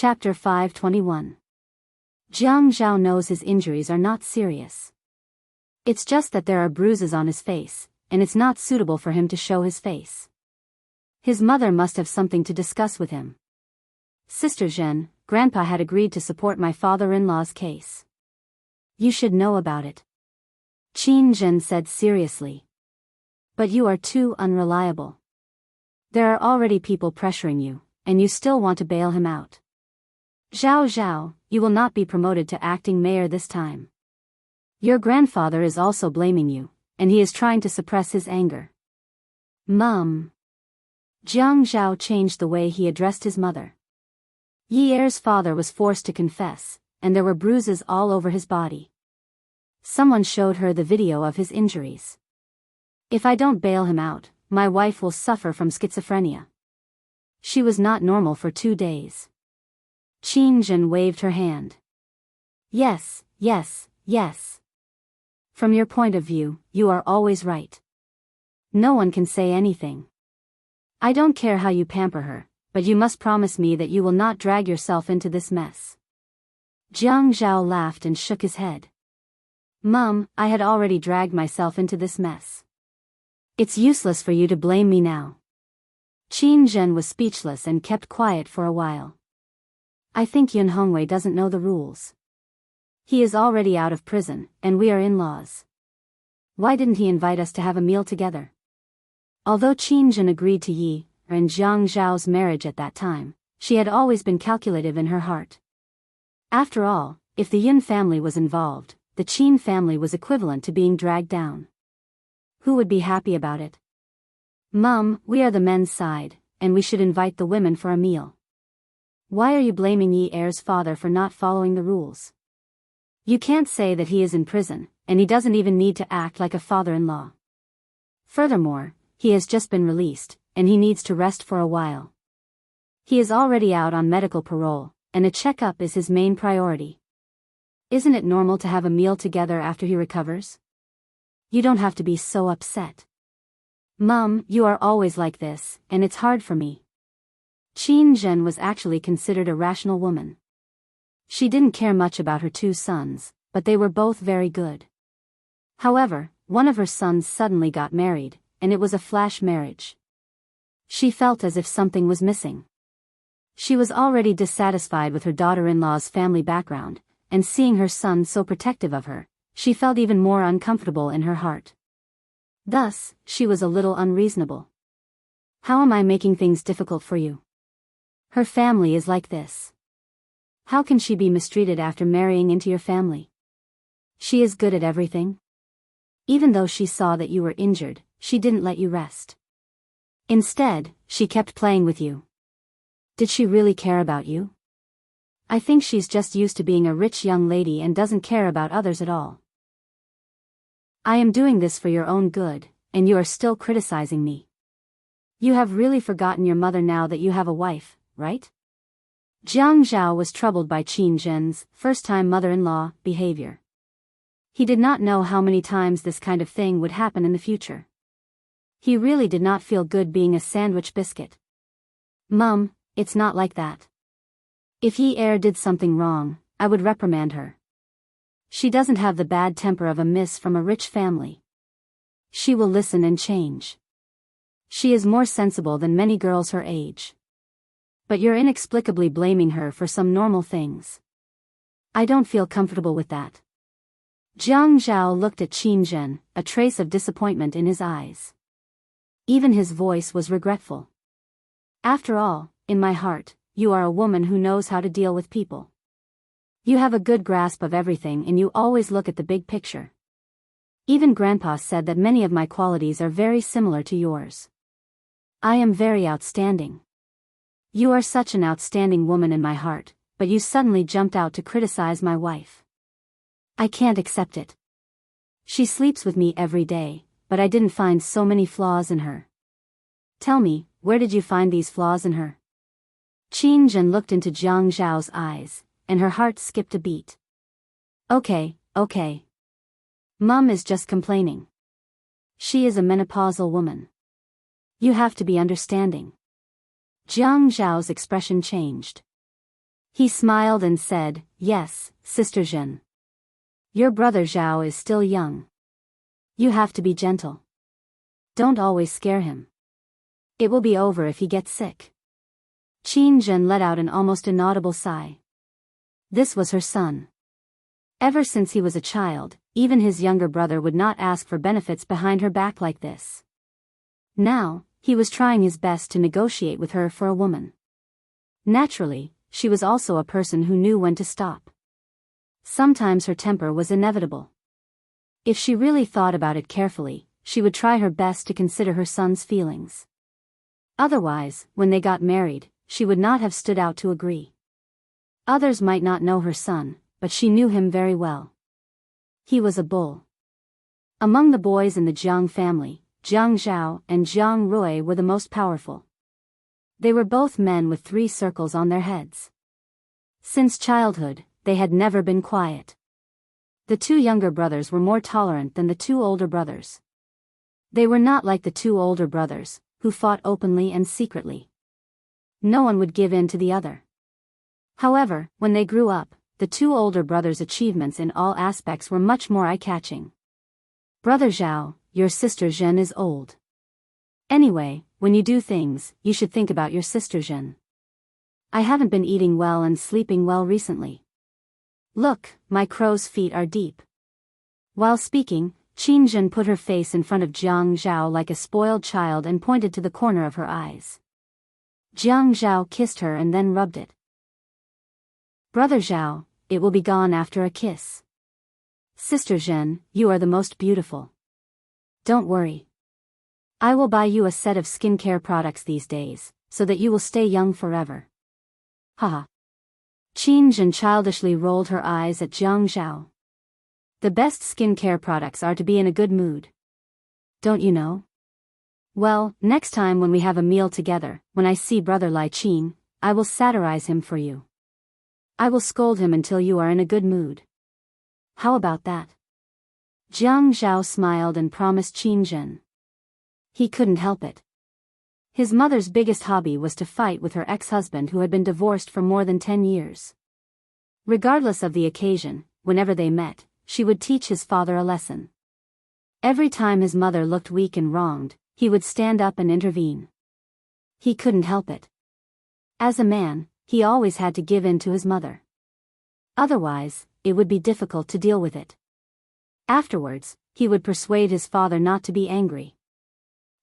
Chapter 521. Jiang Zhao knows his injuries are not serious. It's just that there are bruises on his face, and it's not suitable for him to show his face. His mother must have something to discuss with him. Sister Zhen, Grandpa had agreed to support my father-in-law's case. You should know about it. Qin Zhen said seriously. But you are too unreliable. There are already people pressuring you, and you still want to bail him out. Zhao Zhao, you will not be promoted to acting mayor this time. Your grandfather is also blaming you, and he is trying to suppress his anger. Mum. Jiang Zhao changed the way he addressed his mother. Yi Er's father was forced to confess, and there were bruises all over his body. Someone showed her the video of his injuries. If I don't bail him out, my wife will suffer from schizophrenia. She was not normal for 2 days. Qin Zhen waved her hand. Yes, yes, yes. From your point of view, you are always right. No one can say anything. I don't care how you pamper her, but you must promise me that you will not drag yourself into this mess. Jiang Zhao laughed and shook his head. Mum, I had already dragged myself into this mess. It's useless for you to blame me now. Qin Zhen was speechless and kept quiet for a while. I think Yun Hongwei doesn't know the rules. He is already out of prison, and we are in-laws. Why didn't he invite us to have a meal together? Although Qin Zhen agreed to Yi and Jiang Zhao's marriage at that time, she had always been calculative in her heart. After all, if the Yun family was involved, the Qin family was equivalent to being dragged down. Who would be happy about it? Mum, we are the men's side, and we should invite the women for a meal. Why are you blaming Yi Er's father for not following the rules? You can't say that he is in prison, and he doesn't even need to act like a father-in-law. Furthermore, he has just been released, and he needs to rest for a while. He is already out on medical parole, and a checkup is his main priority. Isn't it normal to have a meal together after he recovers? You don't have to be so upset. Mum, you are always like this, and it's hard for me. Qin Zhen was actually considered a rational woman. She didn't care much about her 2 sons, but they were both very good. However, one of her sons suddenly got married, and it was a flash marriage. She felt as if something was missing. She was already dissatisfied with her daughter-in-law's family background, and seeing her son so protective of her, she felt even more uncomfortable in her heart. Thus, she was a little unreasonable. How am I making things difficult for you? Her family is like this. How can she be mistreated after marrying into your family? She is good at everything. Even though she saw that you were injured, she didn't let you rest. Instead, she kept playing with you. Did she really care about you? I think she's just used to being a rich young lady and doesn't care about others at all. I am doing this for your own good, and you are still criticizing me. You have really forgotten your mother now that you have a wife, right? Jiang Zhao was troubled by Qin Zhen's first-time mother-in-law behavior. He did not know how many times this kind of thing would happen in the future. He really did not feel good being a sandwich biscuit. Mum, it's not like that. If Yi Er did something wrong, I would reprimand her. She doesn't have the bad temper of a miss from a rich family. She will listen and change. She is more sensible than many girls her age. But you're inexplicably blaming her for some normal things. I don't feel comfortable with that. Jiang Zhao looked at Qin Zhen, a trace of disappointment in his eyes. Even his voice was regretful. After all, in my heart, you are a woman who knows how to deal with people. You have a good grasp of everything and you always look at the big picture. Even Grandpa said that many of my qualities are very similar to yours. I am very outstanding. You are such an outstanding woman in my heart, but you suddenly jumped out to criticize my wife. I can't accept it. She sleeps with me every day, but I didn't find so many flaws in her. Tell me, where did you find these flaws in her? Qin Zhen looked into Jiang Zhao's eyes, and her heart skipped a beat. Okay. Mum is just complaining. She is a menopausal woman. You have to be understanding. Jiang Zhao's expression changed. He smiled and said, "Yes, Sister Zhen. Your brother Zhao is still young. You have to be gentle. Don't always scare him. It will be over if he gets sick." Qin Zhen let out an almost inaudible sigh. This was her son. Ever since he was a child, even his younger brother would not ask for benefits behind her back like this. Now, he was trying his best to negotiate with her for a woman. Naturally, she was also a person who knew when to stop. Sometimes her temper was inevitable. If she really thought about it carefully, she would try her best to consider her son's feelings. Otherwise, when they got married, she would not have stood out to agree. Others might not know her son, but she knew him very well. He was a bull. Among the boys in the Jiang family, Jiang Zhao and Jiang Rui were the most powerful. They were both men with 3 circles on their heads. Since childhood, they had never been quiet. The 2 younger brothers were more tolerant than the 2 older brothers. They were not like the 2 older brothers, who fought openly and secretly. No one would give in to the other. However, when they grew up, the 2 older brothers' achievements in all aspects were much more eye-catching. "Brother Zhao, your sister Zhen is old. Anyway, when you do things, you should think about your sister Zhen. I haven't been eating well and sleeping well recently. Look, my crow's feet are deep." While speaking, Qin Zhen put her face in front of Jiang Zhao like a spoiled child and pointed to the corner of her eyes. Jiang Zhao kissed her and then rubbed it. "Brother Zhao, it will be gone after a kiss. Sister Zhen, you are the most beautiful. Don't worry. I will buy you a set of skincare products these days, so that you will stay young forever." Haha. Qin Zhen childishly rolled her eyes at Jiang Zhao. The best skincare products are to be in a good mood. Don't you know? Well, next time when we have a meal together, when I see Brother Lai Qin, I will satirize him for you. I will scold him until you are in a good mood. How about that? Jiang Zhao smiled and promised Qin Zhen. He couldn't help it. His mother's biggest hobby was to fight with her ex-husband who had been divorced for more than 10 years. Regardless of the occasion, whenever they met, she would teach his father a lesson. Every time his mother looked weak and wronged, he would stand up and intervene. He couldn't help it. As a man, he always had to give in to his mother. Otherwise, it would be difficult to deal with it. Afterwards, he would persuade his father not to be angry.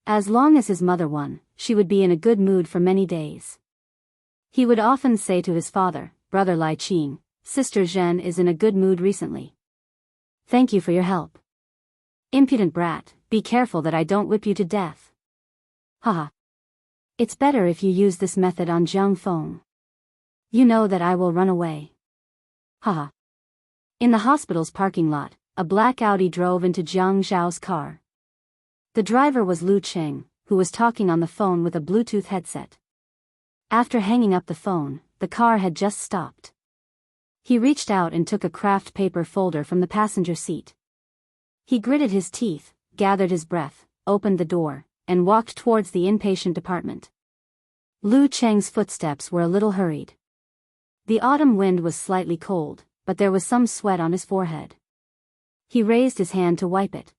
As long as his mother won, she would be in a good mood for many days. He would often say to his father, "Brother Lai Qin, Sister Zhen is in a good mood recently. Thank you for your help. Impudent brat, be careful that I don't whip you to death." Haha. It's better if you use this method on Jiang Feng. You know that I will run away. Haha. In the hospital's parking lot, a black Audi drove into Jiang Zhao's car. The driver was Lu Cheng, who was talking on the phone with a Bluetooth headset. After hanging up the phone, the car had just stopped. He reached out and took a craft paper folder from the passenger seat. He gritted his teeth, gathered his breath, opened the door, and walked towards the inpatient department. Lu Cheng's footsteps were a little hurried. The autumn wind was slightly cold, but there was some sweat on his forehead. He raised his hand to wipe it.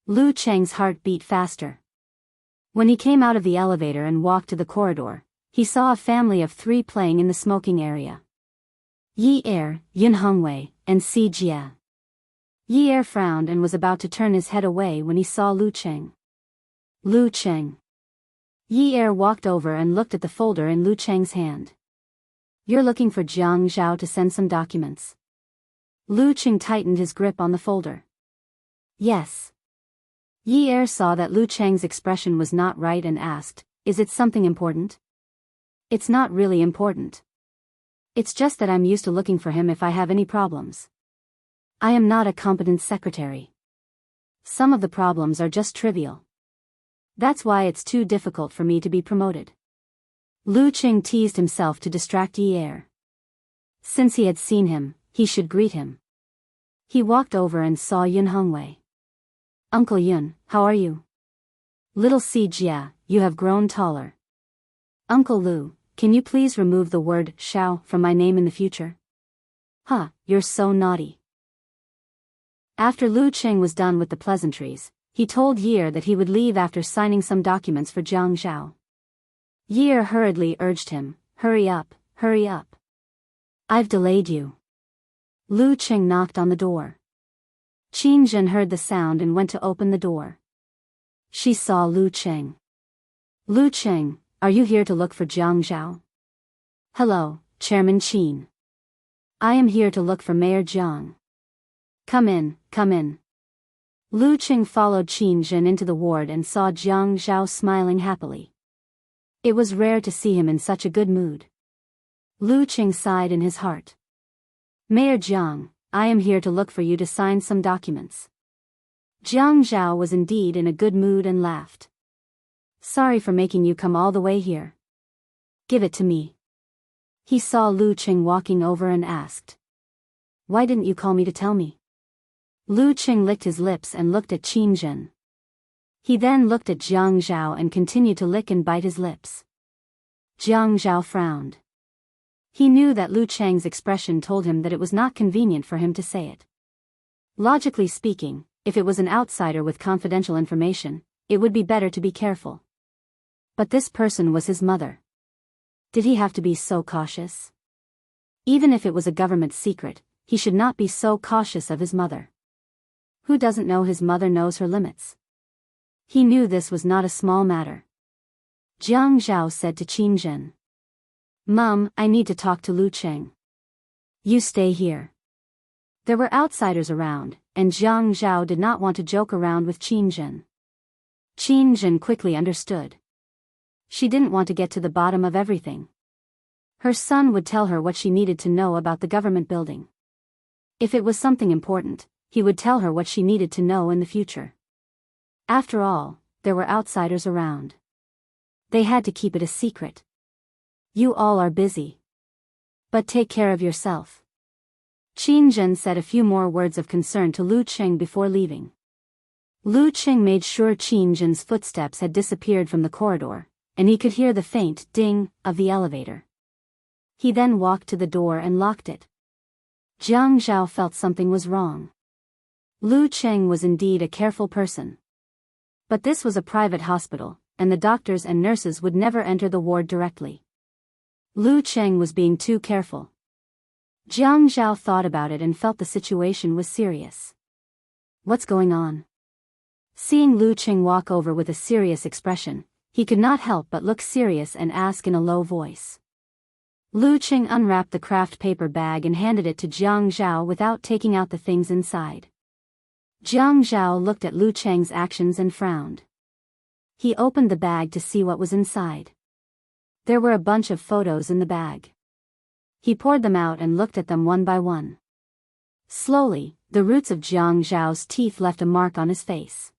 Lu Cheng's heart beat faster. When he came out of the elevator and walked to the corridor, he saw a family of 3 playing in the smoking area. Yi Er, Yun Hongwei, and Si Jia. Yi Er frowned and was about to turn his head away when he saw Lu Cheng. Lu Cheng. Yi Er walked over and looked at the folder in Lu Cheng's hand. "You're looking for Jiang Zhao to send some documents." Lu Cheng tightened his grip on the folder. "Yes." Yi Er saw that Lu Cheng's expression was not right and asked, "Is it something important?" "It's not really important. It's just that I'm used to looking for him if I have any problems. I am not a competent secretary. Some of the problems are just trivial. That's why it's too difficult for me to be promoted." Lu Cheng teased himself to distract Yi Er. Since he had seen him, he should greet him. He walked over and saw Yun Hongwei. "Uncle Yun, how are you?" "Little Si Jia, you have grown taller." "Uncle Lu, can you please remove the word Xiao from my name in the future? Huh, you're so naughty. After Lu Qing was done with the pleasantries, he told Ye that he would leave after signing some documents for Jiang Zhao. Ye hurriedly urged him, hurry up, hurry up. I've delayed you. Lu Qing knocked on the door. Qin Zhen heard the sound and went to open the door. She saw Lu Qing. Lu Qing, are you here to look for Jiang Zhao? Hello, Chairman Qin. I am here to look for Mayor Jiang. Come in, come in. Lu Qing followed Qin Zhen into the ward and saw Jiang Zhao smiling happily. It was rare to see him in such a good mood. Lu Qing sighed in his heart. Mayor Jiang, I am here to look for you to sign some documents. Jiang Zhao was indeed in a good mood and laughed. Sorry for making you come all the way here. Give it to me. He saw Lu Qing walking over and asked. Why didn't you call me to tell me? Lu Qing licked his lips and looked at Qin Zhen. He then looked at Jiang Zhao and continued to lick and bite his lips. Jiang Zhao frowned. He knew that Lu Cheng's expression told him that it was not convenient for him to say it. Logically speaking, if it was an outsider with confidential information, it would be better to be careful. But this person was his mother. Did he have to be so cautious? Even if it was a government secret, he should not be so cautious of his mother. Who doesn't know his mother knows her limits? He knew this was not a small matter. Jiang Zhao said to Qin Zhen. Mom, I need to talk to Lu Qing. You stay here. There were outsiders around, and Jiang Zhao did not want to joke around with Qin Zhen. Qin Zhen quickly understood. She didn't want to get to the bottom of everything. Her son would tell her what she needed to know about the government building. If it was something important, he would tell her what she needed to know in the future. After all, there were outsiders around. They had to keep it a secret. You all are busy. But take care of yourself. Qin Zhen said a few more words of concern to Lu Qing before leaving. Lu Qing made sure Qin Zhen's footsteps had disappeared from the corridor, and he could hear the faint ding of the elevator. He then walked to the door and locked it. Jiang Zhao felt something was wrong. Lu Qing was indeed a careful person. But this was a private hospital, and the doctors and nurses would never enter the ward directly. Lu Qing was being too careful. Jiang Zhao thought about it and felt the situation was serious. What's going on? Seeing Lu Qing walk over with a serious expression, he could not help but look serious and ask in a low voice. Lu Qing unwrapped the craft paper bag and handed it to Jiang Zhao without taking out the things inside. Jiang Zhao looked at Lu Qing's actions and frowned. He opened the bag to see what was inside. There were a bunch of photos in the bag. He poured them out and looked at them one by one. Slowly, the roots of Jiang Zhao's teeth left a mark on his face.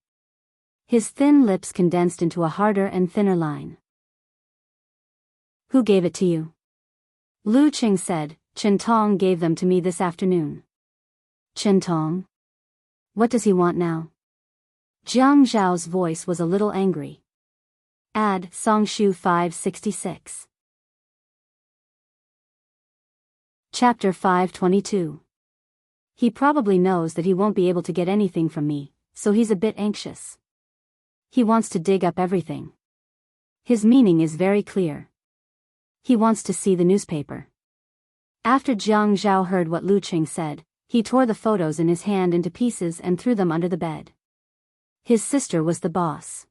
His thin lips condensed into a harder and thinner line. Who gave it to you? Lu Qing said, Chen Tong gave them to me this afternoon. Chen Tong? What does he want now? Jiang Zhao's voice was a little angry. Add Songshu 566. Chapter 522. He probably knows that he won't be able to get anything from me, so he's a bit anxious. He wants to dig up everything. His meaning is very clear. He wants to see the newspaper. After Jiang Zhao heard what Lu Qing said, he tore the photos in his hand into pieces and threw them under the bed. His sister was the boss.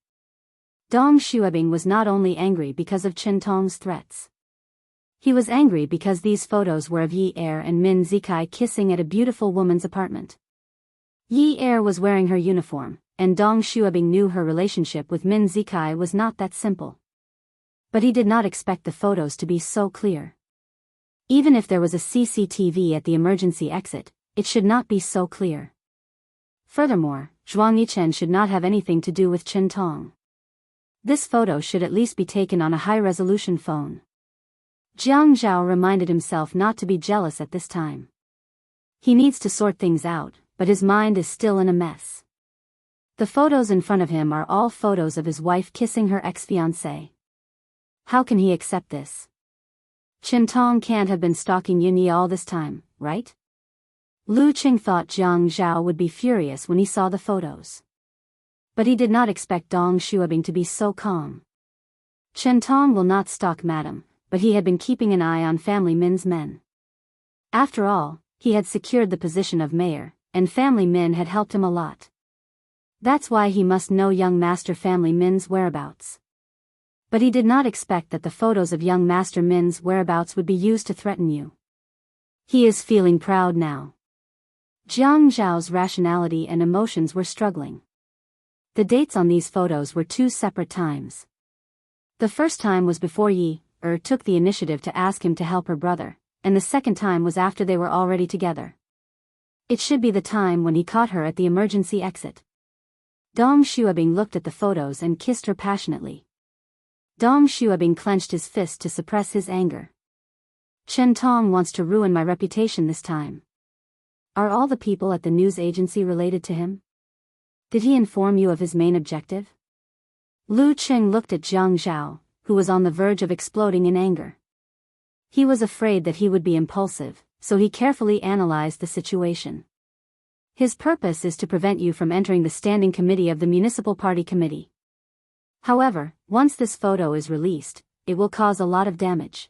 Dong Xuebing was not only angry because of Chen Tong's threats. He was angry because these photos were of Yi Er and Min Zikai kissing at a beautiful woman's apartment. Yi Er was wearing her uniform, and Dong Xuebing knew her relationship with Min Zikai was not that simple. But he did not expect the photos to be so clear. Even if there was a CCTV at the emergency exit, it should not be so clear. Furthermore, Zhuang Yichen should not have anything to do with Chen Tong. This photo should at least be taken on a high-resolution phone. Jiang Zhao reminded himself not to be jealous at this time. He needs to sort things out, but his mind is still in a mess. The photos in front of him are all photos of his wife kissing her ex-fiancé. How can he accept this? Tong can't have been stalking Yunyi all this time, right? Lu Qing thought Jiang Zhao would be furious when he saw the photos. But he did not expect Dong Xuebing to be so calm. Tong will not stalk Madam, but he had been keeping an eye on Family Min's men. After all, he had secured the position of mayor, and Family Min had helped him a lot. That's why he must know young Master Family Min's whereabouts. But he did not expect that the photos of young Master Min's whereabouts would be used to threaten you. He is feeling proud now. Jiang Zhao's rationality and emotions were struggling. The dates on these photos were 2 separate times. The first time was before Yi took the initiative to ask him to help her brother, and the second time was after they were already together. It should be the time when he caught her at the emergency exit. Dong Xuebing looked at the photos and kissed her passionately. Dong Xuebing clenched his fist to suppress his anger. Tong wants to ruin my reputation this time. Are all the people at the news agency related to him? Did he inform you of his main objective? Lu Qing looked at Jiang Zhao, who was on the verge of exploding in anger. He was afraid that he would be impulsive, so he carefully analyzed the situation. His purpose is to prevent you from entering the standing committee of the Municipal Party Committee. However, once this photo is released, it will cause a lot of damage.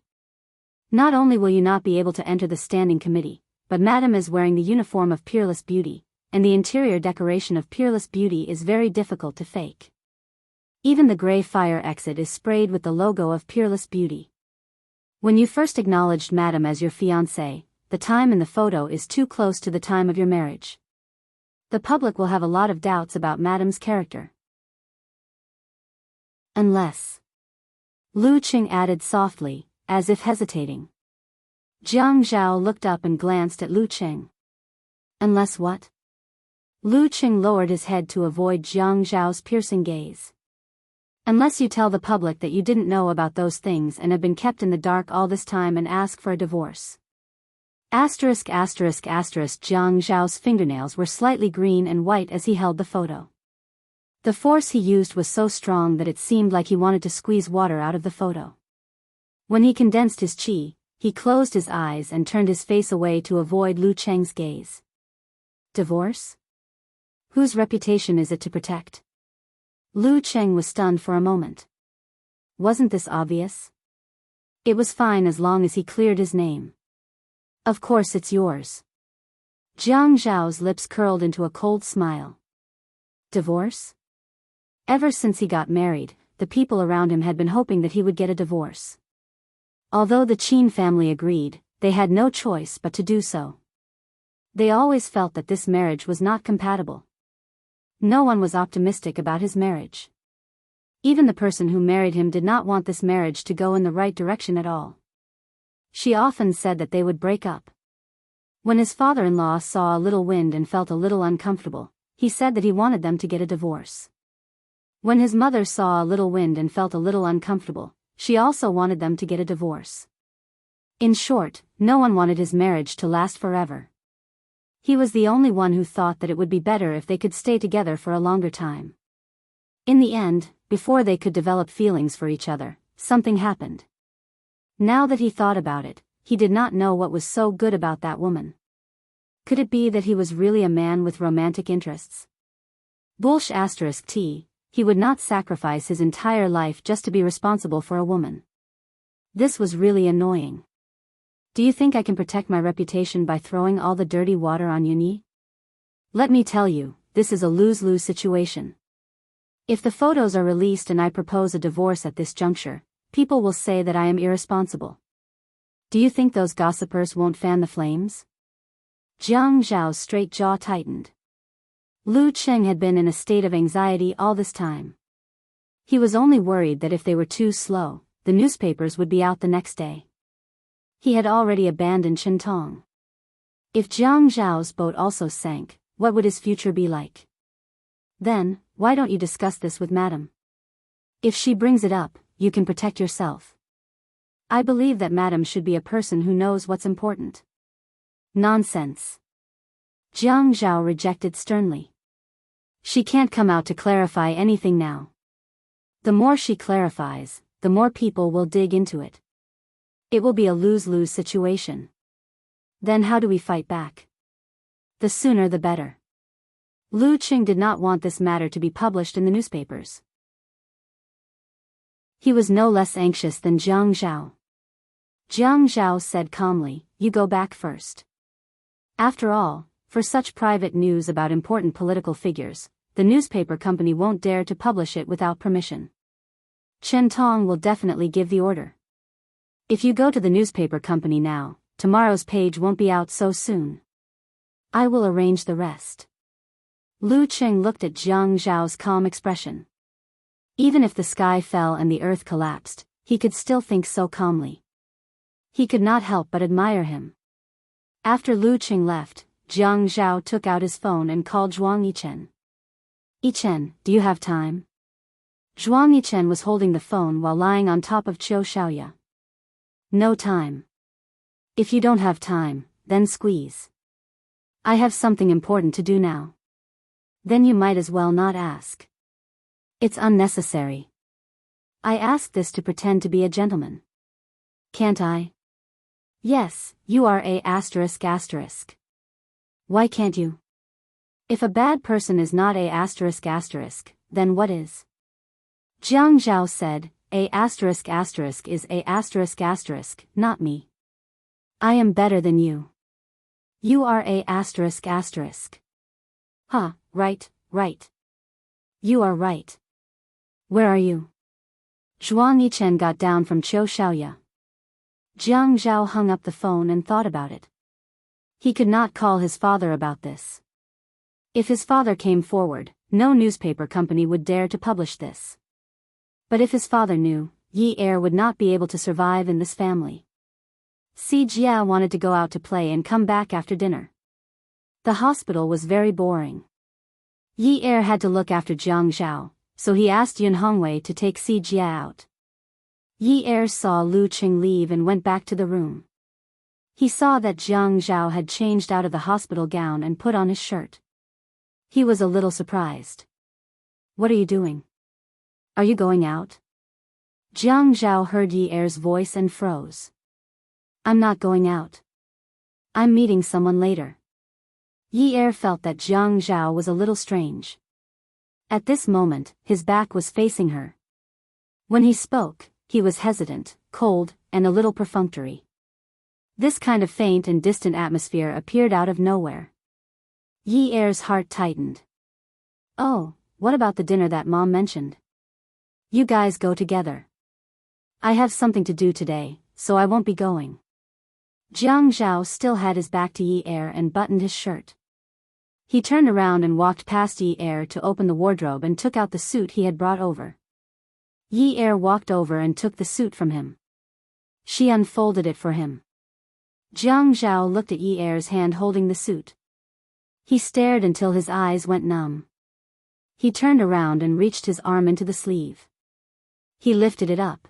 Not only will you not be able to enter the standing committee, but Madam is wearing the uniform of Peerless Beauty, and the interior decoration of Peerless Beauty is very difficult to fake. Even the gray fire exit is sprayed with the logo of Peerless Beauty. When you first acknowledged Madam as your fiancé, the time in the photo is too close to the time of your marriage. The public will have a lot of doubts about Madam's character. Unless. Lu Qing added softly, as if hesitating. Jiang Zhao looked up and glanced at Lu Qing. Unless what? Lu Qing lowered his head to avoid Jiang Zhao's piercing gaze. Unless you tell the public that you didn't know about those things and have been kept in the dark all this time and ask for a divorce. Jiang Zhao's fingernails were slightly green and white as he held the photo. The force he used was so strong that it seemed like he wanted to squeeze water out of the photo. When he condensed his qi, he closed his eyes and turned his face away to avoid Lu Qing's gaze. Divorce? Whose reputation is it to protect? Lu Qing was stunned for a moment. Wasn't this obvious? It was fine as long as he cleared his name. Of course it's yours. Jiang Zhao's lips curled into a cold smile. Divorce? Ever since he got married, the people around him had been hoping that he would get a divorce. Although the Qin family agreed, they had no choice but to do so. They always felt that this marriage was not compatible. No one was optimistic about his marriage. Even the person who married him did not want this marriage to go in the right direction at all. She often said that they would break up. When his father-in-law saw a little wind and felt a little uncomfortable, he said that he wanted them to get a divorce. When his mother saw a little wind and felt a little uncomfortable, she also wanted them to get a divorce. In short, no one wanted his marriage to last forever. He was the only one who thought that it would be better if they could stay together for a longer time. In the end, before they could develop feelings for each other, something happened. Now that he thought about it, he did not know what was so good about that woman. Could it be that he was really a man with romantic interests? T. He would not sacrifice his entire life just to be responsible for a woman. This was really annoying. Do you think I can protect my reputation by throwing all the dirty water on Yuni? Let me tell you, this is a lose-lose situation. If the photos are released and I propose a divorce at this juncture, people will say that I am irresponsible. Do you think those gossipers won't fan the flames? Jiang Zhao's straight jaw tightened. Lu Qing had been in a state of anxiety all this time. He was only worried that if they were too slow, the newspapers would be out the next day. He had already abandoned Shentong. If Jiang Zhao's boat also sank, what would his future be like? Then, why don't you discuss this with Madam? If she brings it up, you can protect yourself. I believe that Madam should be a person who knows what's important. Nonsense. Jiang Zhao rejected sternly. She can't come out to clarify anything now. The more she clarifies, the more people will dig into it. It will be a lose-lose situation. Then how do we fight back? The sooner the better. Lu Qing did not want this matter to be published in the newspapers. He was no less anxious than Jiang Zhao. Jiang Zhao said calmly, "You go back first." After all, for such private news about important political figures, the newspaper company won't dare to publish it without permission. Chen Tong will definitely give the order. If you go to the newspaper company now, tomorrow's page won't be out so soon. I will arrange the rest. Lu Qing looked at Jiang Zhao's calm expression. Even if the sky fell and the earth collapsed, he could still think so calmly. He could not help but admire him. After Lu Qing left, Jiang Zhao took out his phone and called Zhuang Yichen. "Yichen, do you have time?" Zhuang Yichen was holding the phone while lying on top of Qiu Xiaoya. "No time." "If you don't have time, then squeeze. I have something important to do now." "Then you might as well not ask." "It's unnecessary. I asked this to pretend to be a gentleman. Can't I?" "Yes, you are a ***. Why can't you?" "If a bad person is not a ***, then what is?" Jiang Zhao said, "A **** is a ***, not me. I am better than you. You are a ***. Huh, right. You are right. Where are you?" Zhuang Yichen got down from Qiu Xiaoya. Jiang Zhao hung up the phone and thought about it. He could not call his father about this. If his father came forward, no newspaper company would dare to publish this. But if his father knew, Yi Er would not be able to survive in this family. Si Jia wanted to go out to play and come back after dinner. The hospital was very boring. Yi Er had to look after Jiang Zhao, so he asked Yun Hongwei to take Si Jia out. Yi Er saw Lu Qing leave and went back to the room. He saw that Jiang Zhao had changed out of the hospital gown and put on his shirt. He was a little surprised. "What are you doing? Are you going out?" Jiang Zhao heard Yi Er's voice and froze. "I'm not going out. I'm meeting someone later." Yi Er felt that Jiang Zhao was a little strange. At this moment, his back was facing her. When he spoke, he was hesitant, cold, and a little perfunctory. This kind of faint and distant atmosphere appeared out of nowhere. Yi Er's heart tightened. "Oh, what about the dinner that Mom mentioned? You guys go together. I have something to do today, so I won't be going." Jiang Zhao still had his back to Yi Er and buttoned his shirt. He turned around and walked past Yi Er to open the wardrobe and took out the suit he had brought over. Yi Er walked over and took the suit from him. She unfolded it for him. Jiang Zhao looked at Yi Er's hand holding the suit. He stared until his eyes went numb. He turned around and reached his arm into the sleeve. He lifted it up.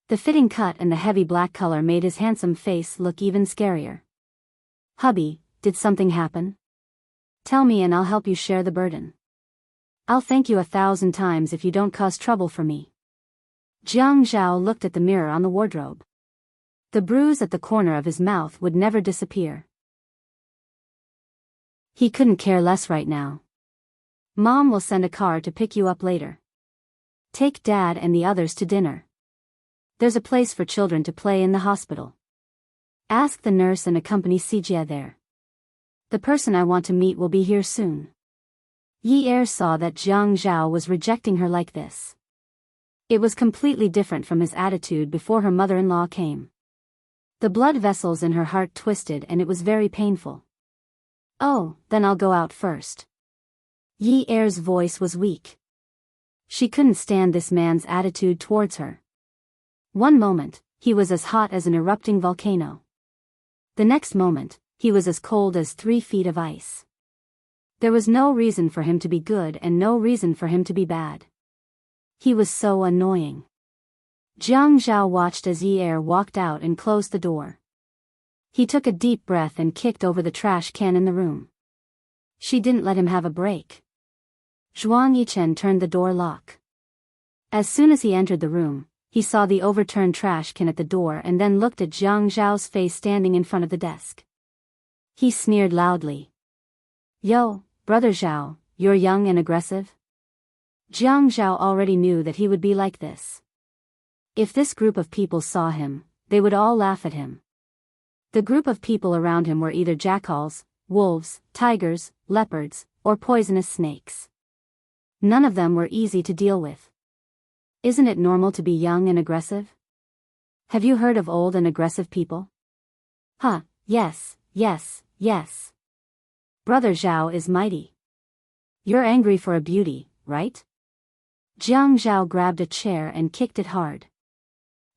The fitting cut and the heavy black color made his handsome face look even scarier. "Hubby, did something happen? Tell me and I'll help you share the burden. I'll thank you 1,000 times if you don't cause trouble for me." Jiang Zhao looked at the mirror on the wardrobe. The bruise at the corner of his mouth would never disappear. He couldn't care less right now. "Mom will send a car to pick you up later. Take Dad and the others to dinner. There's a place for children to play in the hospital. Ask the nurse and accompany Sijia there. The person I want to meet will be here soon." Yi Er saw that Jiang Zhao was rejecting her like this. It was completely different from his attitude before her mother-in-law came. The blood vessels in her heart twisted and it was very painful. "Oh, then I'll go out first." Yi Er's voice was weak. She couldn't stand this man's attitude towards her. One moment, he was as hot as an erupting volcano. The next moment, he was as cold as 3 feet of ice. There was no reason for him to be good and no reason for him to be bad. He was so annoying. Jiang Zhao watched as Yi Er walked out and closed the door. He took a deep breath and kicked over the trash can in the room. She didn't let him have a break. Zhuang Yichen turned the door lock. As soon as he entered the room, He saw the overturned trash can at the door and then looked at Jiang Zhao's face standing in front of the desk. He sneered loudly. "Yo, brother Zhao, you're young and aggressive?" Jiang Zhao already knew that he would be like this. If this group of people saw him, they would all laugh at him. The group of people around him were either jackals, wolves, tigers, leopards, or poisonous snakes. None of them were easy to deal with. Isn't it normal to be young and aggressive? Have you heard of old and aggressive people? Huh, yes, yes, yes. Brother Zhao is mighty. You're angry for a beauty, right? Jiang Zhao grabbed a chair and kicked it hard.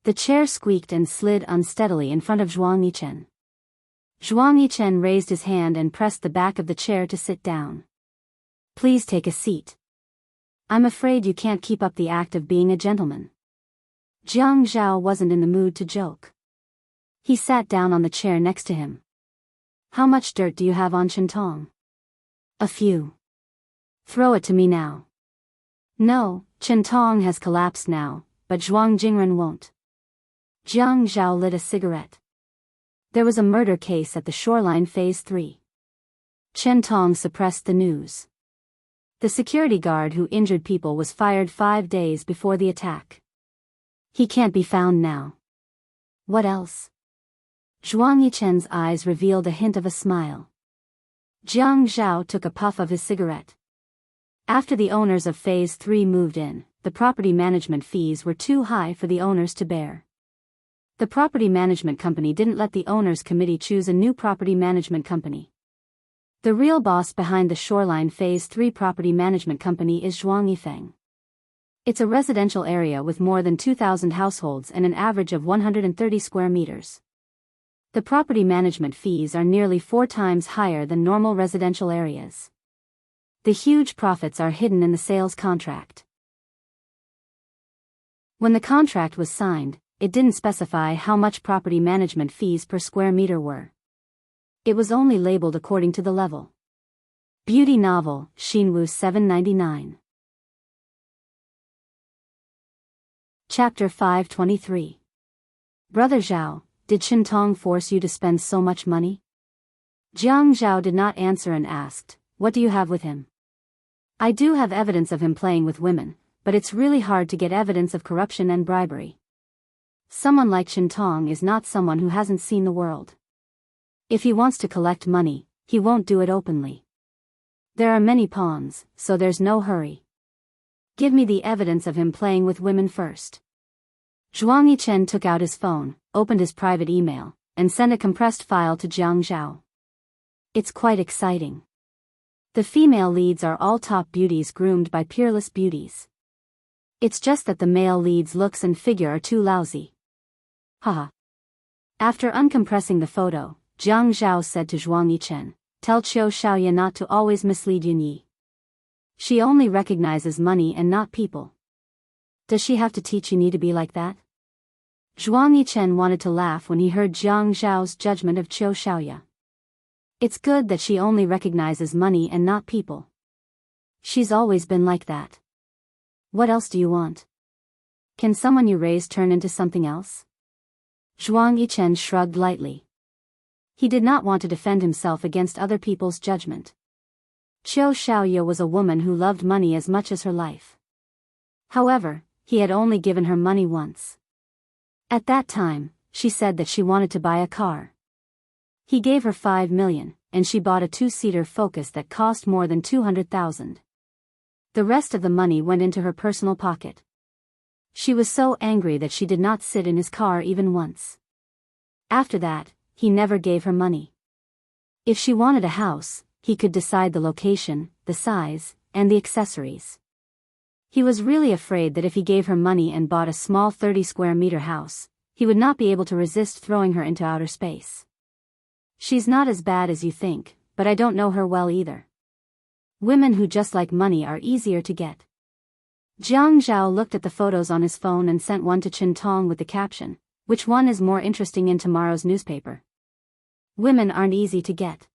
The chair squeaked and slid unsteadily in front of Zhuang Yichen. Zhuang Yichen raised his hand and pressed the back of the chair to sit down. "Please take a seat. I'm afraid you can't keep up the act of being a gentleman." Jiang Zhao wasn't in the mood to joke. He sat down on the chair next to him. "How much dirt do you have on Chintong?" "A few." "Throw it to me now." "No, Chintong has collapsed now, but Zhuang Jingren won't." Jiang Zhao lit a cigarette. There was a murder case at the shoreline Phase 3. Chintong suppressed the news. The security guard who injured people was fired 5 days before the attack. He can't be found now. What else? Zhuang Yichen's eyes revealed a hint of a smile. Jiang Zhao took a puff of his cigarette. After the owners of Phase 3 moved in, the property management fees were too high for the owners to bear. The property management company didn't let the owners' committee choose a new property management company. The real boss behind the Shoreline Phase 3 property management company is Zhuang Yifeng. It's a residential area with more than 2,000 households and an average of 130 square meters. The property management fees are nearly 4 times higher than normal residential areas. The huge profits are hidden in the sales contract. When the contract was signed, it didn't specify how much property management fees per square meter were. It was only labeled according to the level. Beauty novel, Xinwu 799. Chapter 523. Brother Zhao, did Chintong force you to spend so much money? Jiang Zhao did not answer and asked, "What do you have with him?" "I do have evidence of him playing with women, but it's really hard to get evidence of corruption and bribery. Someone like Chintong is not someone who hasn't seen the world. If he wants to collect money, he won't do it openly. There are many pawns, so there's no hurry. Give me the evidence of him playing with women first." Zhuang Yichen took out his phone, opened his private email, and sent a compressed file to Jiang Zhao. It's quite exciting. The female leads are all top beauties groomed by peerless beauties. It's just that the male lead's looks and figure are too lousy. Haha. After uncompressing the photo, Jiang Zhao said to Zhuang Yichen, "Tell Qiu Xiaoya not to always mislead Yunyi. She only recognizes money and not people. Does she have to teach Yunyi to be like that?" Zhuang Yichen wanted to laugh when he heard Jiang Zhao's judgment of Qiu Xiaoya. It's good that she only recognizes money and not people. She's always been like that. What else do you want? Can someone you raise turn into something else? Zhuang Yichen shrugged lightly. He did not want to defend himself against other people's judgment. Qiu Xiaoya was a woman who loved money as much as her life. However, he had only given her money once. At that time, she said that she wanted to buy a car. He gave her 5 million, and she bought a 2-seater Focus that cost more than 200,000. The rest of the money went into her personal pocket. She was so angry that she did not sit in his car even once. After that, he never gave her money. If she wanted a house, he could decide the location, the size, and the accessories. He was really afraid that if he gave her money and bought a small 30-square-meter house, he would not be able to resist throwing her into outer space. She's not as bad as you think, but I don't know her well either. Women who just like money are easier to get. Jiang Zhao looked at the photos on his phone and sent one to Chintong with the caption, "Which one is more interesting in tomorrow's newspaper?" Women aren't easy to get.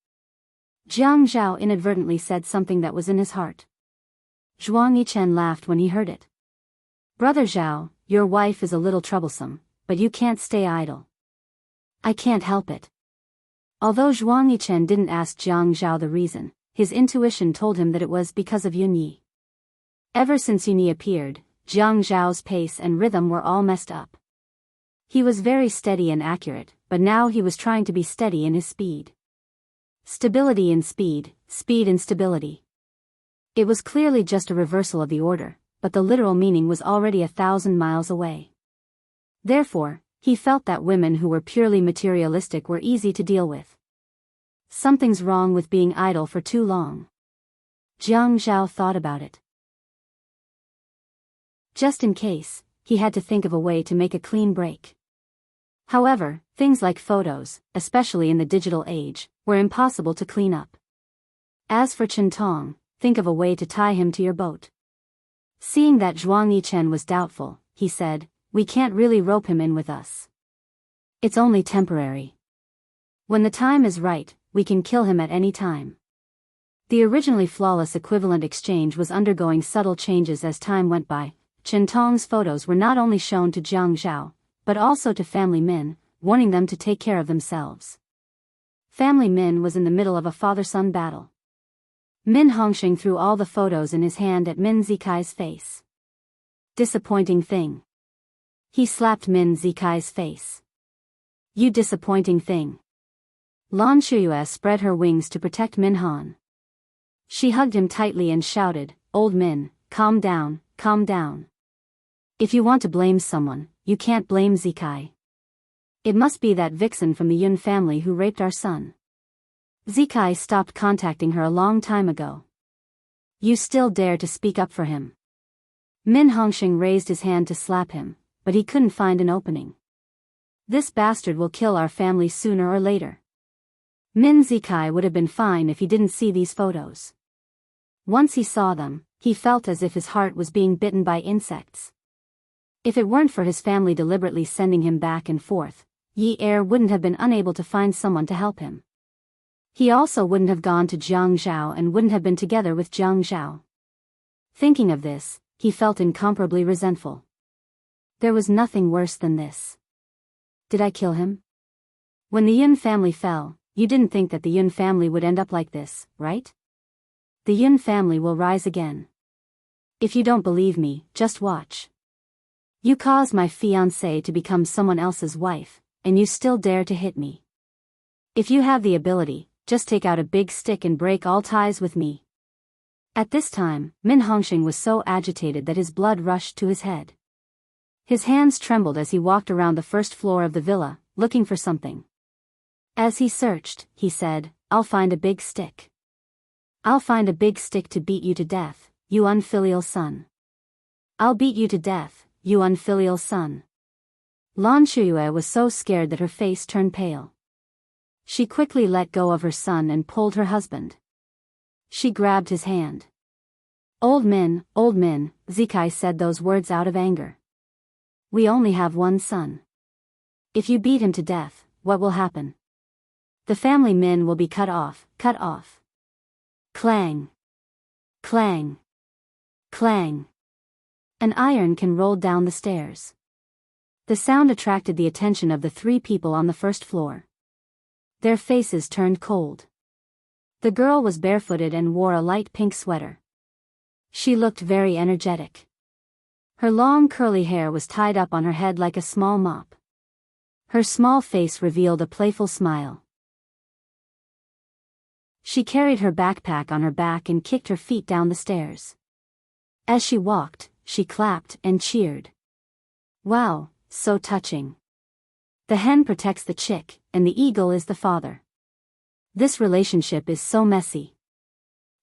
Jiang Zhao inadvertently said something that was in his heart. Zhuang Yichen laughed when he heard it. Brother Zhao, your wife is a little troublesome, but you can't stay idle. I can't help it. Although Zhuang Yichen didn't ask Jiang Zhao the reason, his intuition told him that it was because of Yunyi. Ever since Yunyi appeared, Jiang Zhao's pace and rhythm were all messed up. He was very steady and accurate, but now he was trying to be steady in his speed. Stability in speed, speed in stability. It was clearly just a reversal of the order, but the literal meaning was already 1,000 miles away. Therefore, he felt that women who were purely materialistic were easy to deal with. Something's wrong with being idle for too long. Jiang Zhao thought about it. Just in case, he had to think of a way to make a clean break. However, things like photos, especially in the digital age, were impossible to clean up. As for Chen Tong, think of a way to tie him to your boat. Seeing that Zhuang Yichen was doubtful, he said, we can't really rope him in with us. It's only temporary. When the time is right, we can kill him at any time. The originally flawless equivalent exchange was undergoing subtle changes as time went by. Chen Tong's photos were not only shown to Jiang Zhao, but also to Family Min, warning them to take care of themselves. Family Min was in the middle of a father-son battle. Min Hongxing threw all the photos in his hand at Min Zikai's face. Disappointing thing. He slapped Min Zikai's face. You disappointing thing. Lan Shuyue spread her wings to protect Min Han. She hugged him tightly and shouted, Old Min, calm down, calm down. If you want to blame someone, you can't blame Zikai. It must be that vixen from the Yun family who raped our son. Zikai stopped contacting her a long time ago. You still dare to speak up for him. Min Hongxing raised his hand to slap him, but he couldn't find an opening. This bastard will kill our family sooner or later. Min Zikai would have been fine if he didn't see these photos. Once he saw them, he felt as if his heart was being bitten by insects. If it weren't for his family deliberately sending him back and forth, Yi Er wouldn't have been unable to find someone to help him. He also wouldn't have gone to Jiang Zhao and wouldn't have been together with Jiang Zhao. Thinking of this, he felt incomparably resentful. There was nothing worse than this. Did I kill him? When the Yun family fell, you didn't think that the Yun family would end up like this, right? The Yun family will rise again. If you don't believe me, just watch. You caused my fiancée to become someone else's wife, and you still dare to hit me. If you have the ability, just take out a big stick and break all ties with me. At this time, Min Hongxing was so agitated that his blood rushed to his head. His hands trembled as he walked around the first floor of the villa, looking for something. As he searched, he said, I'll find a big stick. I'll find a big stick to beat you to death, you unfilial son. I'll beat you to death, you unfilial son. Lan Shuyue was so scared that her face turned pale. She quickly let go of her son and pulled her husband. She grabbed his hand. Old Min, Zikai said those words out of anger. We only have one son. If you beat him to death, what will happen? The family Min will be cut off, cut off. Clang. Clang. Clang. An iron can roll down the stairs. The sound attracted the attention of the three people on the first floor. Their faces turned cold. The girl was barefooted and wore a light pink sweater. She looked very energetic. Her long curly hair was tied up on her head like a small mop. Her small face revealed a playful smile. She carried her backpack on her back and kicked her feet down the stairs. As she walked, she clapped and cheered. Wow, so touching. The hen protects the chick, and the eagle is the father. This relationship is so messy.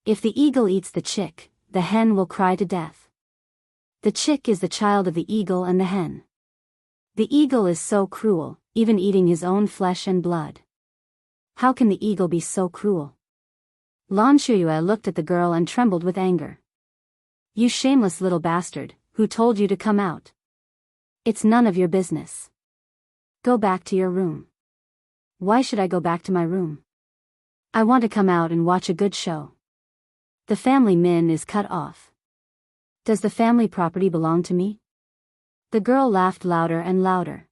If the eagle eats the chick, the hen will cry to death. The chick is the child of the eagle and the hen. The eagle is so cruel, even eating his own flesh and blood. How can the eagle be so cruel? Lan Shuyue looked at the girl and trembled with anger. You shameless little bastard, who told you to come out? It's none of your business. Go back to your room. Why should I go back to my room? I want to come out and watch a good show. The family Min is cut off. Does the family property belong to me? The girl laughed louder and louder.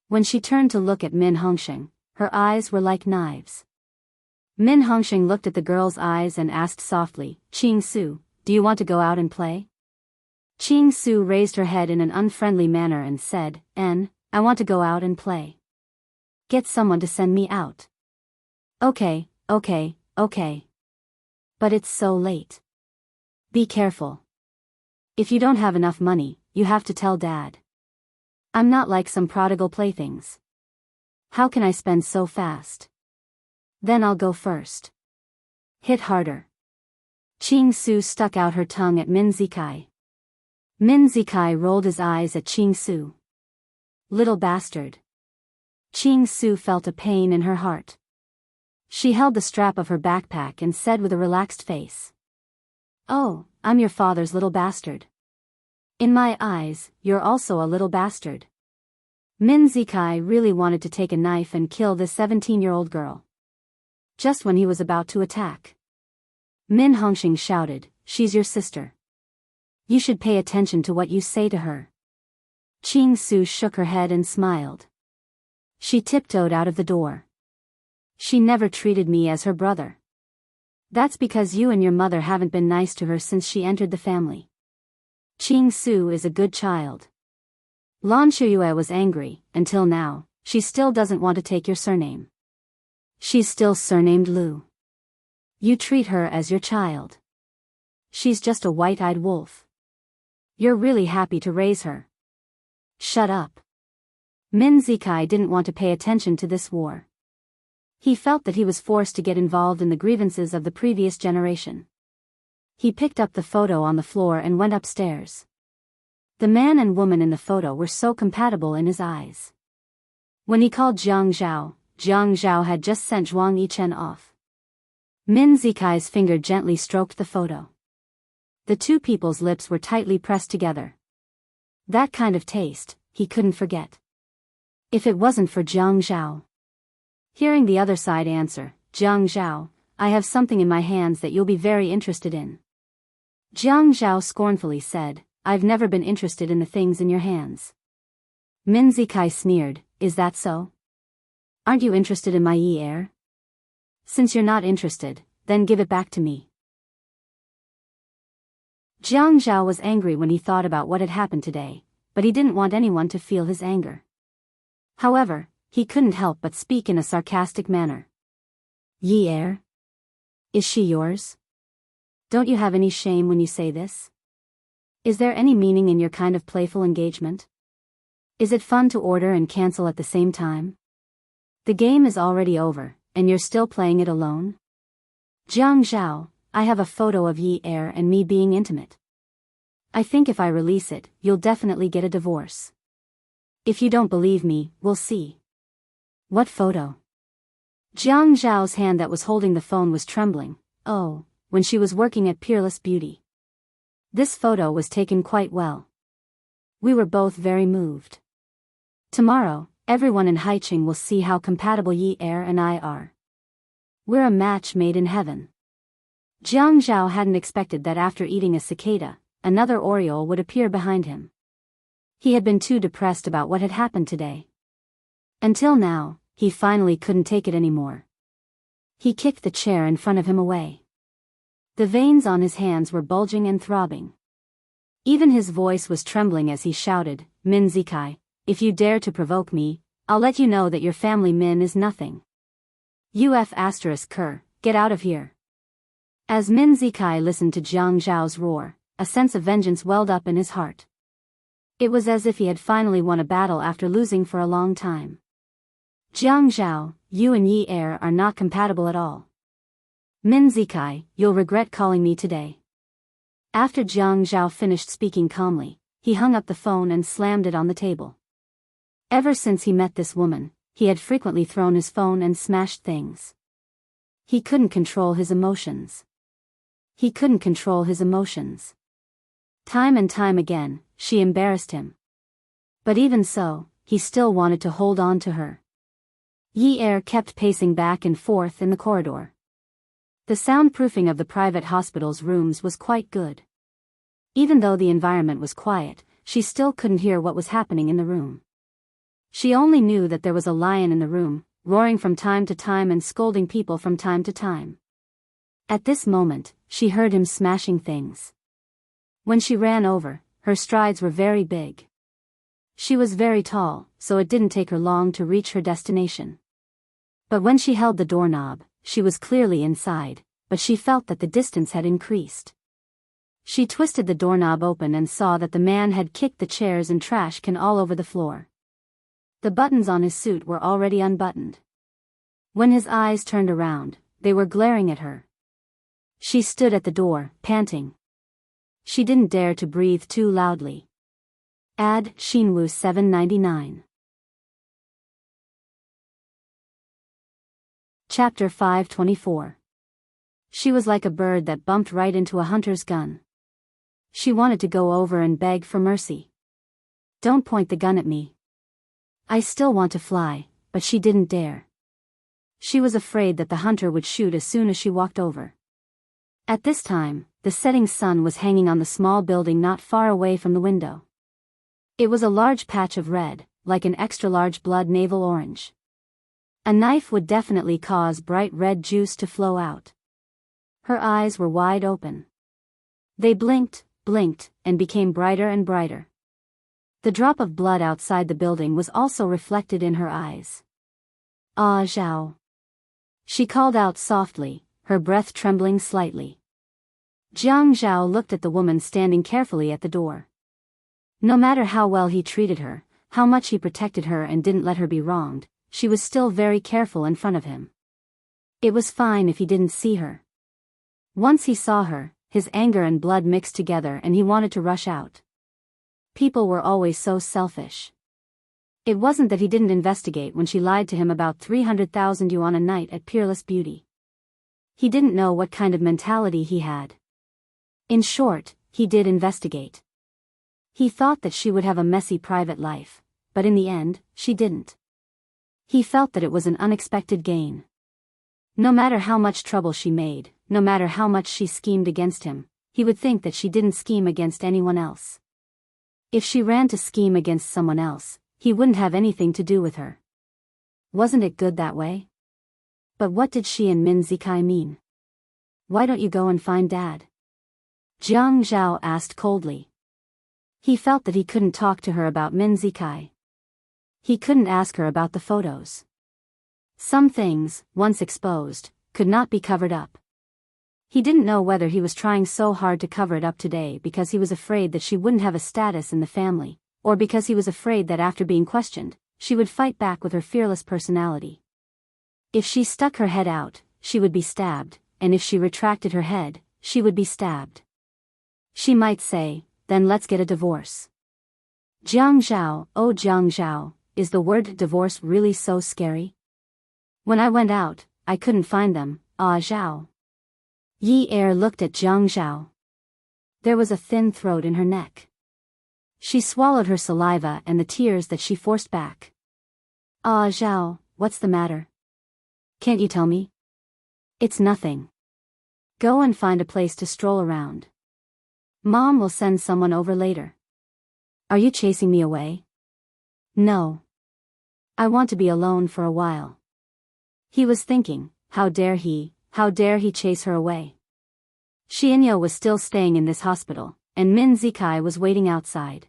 When she turned to look at Min Hongxing, her eyes were like knives. Min Hongxing looked at the girl's eyes and asked softly, "Qing Su, do you want to go out and play?" Qing Su raised her head in an unfriendly manner and said, I want to go out and play. Get someone to send me out. Okay. But it's so late. Be careful. If you don't have enough money, you have to tell Dad. I'm not like some prodigal playthings. How can I spend so fast? Then I'll go first. Hit harder. Qing Su stuck out her tongue at Min Zikai. Min Zikai rolled his eyes at Qing Su. Little bastard. Qing Su felt a pain in her heart. She held the strap of her backpack and said with a relaxed face, "Oh, I'm your father's little bastard. In my eyes, you're also a little bastard." Min Zikai really wanted to take a knife and kill this 17-year-old girl. Just when he was about to attack, Min Hongxing shouted, "She's your sister. You should pay attention to what you say to her." Qing Su shook her head and smiled. She tiptoed out of the door. "She never treated me as her brother. That's because you and your mother haven't been nice to her since she entered the family. Qing Su is a good child." Lan Shuyue was angry. "Until now, she still doesn't want to take your surname. She's still surnamed Lu. You treat her as your child. She's just a white-eyed wolf. You're really happy to raise her." "Shut up." Min Zikai didn't want to pay attention to this war. He felt that he was forced to get involved in the grievances of the previous generation. He picked up the photo on the floor and went upstairs. The man and woman in the photo were so compatible in his eyes. When he called Jiang Zhao had just sent Zhuang Yichen off. Min Zikai's finger gently stroked the photo. The two people's lips were tightly pressed together. That kind of taste, he couldn't forget. If it wasn't for Jiang Zhao. Hearing the other side answer, "Jiang Zhao, I have something in my hands that you'll be very interested in." Jiang Zhao scornfully said, "I've never been interested in the things in your hands." Min Zikai sneered, "Is that so? Aren't you interested in my Yi heir? Since you're not interested, then give it back to me." Jiang Zhao was angry when he thought about what had happened today, but he didn't want anyone to feel his anger. However, he couldn't help but speak in a sarcastic manner. "Yi heir? Is she yours? Don't you have any shame when you say this? Is there any meaning in your kind of playful engagement? Is it fun to order and cancel at the same time? The game is already over, and you're still playing it alone? Jiang Zhao, I have a photo of Yi heir and me being intimate. I think if I release it, you'll definitely get a divorce. If you don't believe me, we'll see." "What photo?" Jiang Zhao's hand that was holding the phone was trembling. "Oh, when she was working at Peerless Beauty. This photo was taken quite well. We were both very moved. Tomorrow, everyone in Haiqing will see how compatible Yi heir and I are. We're a match made in heaven." Jiang Zhao hadn't expected that after eating a cicada, another oriole would appear behind him. He had been too depressed about what had happened today. Until now, he finally couldn't take it anymore. He kicked the chair in front of him away. The veins on his hands were bulging and throbbing. Even his voice was trembling as he shouted, "Min Zikai, if you dare to provoke me, I'll let you know that your family Min is nothing. **Ker, get out of here." As Min Zikai listened to Jiang Zhao's roar, a sense of vengeance welled up in his heart. It was as if he had finally won a battle after losing for a long time. "Jiang Zhao, you and Yi heir are not compatible at all. Min Zikai, you'll regret calling me today." After Jiang Zhao finished speaking calmly, he hung up the phone and slammed it on the table. Ever since he met this woman, he had frequently thrown his phone and smashed things. He couldn't control his emotions. Time and time again, she embarrassed him. But even so, he still wanted to hold on to her. Yi heir kept pacing back and forth in the corridor. The soundproofing of the private hospital's rooms was quite good. Even though the environment was quiet, she still couldn't hear what was happening in the room. She only knew that there was a lion in the room, roaring from time to time and scolding people from time to time. At this moment, she heard him smashing things. When she ran over, her strides were very big. She was very tall, so it didn't take her long to reach her destination. But when she held the doorknob, she was clearly inside, but she felt that the distance had increased. She twisted the doorknob open and saw that the man had kicked the chairs and trash can all over the floor. The buttons on his suit were already unbuttoned. When his eyes turned around, they were glaring at her. She stood at the door, panting. She didn't dare to breathe too loudly. Ad Shinwoo 799. Chapter 524. She was like a bird that bumped right into a hunter's gun. She wanted to go over and beg for mercy. Don't point the gun at me. I still want to fly, but she didn't dare. She was afraid that the hunter would shoot as soon as she walked over. At this time, the setting sun was hanging on the small building not far away from the window. It was a large patch of red, like an extra-large blood navel orange. A knife would definitely cause bright red juice to flow out. Her eyes were wide open. They blinked, and became brighter and brighter. The drop of blood outside the building was also reflected in her eyes. Ah, Zhao. She called out softly, her breath trembling slightly. Jiang Zhao looked at the woman standing carefully at the door. No matter how well he treated her, how much he protected her and didn't let her be wronged, she was still very careful in front of him. It was fine if he didn't see her. Once he saw her, his anger and blood mixed together and he wanted to rush out. People were always so selfish. It wasn't that he didn't investigate when she lied to him about 300,000 yuan a night at Peerless Beauty. He didn't know what kind of mentality he had. In short, he did investigate. He thought that she would have a messy private life, but in the end, she didn't. He felt that it was an unexpected gain. No matter how much trouble she made, no matter how much she schemed against him, he would think that she didn't scheme against anyone else. If she ran to scheme against someone else, he wouldn't have anything to do with her. Wasn't it good that way? But what did she and Min Zikai mean? Why don't you go and find Dad? Jiang Zhao asked coldly. He felt that he couldn't talk to her about Min Zikai. He couldn't ask her about the photos. Some things, once exposed, could not be covered up. He didn't know whether he was trying so hard to cover it up today because he was afraid that she wouldn't have a status in the family, or because he was afraid that after being questioned, she would fight back with her fearless personality. If she stuck her head out, she would be stabbed, and if she retracted her head, she would be stabbed. She might say, then let's get a divorce. Jiang Zhao, oh Jiang Zhao, is the word divorce really so scary? When I went out, I couldn't find them, ah Zhao. Yi Er looked at Jiang Zhao. There was a thin throat in her neck. She swallowed her saliva and the tears that she forced back. Ah Zhao, what's the matter? Can't you tell me? It's nothing. Go and find a place to stroll around. Mom will send someone over later. Are you chasing me away? No. I want to be alone for a while. He was thinking, how dare he chase her away? Xianyo was still staying in this hospital, and Min Zikai was waiting outside.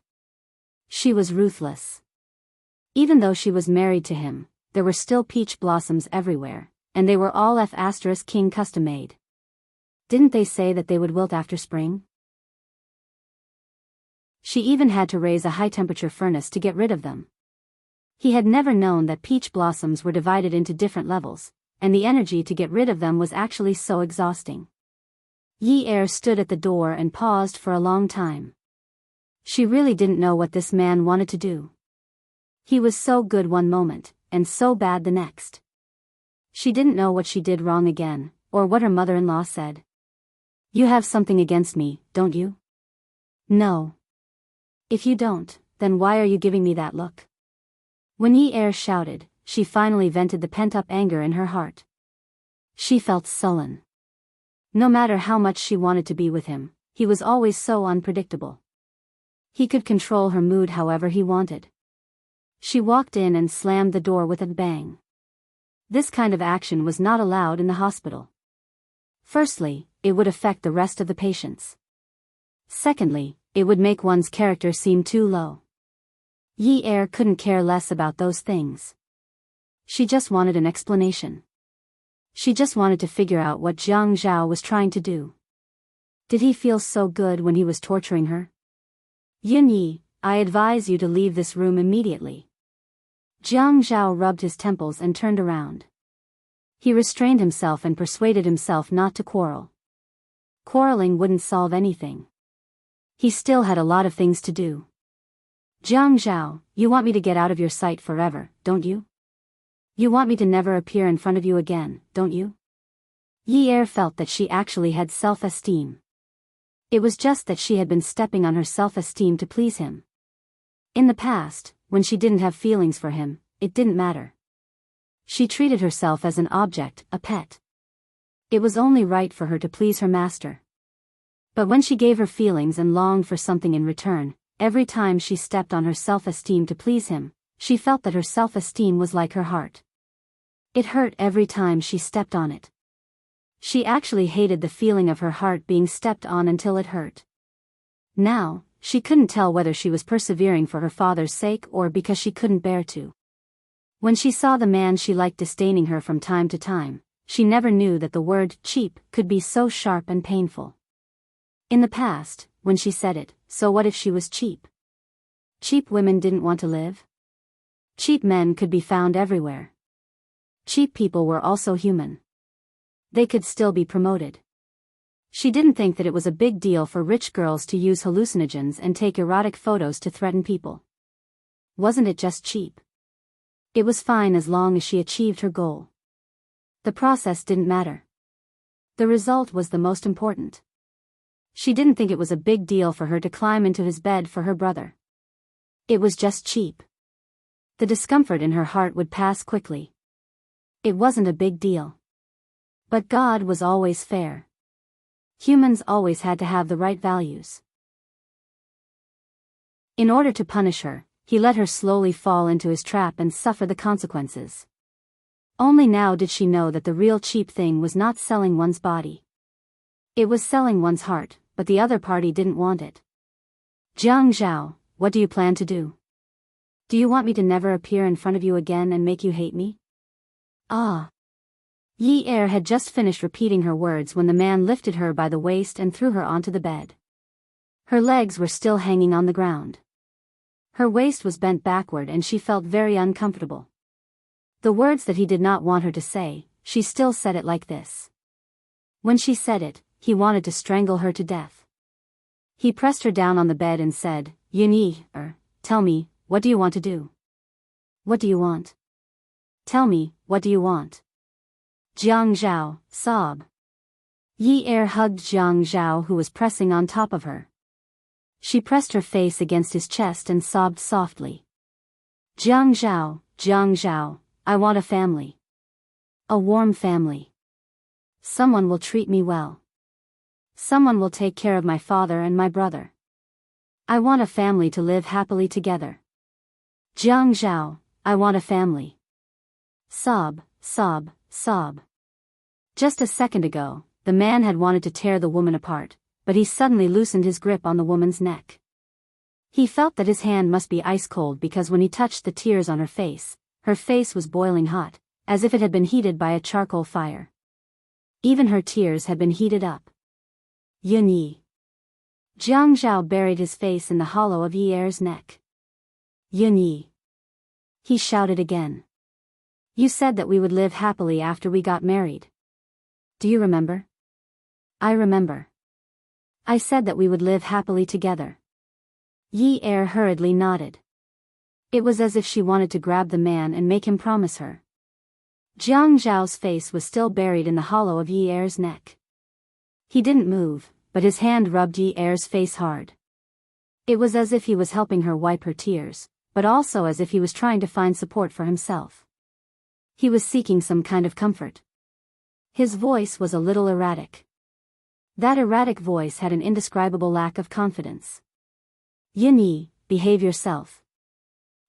She was ruthless. Even though she was married to him, there were still peach blossoms everywhere, and they were all F*King custom made. Didn't they say that they would wilt after spring? She even had to raise a high-temperature furnace to get rid of them. He had never known that peach blossoms were divided into different levels, and the energy to get rid of them was actually so exhausting. Yi Er stood at the door and paused for a long time. She really didn't know what this man wanted to do. He was so good one moment, and so bad the next. She didn't know what she did wrong again, or what her mother-in-law said. You have something against me, don't you? No. If you don't, then why are you giving me that look? When Yi Er shouted, she finally vented the pent-up anger in her heart. She felt sullen. No matter how much she wanted to be with him, he was always so unpredictable. He could control her mood however he wanted. She walked in and slammed the door with a bang. This kind of action was not allowed in the hospital. Firstly, it would affect the rest of the patients. Secondly, it would make one's character seem too low. Yi Er couldn't care less about those things. She just wanted an explanation. She just wanted to figure out what Jiang Zhao was trying to do. Did he feel so good when he was torturing her? Yin Yi, I advise you to leave this room immediately. Jiang Zhao rubbed his temples and turned around. He restrained himself and persuaded himself not to quarrel. Quarreling wouldn't solve anything. He still had a lot of things to do. Jiang Zhao, you want me to get out of your sight forever, don't you? You want me to never appear in front of you again, don't you? Yi Er felt that she actually had self-esteem. It was just that she had been stepping on her self-esteem to please him. In the past, when she didn't have feelings for him, it didn't matter. She treated herself as an object, a pet. It was only right for her to please her master. But when she gave her feelings and longed for something in return, every time she stepped on her self-esteem to please him, she felt that her self-esteem was like her heart. It hurt every time she stepped on it. She actually hated the feeling of her heart being stepped on until it hurt. Now, she couldn't tell whether she was persevering for her father's sake or because she couldn't bear to. When she saw the man she liked disdaining her from time to time, she never knew that the word cheap could be so sharp and painful. In the past, when she said it, so what if she was cheap? Cheap women didn't want to live? Cheap men could be found everywhere. Cheap people were also human. They could still be promoted. She didn't think that it was a big deal for rich girls to use hallucinogens and take erotic photos to threaten people. Wasn't it just cheap? It was fine as long as she achieved her goal. The process didn't matter. The result was the most important. She didn't think it was a big deal for her to climb into his bed for her brother. It was just cheap. The discomfort in her heart would pass quickly. It wasn't a big deal. But God was always fair. Humans always had to have the right values. In order to punish her, he let her slowly fall into his trap and suffer the consequences. Only now did she know that the real cheap thing was not selling one's body. It was selling one's heart, but the other party didn't want it. Jiang Zhao, what do you plan to do? Do you want me to never appear in front of you again and make you hate me? Ah. Yi Er had just finished repeating her words when the man lifted her by the waist and threw her onto the bed. Her legs were still hanging on the ground. Her waist was bent backward and she felt very uncomfortable. The words that he did not want her to say, she still said it like this. When she said it, he wanted to strangle her to death. He pressed her down on the bed and said, Yi Er, tell me, what do you want to do? What do you want? Tell me, what do you want? Jiang Zhao, sob. Yi Er hugged Jiang Zhao who was pressing on top of her. She pressed her face against his chest and sobbed softly. Jiang Zhao, I want a family. A warm family. Someone will treat me well. Someone will take care of my father and my brother. I want a family to live happily together. Jiang Zhao, I want a family. Sob, sob, sob. Just a second ago, the man had wanted to tear the woman apart, but he suddenly loosened his grip on the woman's neck. He felt that his hand must be ice cold because when he touched the tears on her face was boiling hot, as if it had been heated by a charcoal fire. Even her tears had been heated up. Yun Yi. Jiang Zhao buried his face in the hollow of Yi Er's neck. Yun Yi. He shouted again. You said that we would live happily after we got married. Do you remember? I remember. I said that we would live happily together. Yi Er hurriedly nodded. It was as if she wanted to grab the man and make him promise her. Jiang Zhao's face was still buried in the hollow of Yi Er's neck. He didn't move, but his hand rubbed Yi Er's face hard. It was as if he was helping her wipe her tears, but also as if he was trying to find support for himself. He was seeking some kind of comfort. His voice was a little erratic. That erratic voice had an indescribable lack of confidence. Yinyi, behave yourself.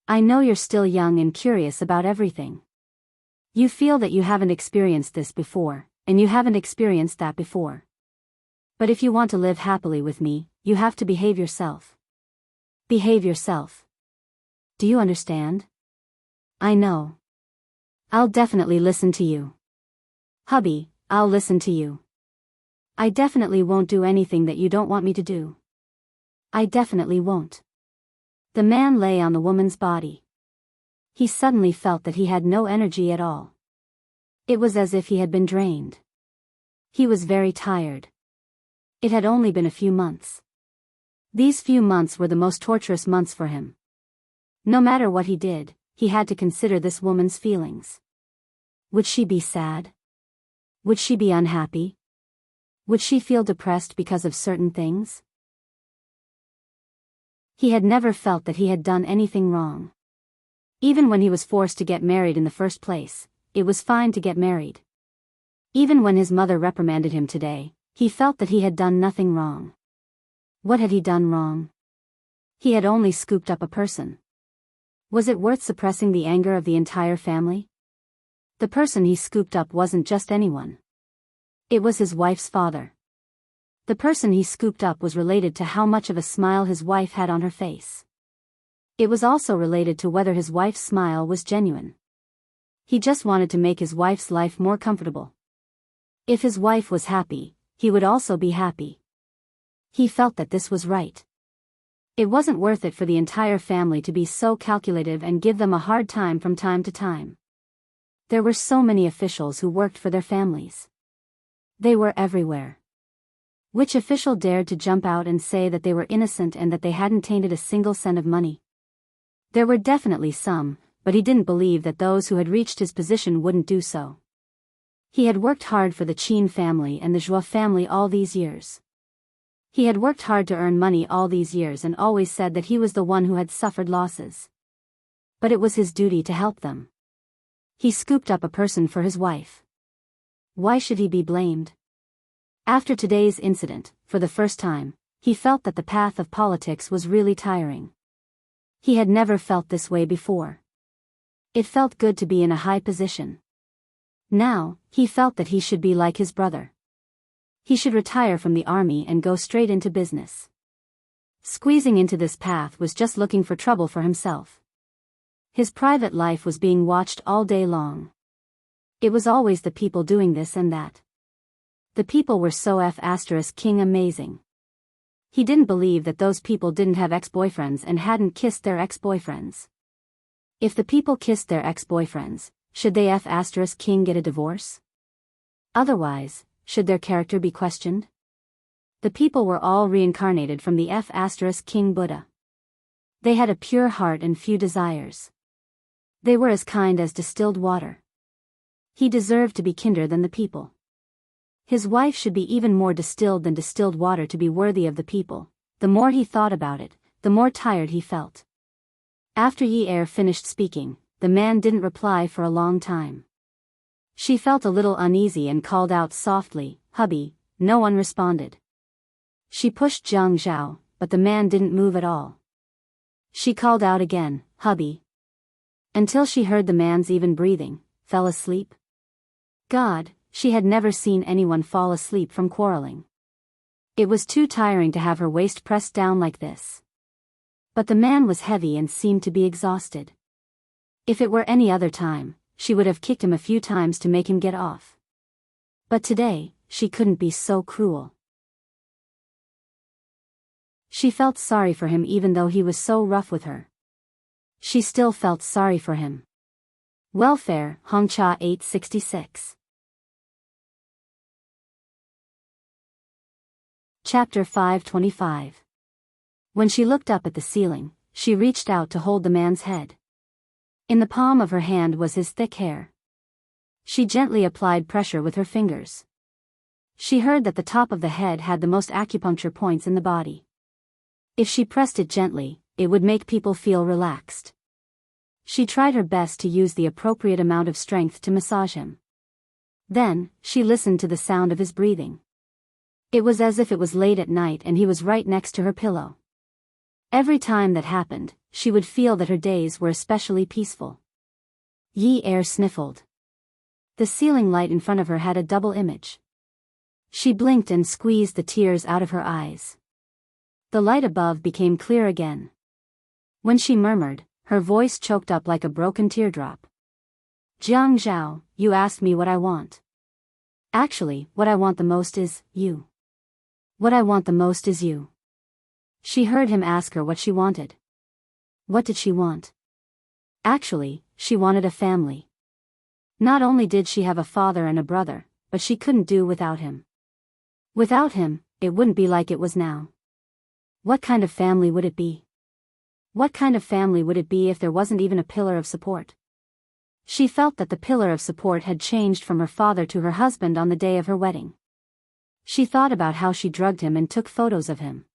I know you're still young and curious about everything. You feel that you haven't experienced this before, and you haven't experienced that before. But if you want to live happily with me, you have to behave yourself. Behave yourself. Do you understand? I know. I'll definitely listen to you. Hubby, I'll listen to you. I definitely won't do anything that you don't want me to do. I definitely won't. The man lay on the woman's body. He suddenly felt that he had no energy at all. It was as if he had been drained. He was very tired. It had only been a few months. These few months were the most torturous months for him. No matter what he did, he had to consider this woman's feelings. Would she be sad? Would she be unhappy? Would she feel depressed because of certain things? He had never felt that he had done anything wrong. Even when he was forced to get married in the first place, it was fine to get married. Even when his mother reprimanded him today, he felt that he had done nothing wrong. What had he done wrong? He had only scooped up a person. Was it worth suppressing the anger of the entire family? The person he scooped up wasn't just anyone. It was his wife's father. The person he scooped up was related to how much of a smile his wife had on her face. It was also related to whether his wife's smile was genuine. He just wanted to make his wife's life more comfortable. If his wife was happy, he would also be happy. He felt that this was right. It wasn't worth it for the entire family to be so calculative and give them a hard time from time to time. There were so many officials who worked for their families. They were everywhere. Which official dared to jump out and say that they were innocent and that they hadn't tainted a single cent of money? There were definitely some, but he didn't believe that those who had reached his position wouldn't do so. He had worked hard for the Qin family and the Zhou family all these years. He had worked hard to earn money all these years and always said that he was the one who had suffered losses. But it was his duty to help them. He scooped up a person for his wife. Why should he be blamed? After today's incident, for the first time, he felt that the path of politics was really tiring. He had never felt this way before. It felt good to be in a high position. Now, he felt that he should be like his brother. He should retire from the army and go straight into business. Squeezing into this path was just looking for trouble for himself. His private life was being watched all day long. It was always the people doing this and that. The people were so king amazing. He didn't believe that those people didn't have ex-boyfriends and hadn't kissed their ex-boyfriends. If the people kissed their ex-boyfriends, should they king get a divorce? Otherwise, should their character be questioned? The people were all reincarnated from the king Buddha. They had a pure heart and few desires. They were as kind as distilled water. He deserved to be kinder than the people. His wife should be even more distilled than distilled water to be worthy of the people. The more he thought about it, the more tired he felt. After Yi Er finished speaking, the man didn't reply for a long time. She felt a little uneasy and called out softly, "Hubby." No one responded. She pushed Jiang Zhao, but the man didn't move at all. She called out again, "Hubby." Until she heard the man's even breathing, fell asleep. God, she had never seen anyone fall asleep from quarreling. It was too tiring to have her waist pressed down like this. But the man was heavy and seemed to be exhausted. If it were any other time, she would have kicked him a few times to make him get off. But today, she couldn't be so cruel. She felt sorry for him even though he was so rough with her. She still felt sorry for him. Welfare, Hongcha 866. Chapter 525. When she looked up at the ceiling, she reached out to hold the man's head. In the palm of her hand was his thick hair. She gently applied pressure with her fingers. She heard that the top of the head had the most acupuncture points in the body. If she pressed it gently, it would make people feel relaxed. She tried her best to use the appropriate amount of strength to massage him. Then, she listened to the sound of his breathing. It was as if it was late at night and he was right next to her pillow. Every time that happened, she would feel that her days were especially peaceful. Yi Er sniffled. The ceiling light in front of her had a double image. She blinked and squeezed the tears out of her eyes. The light above became clear again. When she murmured, her voice choked up like a broken teardrop. Jiang Zhao, you asked me what I want. Actually, what I want the most is you. What I want the most is you. She heard him ask her what she wanted. What did she want? Actually, she wanted a family. Not only did she have a father and a brother, but she couldn't do without him. Without him, it wouldn't be like it was now. What kind of family would it be? What kind of family would it be if there wasn't even a pillar of support? She felt that the pillar of support had changed from her father to her husband on the day of her wedding. She thought about how she drugged him and took photos of him.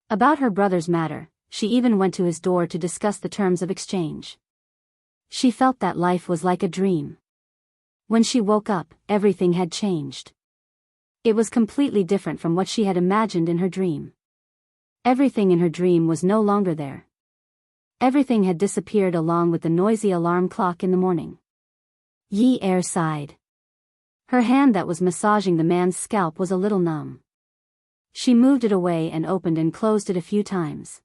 About her brother's matter, she even went to his door to discuss the terms of exchange. She felt that life was like a dream. When she woke up, everything had changed. It was completely different from what she had imagined in her dream. Everything in her dream was no longer there. Everything had disappeared along with the noisy alarm clock in the morning. Yi Er sighed. Her hand that was massaging the man's scalp was a little numb. She moved it away and opened and closed it a few times.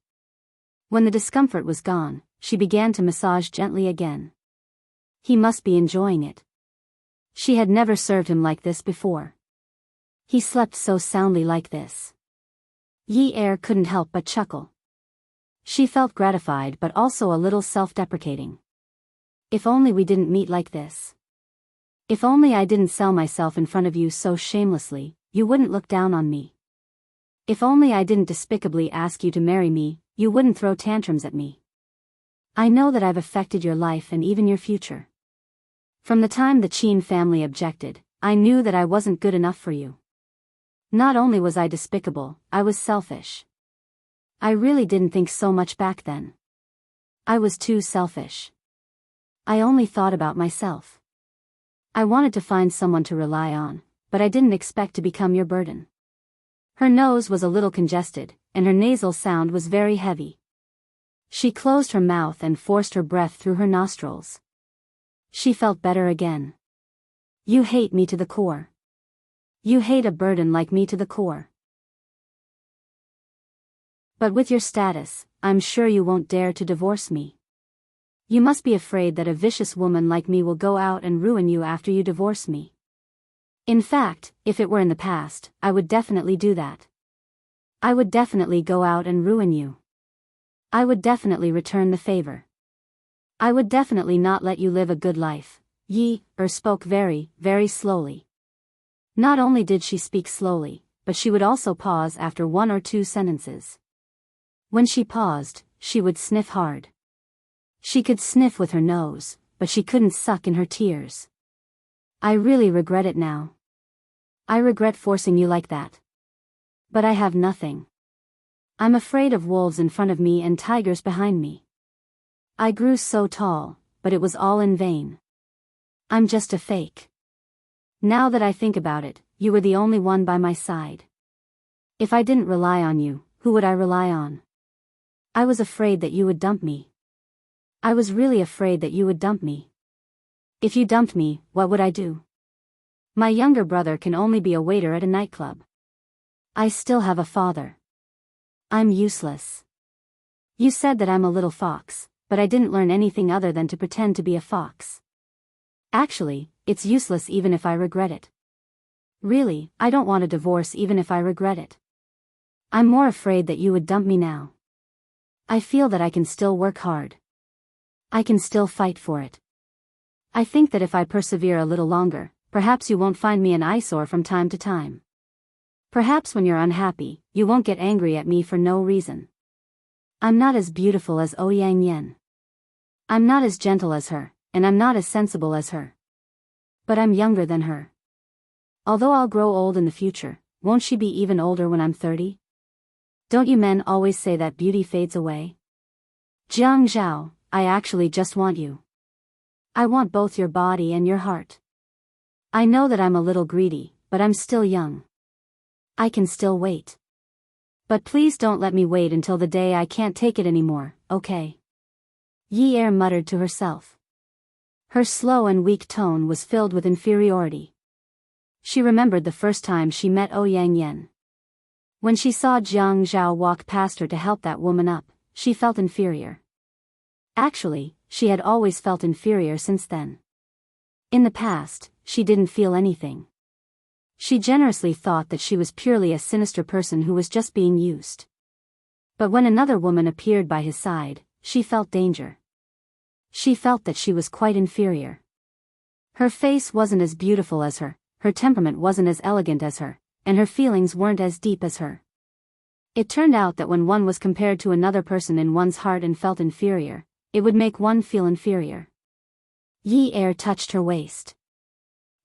When the discomfort was gone, she began to massage gently again. He must be enjoying it. She had never served him like this before. He slept so soundly like this. Yi Er couldn't help but chuckle. She felt gratified but also a little self-deprecating. If only we didn't meet like this. If only I didn't sell myself in front of you so shamelessly, you wouldn't look down on me. If only I didn't despicably ask you to marry me, you wouldn't throw tantrums at me. I know that I've affected your life and even your future. From the time the Qin family objected, I knew that I wasn't good enough for you. Not only was I despicable, I was selfish. I really didn't think so much back then. I was too selfish. I only thought about myself. I wanted to find someone to rely on, but I didn't expect to become your burden. Her nose was a little congested, and her nasal sound was very heavy. She closed her mouth and forced her breath through her nostrils. She felt better again. You hate me to the core. You hate a burden like me to the core. But with your status, I'm sure you won't dare to divorce me. You must be afraid that a vicious woman like me will go out and ruin you after you divorce me. In fact, if it were in the past, I would definitely do that. I would definitely go out and ruin you. I would definitely return the favor. I would definitely not let you live a good life. Yi Er spoke very, very slowly. Not only did she speak slowly, but she would also pause after one or two sentences. When she paused, she would sniff hard. She could sniff with her nose, but she couldn't suck in her tears. I really regret it now. I regret forcing you like that. But I have nothing. I'm afraid of wolves in front of me and tigers behind me. I grew so tall, but it was all in vain. I'm just a fake. Now that I think about it, you were the only one by my side. If I didn't rely on you, who would I rely on? I was afraid that you would dump me. I was really afraid that you would dump me. If you dumped me, what would I do? My younger brother can only be a waiter at a nightclub. I still have a father. I'm useless. You said that I'm a little fox, but I didn't learn anything other than to pretend to be a fox. Actually, it's useless even if I regret it. Really, I don't want a divorce even if I regret it. I'm more afraid that you would dump me now. I feel that I can still work hard. I can still fight for it. I think that if I persevere a little longer, perhaps you won't find me an eyesore from time to time. Perhaps when you're unhappy, you won't get angry at me for no reason. I'm not as beautiful as Ouyang Yen. I'm not as gentle as her, and I'm not as sensible as her. But I'm younger than her. Although I'll grow old in the future, won't she be even older when I'm 30? Don't you men always say that beauty fades away? Jiang Zhao, I actually just want you. I want both your body and your heart. I know that I'm a little greedy, but I'm still young. I can still wait. But please don't let me wait until the day I can't take it anymore, okay? Yi muttered to herself. Her slow and weak tone was filled with inferiority. She remembered the first time she met Yang Yan. When she saw Jiang Zhao walk past her to help that woman up, she felt inferior. Actually, she had always felt inferior since then. In the past, she didn't feel anything. She generously thought that she was purely a sinister person who was just being used. But when another woman appeared by his side, she felt danger. She felt that she was quite inferior. Her face wasn't as beautiful as her temperament wasn't as elegant as her, and her feelings weren't as deep as her. It turned out that when one was compared to another person in one's heart and felt inferior, it would make one feel inferior. Yi touched her waist.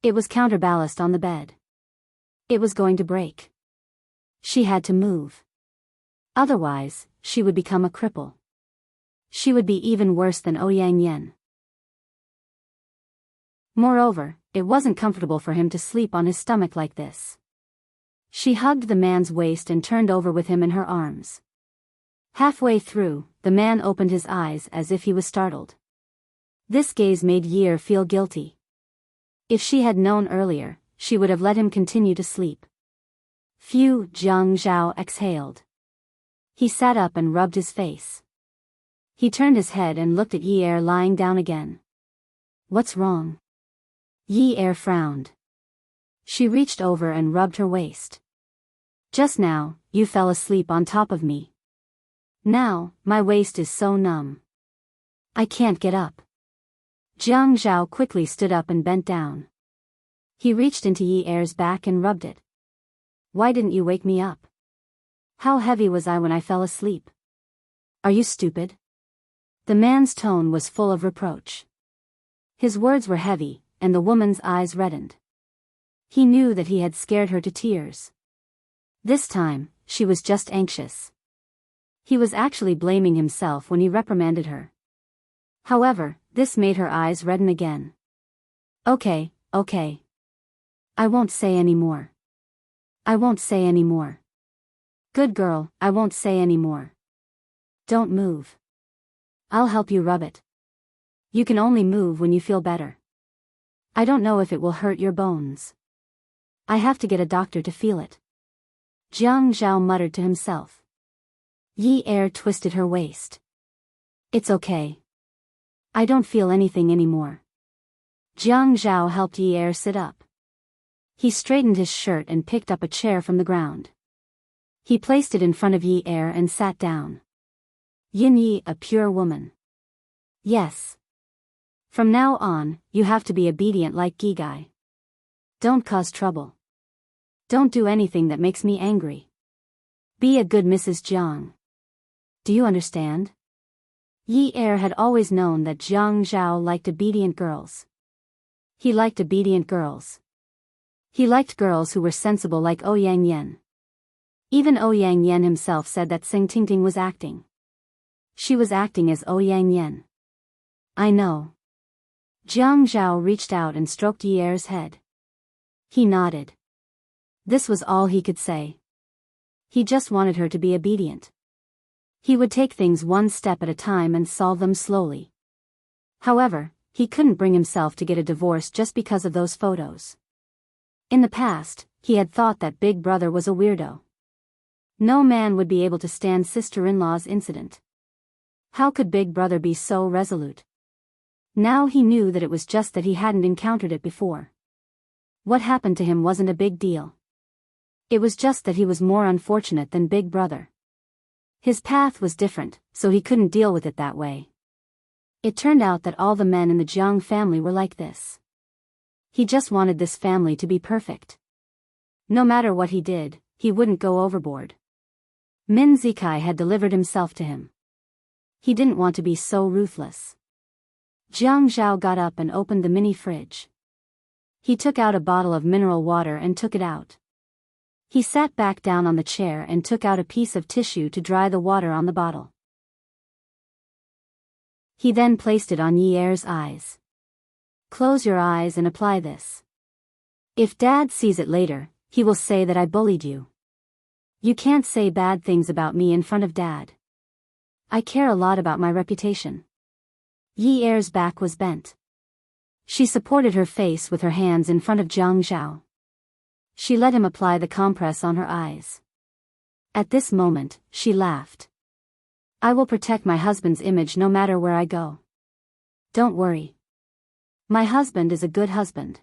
It was counterbalanced on the bed. It was going to break. She had to move. Otherwise, she would become a cripple. She would be even worse than Yang Yan. Moreover, it wasn't comfortable for him to sleep on his stomach like this. She hugged the man's waist and turned over with him in her arms. Halfway through, the man opened his eyes as if he was startled. This gaze made Yi feel guilty. If she had known earlier, she would have let him continue to sleep. Phew, Jiang Zhao exhaled. He sat up and rubbed his face. He turned his head and looked at Yi lying down again. What's wrong? Yi frowned. She reached over and rubbed her waist. Just now, you fell asleep on top of me. Now, my waist is so numb. I can't get up. Jiang Zhao quickly stood up and bent down. He reached into Yi's back and rubbed it. Why didn't you wake me up? How heavy was I when I fell asleep? Are you stupid? The man's tone was full of reproach. His words were heavy, and the woman's eyes reddened. He knew that he had scared her to tears. This time, she was just anxious. He was actually blaming himself when he reprimanded her. However, this made her eyes redden again. Okay. I won't say any more. I won't say any more. Good girl, I won't say any more. Don't move. I'll help you rub it. You can only move when you feel better. I don't know if it will hurt your bones. I have to get a doctor to feel it. Jiang Zhao muttered to himself. Yi twisted her waist. It's okay. I don't feel anything anymore. Jiang Zhao helped Yi sit up. He straightened his shirt and picked up a chair from the ground. He placed it in front of Yi and sat down. Yin Yi, a pure woman. Yes. From now on, you have to be obedient like Gigai. Don't cause trouble. Don't do anything that makes me angry. Be a good Mrs. Jiang. Do you understand? Yi had always known that Jiang Zhao liked obedient girls. He liked obedient girls. He liked girls who were sensible like Yang Yan. Even Yang Yan himself said that Sing Tingting was acting. She was acting as Yang Yan. I know. Jiang Zhao reached out and stroked Yi's head. He nodded. This was all he could say. He just wanted her to be obedient. He would take things one step at a time and solve them slowly. However, he couldn't bring himself to get a divorce just because of those photos. In the past, he had thought that Big Brother was a weirdo. No man would be able to stand sister-in-law's incident. How could Big Brother be so resolute? Now he knew that it was just that he hadn't encountered it before. What happened to him wasn't a big deal. It was just that he was more unfortunate than Big Brother. His path was different, so he couldn't deal with it that way. It turned out that all the men in the Jiang family were like this. He just wanted this family to be perfect. No matter what he did, he wouldn't go overboard. Min Zikai had delivered himself to him. He didn't want to be so ruthless. Jiang Zhao got up and opened the mini fridge. He took out a bottle of mineral water and took it out. He sat back down on the chair and took out a piece of tissue to dry the water on the bottle. He then placed it on Yi's eyes. Close your eyes and apply this. If Dad sees it later, he will say that I bullied you. You can't say bad things about me in front of Dad. I care a lot about my reputation. Yi Er's back was bent. She supported her face with her hands in front of Jiang Zhao. She let him apply the compress on her eyes. At this moment, she laughed. I will protect my husband's image no matter where I go. Don't worry. My husband is a good husband.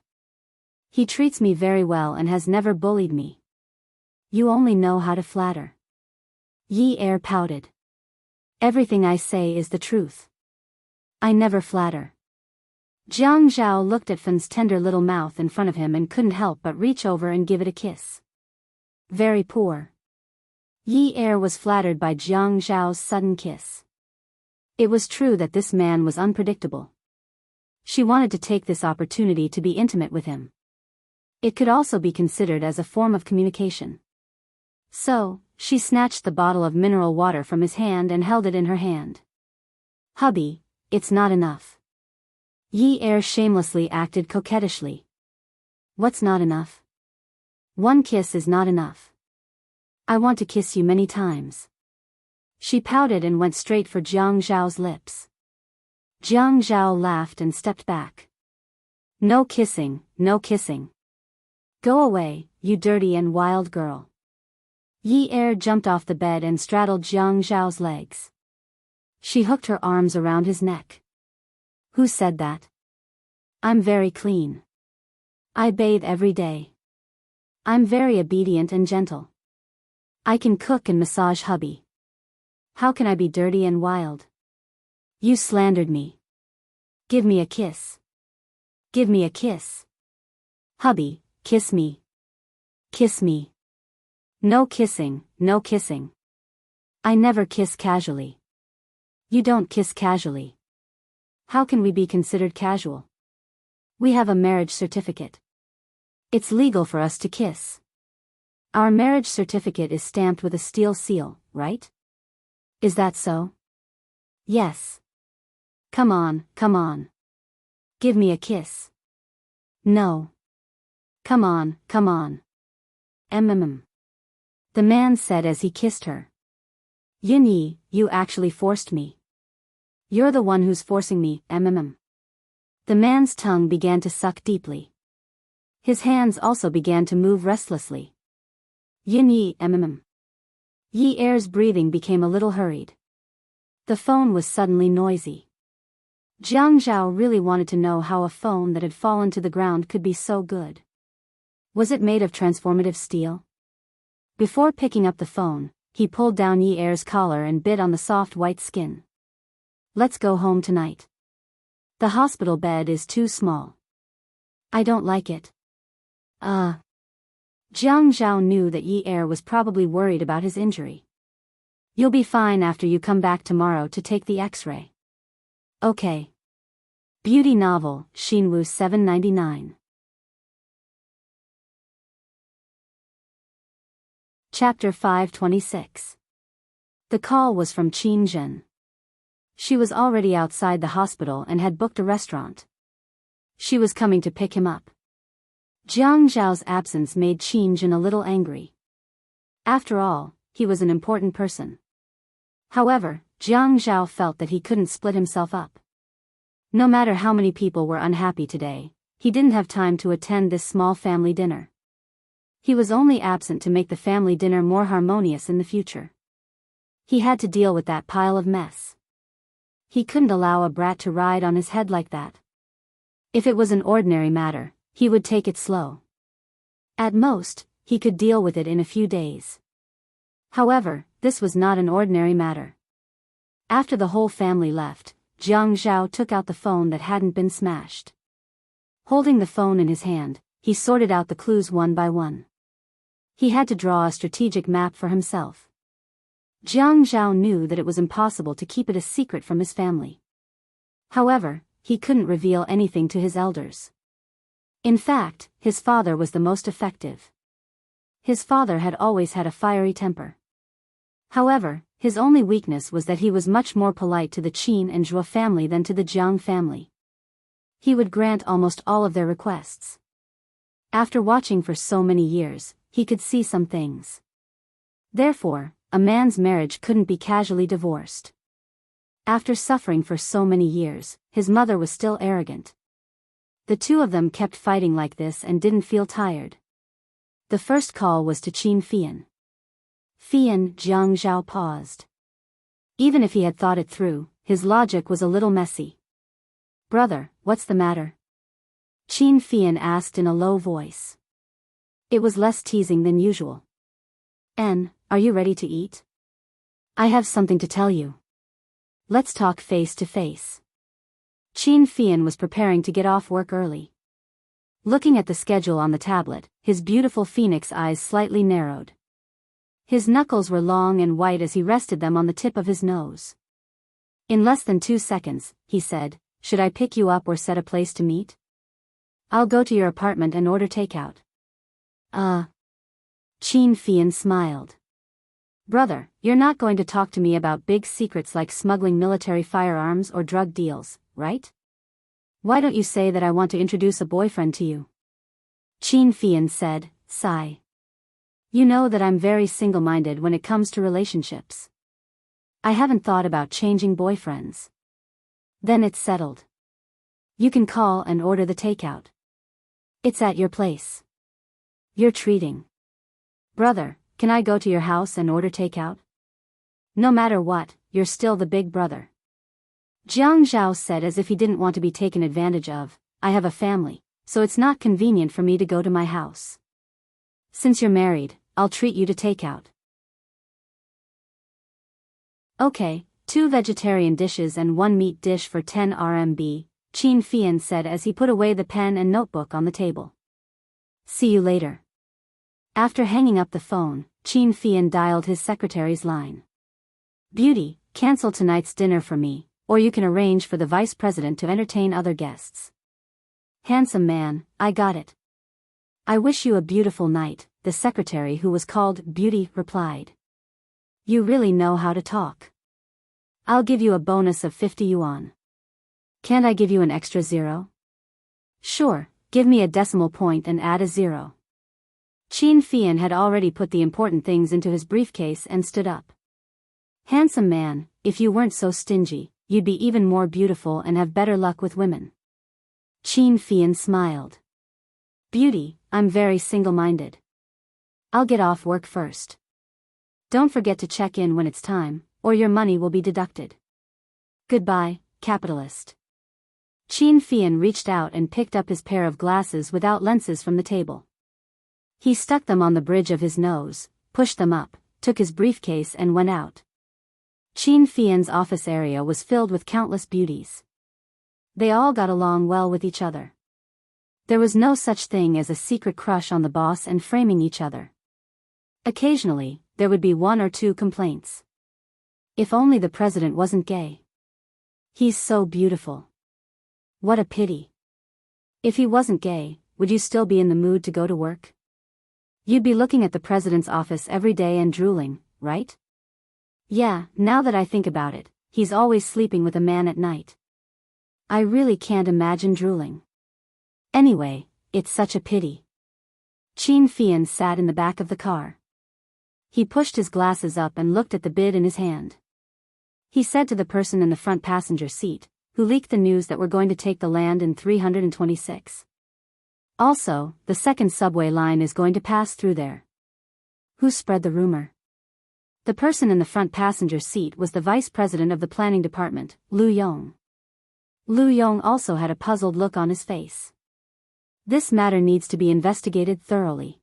He treats me very well and has never bullied me. You only know how to flatter. Yi Er pouted. Everything I say is the truth. I never flatter. Jiang Zhao looked at Fan's tender little mouth in front of him and couldn't help but reach over and give it a kiss. Very poor. Yi Er was flattered by Jiang Zhao's sudden kiss. It was true that this man was unpredictable. She wanted to take this opportunity to be intimate with him. It could also be considered as a form of communication. So, she snatched the bottle of mineral water from his hand and held it in her hand. Hubby, it's not enough. Yi Er shamelessly acted coquettishly. What's not enough? One kiss is not enough. I want to kiss you many times. She pouted and went straight for Jiang Zhao's lips. Jiang Zhao laughed and stepped back. No kissing, no kissing. Go away, you dirty and wild girl. Yi Er jumped off the bed and straddled Jiang Zhao's legs. She hooked her arms around his neck. Who said that? I'm very clean. I bathe every day. I'm very obedient and gentle. I can cook and massage hubby. How can I be dirty and wild? You slandered me. Give me a kiss. Give me a kiss. Hubby, kiss me. Kiss me. No kissing, no kissing. I never kiss casually. You don't kiss casually. How can we be considered casual? We have a marriage certificate. It's legal for us to kiss. Our marriage certificate is stamped with a steel seal, right? Is that so? Yes. Come on, come on. Give me a kiss. No. Come on, come on. The man said as he kissed her. Yin Yi, you actually forced me. You're the one who's forcing me, The man's tongue began to suck deeply. His hands also began to move restlessly. Yin Yi, Yi Er's breathing became a little hurried. The phone was suddenly noisy. Jiang Zhao really wanted to know how a phone that had fallen to the ground could be so good. Was it made of transformative steel? Before picking up the phone, he pulled down Yi Er's collar and bit on the soft white skin. Let's go home tonight. The hospital bed is too small. I don't like it. Jiang Zhao knew that Yi Er was probably worried about his injury. You'll be fine after you come back tomorrow to take the X-ray. Okay. Beauty novel, Xinwu 799. Chapter 526. The call was from Qin Zhen. She was already outside the hospital and had booked a restaurant. She was coming to pick him up. Jiang Zhao's absence made Qin Zhen a little angry. After all, he was an important person. However, Jiang Zhao felt that he couldn't split himself up. No matter how many people were unhappy today, he didn't have time to attend this small family dinner. He was only absent to make the family dinner more harmonious in the future. He had to deal with that pile of mess. He couldn't allow a brat to ride on his head like that. If it was an ordinary matter, he would take it slow. At most, he could deal with it in a few days. However, this was not an ordinary matter. After the whole family left, Jiang Zhao took out the phone that hadn't been smashed. Holding the phone in his hand, he sorted out the clues one by one. He had to draw a strategic map for himself. Jiang Zhao knew that it was impossible to keep it a secret from his family. However, he couldn't reveal anything to his elders. In fact, his father was the most effective. His father had always had a fiery temper. However, his only weakness was that he was much more polite to the Qin and Zhuo family than to the Jiang family. He would grant almost all of their requests. After watching for so many years, he could see some things. Therefore, a man's marriage couldn't be casually divorced. After suffering for so many years, his mother was still arrogant. The two of them kept fighting like this and didn't feel tired. The first call was to Qin Fian. Jiang Zhao paused. Even if he had thought it through, his logic was a little messy. "Brother, what's the matter?" Qin Fian asked in a low voice. It was less teasing than usual. Are you ready to eat? I have something to tell you. Let's talk face to face." Qin Fian was preparing to get off work early. Looking at the schedule on the tablet, his beautiful phoenix eyes slightly narrowed. His knuckles were long and white as he rested them on the tip of his nose. In less than 2 seconds, he said, "Should I pick you up or set a place to meet? I'll go to your apartment and order takeout." Qin Fian smiled. "Brother, you're not going to talk to me about big secrets like smuggling military firearms or drug deals, right? Why don't you say that I want to introduce a boyfriend to you?" Qin Fian said, sigh. "You know that I'm very single-minded when it comes to relationships. I haven't thought about changing boyfriends." "Then it's settled. You can call and order the takeout. It's at your place. You're treating. Brother, can I go to your house and order takeout?" "No matter what, you're still the big brother." Jiang Zhao said as if he didn't want to be taken advantage of. "I have a family, so it's not convenient for me to go to my house. Since you're married, I'll treat you to takeout." "Okay, 2 vegetarian dishes and 1 meat dish for 10 RMB, Qin Fian said as he put away the pen and notebook on the table. "See you later." After hanging up the phone, Qin Fian dialed his secretary's line. "Beauty, cancel tonight's dinner for me, or you can arrange for the vice president to entertain other guests." "Handsome man, I got it." "I wish you a beautiful night," the secretary who was called Beauty replied. "You really know how to talk. I'll give you a bonus of 50 yuan. Can't I give you an extra 0? "Sure, give me a decimal point and add a 0. Qin Fian had already put the important things into his briefcase and stood up. "Handsome man, if you weren't so stingy, you'd be even more beautiful and have better luck with women." Qin Fian smiled. "Beauty, I'm very single-minded. I'll get off work first. Don't forget to check in when it's time, or your money will be deducted. Goodbye, capitalist." Qin Fian reached out and picked up his pair of glasses without lenses from the table. He stuck them on the bridge of his nose, pushed them up, took his briefcase and went out. Qin Fian's office area was filled with countless beauties. They all got along well with each other. There was no such thing as a secret crush on the boss and framing each other. Occasionally, there would be 1 or 2 complaints. If only the president wasn't gay. He's so beautiful. What a pity. If he wasn't gay, would you still be in the mood to go to work? You'd be looking at the president's office every day and drooling, right? Yeah, now that I think about it, he's always sleeping with a man at night. I really can't imagine drooling. Anyway, it's such a pity. Qin Fian sat in the back of the car. He pushed his glasses up and looked at the bid in his hand. He said to the person in the front passenger seat, who leaked the news that we're going to take the land in 326. Also, the second subway line is going to pass through there. Who spread the rumor? The person in the front passenger seat was the vice president of the planning department, Lu Yong. Lu Yong also had a puzzled look on his face. This matter needs to be investigated thoroughly.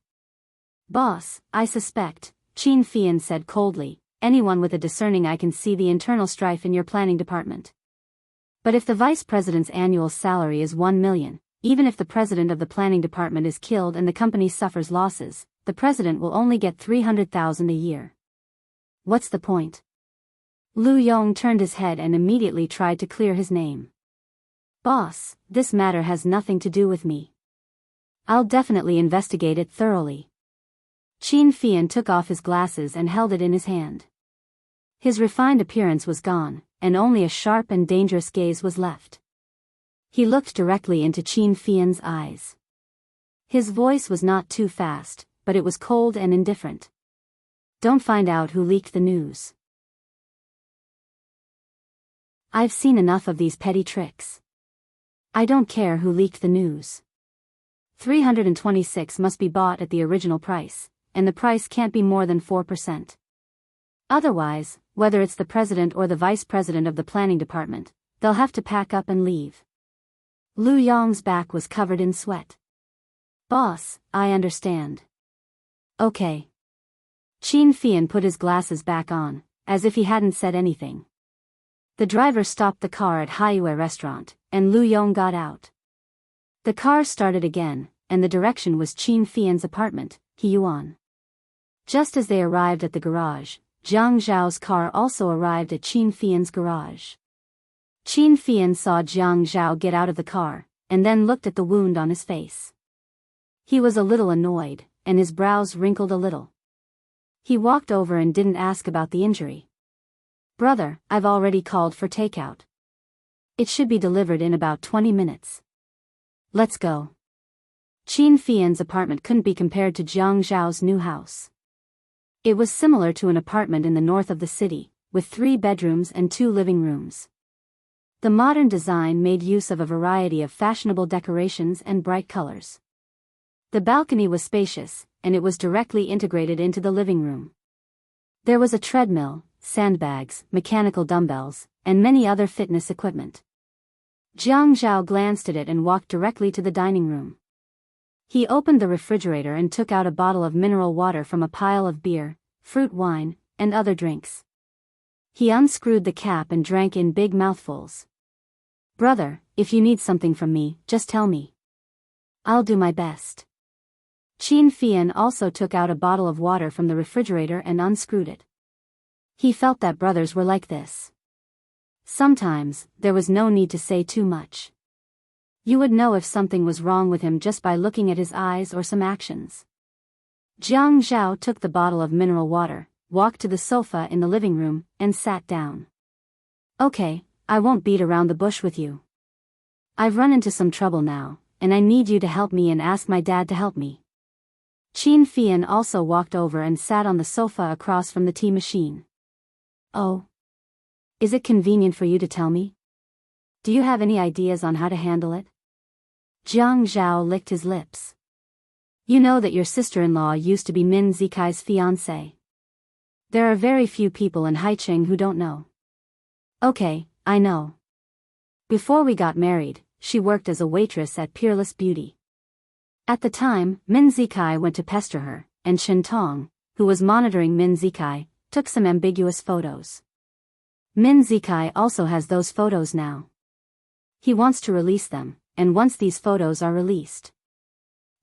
"Boss, I suspect," Qin Fian said coldly, "anyone with a discerning eye can see the internal strife in your planning department. But if the vice president's annual salary is 1 million, even if the president of the planning department is killed and the company suffers losses, the president will only get 300,000 a year. What's the point?" Lu Yong turned his head and immediately tried to clear his name. "Boss, this matter has nothing to do with me. I'll definitely investigate it thoroughly." Qin Fian took off his glasses and held it in his hand. His refined appearance was gone, and only a sharp and dangerous gaze was left. He looked directly into Qin Fian's eyes. His voice was not too fast, but it was cold and indifferent. Don't find out who leaked the news. I've seen enough of these petty tricks. I don't care who leaked the news. 326 must be bought at the original price, and the price can't be more than 4%. Otherwise, whether it's the president or the vice president of the planning department, they'll have to pack up and leave. Lu Yong's back was covered in sweat. Boss, I understand. Okay. Qin Fian put his glasses back on, as if he hadn't said anything. The driver stopped the car at Haiyue restaurant, and Lu Yong got out. The car started again, and the direction was Qin Fian's apartment, Hiyuan. Just as they arrived at the garage, Jiang Zhao's car also arrived at Qin Fian's garage. Qin Fian saw Jiang Zhao get out of the car, and then looked at the wound on his face. He was a little annoyed, and his brows wrinkled a little. He walked over and didn't ask about the injury. Brother, I've already called for takeout. It should be delivered in about 20 minutes. Let's go. Qin Fian's apartment couldn't be compared to Jiang Zhao's new house. It was similar to an apartment in the north of the city, with 3 bedrooms and 2 living rooms. The modern design made use of a variety of fashionable decorations and bright colors. The balcony was spacious, and it was directly integrated into the living room. There was a treadmill, sandbags, mechanical dumbbells, and many other fitness equipment. Jiang Zhao glanced at it and walked directly to the dining room. He opened the refrigerator and took out a bottle of mineral water from a pile of beer, fruit wine, and other drinks. He unscrewed the cap and drank in big mouthfuls. Brother, if you need something from me, just tell me. I'll do my best. Qin Fian also took out a bottle of water from the refrigerator and unscrewed it. He felt that brothers were like this. Sometimes, there was no need to say too much. You would know if something was wrong with him just by looking at his eyes or some actions. Jiang Zhao took the bottle of mineral water, walked to the sofa in the living room, and sat down. Okay, I won't beat around the bush with you. I've run into some trouble now, and I need you to help me and ask my dad to help me. Qin Fian also walked over and sat on the sofa across from the tea machine. Oh. Is it convenient for you to tell me? Do you have any ideas on how to handle it? Jiang Zhao licked his lips. You know that your sister-in-law used to be Min Zikai's fiancée. There are very few people in Haicheng who don't know. Okay, I know. Before we got married, she worked as a waitress at Peerless Beauty. At the time, Min Zikai went to pester her, and Shen Tong, who was monitoring Min Zikai, took some ambiguous photos. Min Zikai also has those photos now. He wants to release them, and once these photos are released.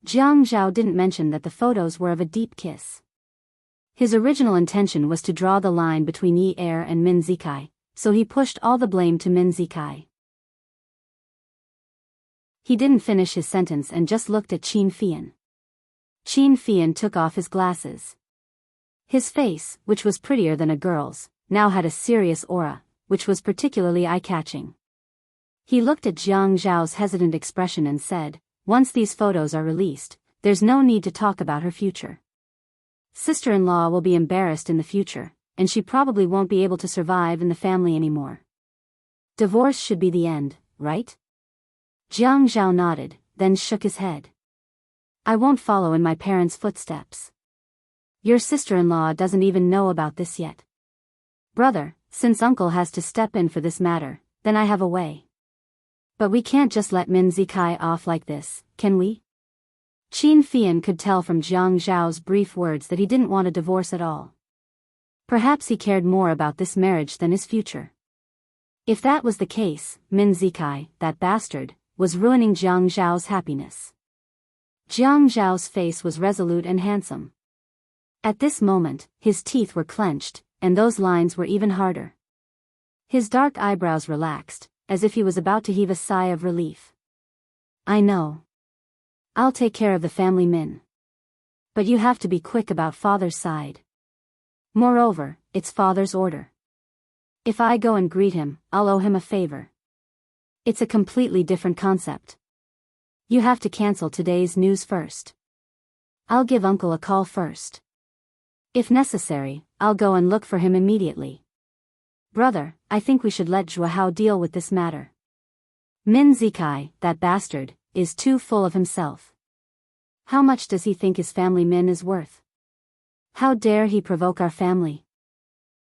Jiang Zhao didn't mention that the photos were of a deep kiss. His original intention was to draw the line between Yi Er and Min Zikai, so he pushed all the blame to Min Zikai. He didn't finish his sentence and just looked at Qin Fian. Qin Fian took off his glasses. His face, which was prettier than a girl's, now had a serious aura, which was particularly eye-catching. He looked at Jiang Zhao's hesitant expression and said, once these photos are released, there's no need to talk about her future. Sister-in-law will be embarrassed in the future, and she probably won't be able to survive in the family anymore. Divorce should be the end, right? Jiang Zhao nodded, then shook his head. I won't follow in my parents' footsteps. Your sister-in-law doesn't even know about this yet. Brother, since uncle has to step in for this matter, then I have a way. But we can't just let Min Zikai off like this, can we? Qin Fian could tell from Jiang Zhao's brief words that he didn't want a divorce at all. Perhaps he cared more about this marriage than his future. If that was the case, Min Zikai, that bastard, was ruining Jiang Zhao's happiness. Jiang Zhao's face was resolute and handsome. At this moment, his teeth were clenched, and those lines were even harder. His dark eyebrows relaxed, as if he was about to heave a sigh of relief. I know. I'll take care of the family, Min. But you have to be quick about father's side. Moreover, it's father's order. If I go and greet him, I'll owe him a favor. It's a completely different concept. You have to cancel today's news first. I'll give uncle a call first. If necessary, I'll go and look for him immediately. Brother, I think we should let Zhuo deal with this matter. Min Zikai, that bastard, is too full of himself. How much does he think his family Min is worth? How dare he provoke our family?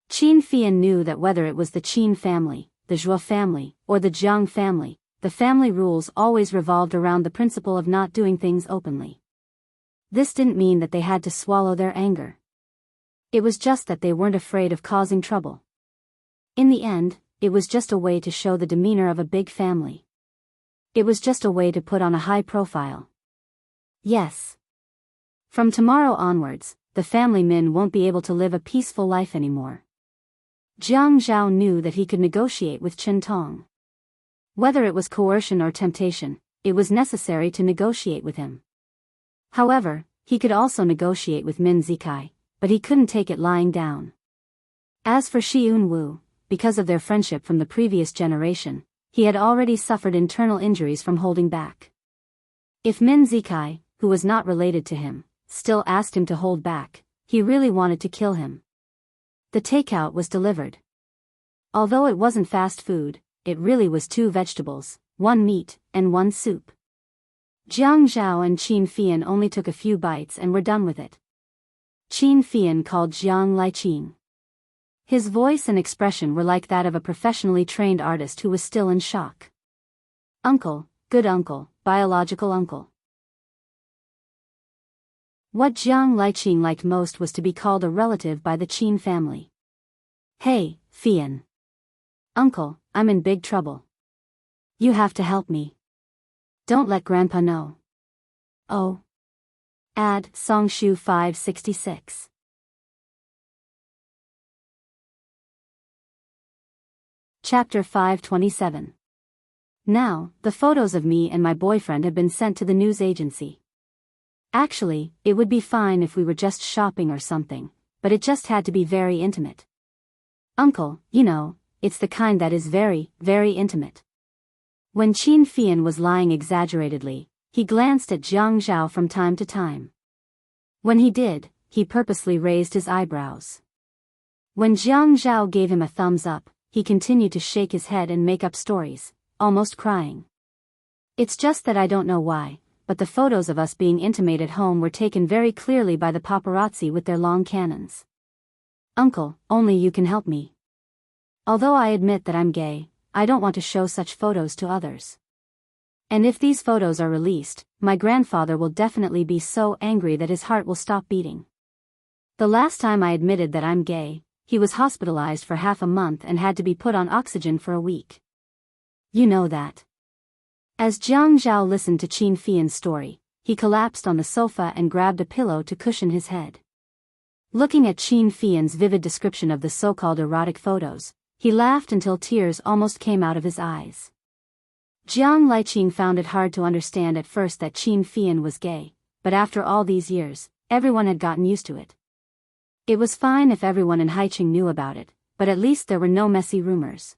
Qin Fian knew that whether it was the Qin family, the Zhuo family, or the Jiang family, the family rules always revolved around the principle of not doing things openly. This didn't mean that they had to swallow their anger. It was just that they weren't afraid of causing trouble. In the end, it was just a way to show the demeanor of a big family. It was just a way to put on a high profile. Yes. From tomorrow onwards, the family Min won't be able to live a peaceful life anymore. Jiang Zhao knew that he could negotiate with Chen Tong. Whether it was coercion or temptation, it was necessary to negotiate with him. However, he could also negotiate with Min Zikai, but he couldn't take it lying down. As for Shi Yunwu, because of their friendship from the previous generation, he had already suffered internal injuries from holding back. If Min Zikai, who was not related to him, still asked him to hold back, he really wanted to kill him. The takeout was delivered. Although it wasn't fast food, it really was 2 vegetables, 1 meat, and 1 soup. Jiang Zhao and Qin Fian only took a few bites and were done with it. Qin Fian called Jiang Liqing. His voice and expression were like that of a professionally trained artist who was still in shock. Uncle, good uncle, biological uncle. What Jiang Liqing liked most was to be called a relative by the Qin family. Hey, Fian. Uncle, I'm in big trouble. You have to help me. Don't let Grandpa know. Oh. Add Songshu 566. Chapter 527. Now, the photos of me and my boyfriend have been sent to the news agency. Actually, it would be fine if we were just shopping or something, but it just had to be very intimate. Uncle, you know, it's the kind that is very, very intimate. When Qin Fian was lying exaggeratedly, he glanced at Jiang Zhao from time to time. When he did, he purposely raised his eyebrows. When Jiang Zhao gave him a thumbs up, he continued to shake his head and make up stories, almost crying. It's just that I don't know why, but the photos of us being intimate at home were taken very clearly by the paparazzi with their long canons. Uncle, only you can help me. Although I admit that I'm gay, I don't want to show such photos to others. And if these photos are released, my grandfather will definitely be so angry that his heart will stop beating. The last time I admitted that I'm gay, he was hospitalized for half a month and had to be put on oxygen for a week. You know that. As Jiang Zhao listened to Qin Fian's story, he collapsed on the sofa and grabbed a pillow to cushion his head. Looking at Qin Fian's vivid description of the so-called erotic photos, he laughed until tears almost came out of his eyes. Jiang Liqing found it hard to understand at first that Qin Fian was gay, but after all these years, everyone had gotten used to it. It was fine if everyone in Haiqing knew about it, but at least there were no messy rumors.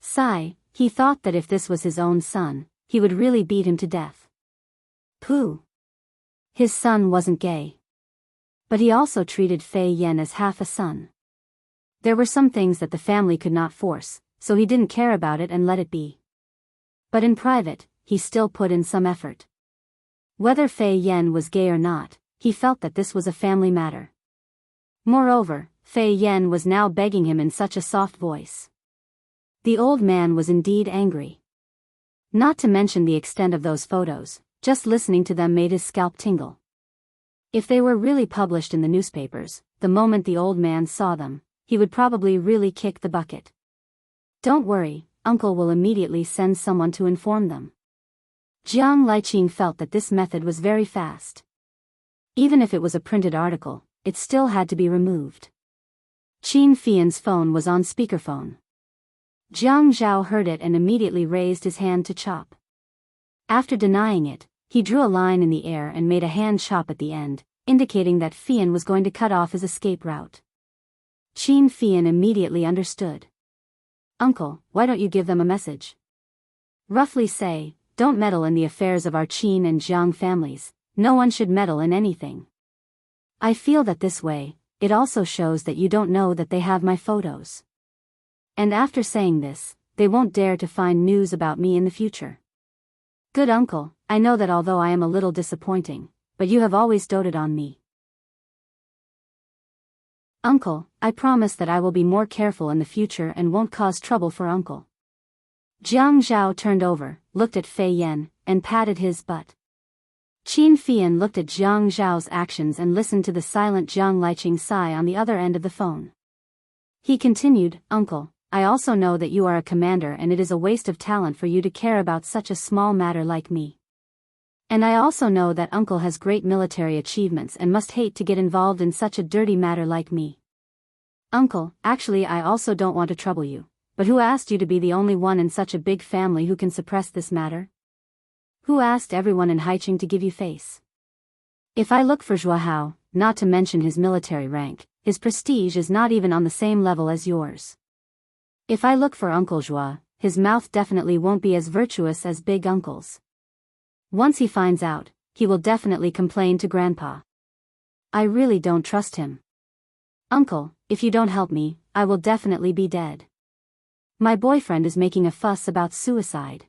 Sigh, he thought that if this was his own son, he would really beat him to death. Pooh. His son wasn't gay. But he also treated Fei Yan as half a son. There were some things that the family could not force, so he didn't care about it and let it be. But in private, he still put in some effort. Whether Fei Yan was gay or not, he felt that this was a family matter. Moreover, Fei Yan was now begging him in such a soft voice. The old man was indeed angry. Not to mention the extent of those photos, just listening to them made his scalp tingle. If they were really published in the newspapers, the moment the old man saw them, he would probably really kick the bucket. Don't worry, Uncle will immediately send someone to inform them. Jiang Liqing felt that this method was very fast. Even if it was a printed article, it still had to be removed. Qin Fian's phone was on speakerphone. Jiang Zhao heard it and immediately raised his hand to chop. After denying it, he drew a line in the air and made a hand chop at the end, indicating that Fian was going to cut off his escape route. Qin Fian immediately understood. Uncle, why don't you give them a message? Roughly say, don't meddle in the affairs of our Qin and Jiang families, no one should meddle in anything. I feel that this way, it also shows that you don't know that they have my photos. And after saying this, they won't dare to find news about me in the future. Good uncle, I know that although I am a little disappointing, but you have always doted on me. Uncle, I promise that I will be more careful in the future and won't cause trouble for uncle. Jiang Zhao turned over, looked at Fei Yan, and patted his butt. Qin Fian looked at Jiang Zhao's actions and listened to the silent Jiang Liqing sigh on the other end of the phone. He continued, Uncle, I also know that you are a commander and it is a waste of talent for you to care about such a small matter like me. And I also know that uncle has great military achievements and must hate to get involved in such a dirty matter like me. Uncle, actually I also don't want to trouble you, but who asked you to be the only one in such a big family who can suppress this matter? Who asked everyone in Haicheng to give you face? If I look for Zhuahao, not to mention his military rank, his prestige is not even on the same level as yours. If I look for Uncle Zhua, his mouth definitely won't be as virtuous as big uncle's. Once he finds out, he will definitely complain to Grandpa. I really don't trust him. Uncle, if you don't help me, I will definitely be dead. My boyfriend is making a fuss about suicide.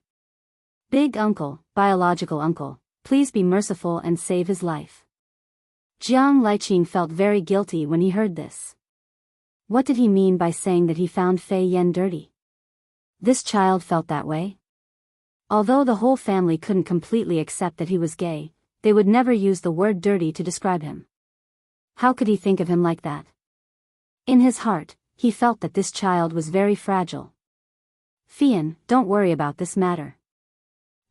Big uncle, biological uncle, please be merciful and save his life. Jiang Liqing felt very guilty when he heard this. What did he mean by saying that he found Fei Yan dirty? This child felt that way? Although the whole family couldn't completely accept that he was gay, they would never use the word dirty to describe him. How could he think of him like that? In his heart, he felt that this child was very fragile. Fian, don't worry about this matter.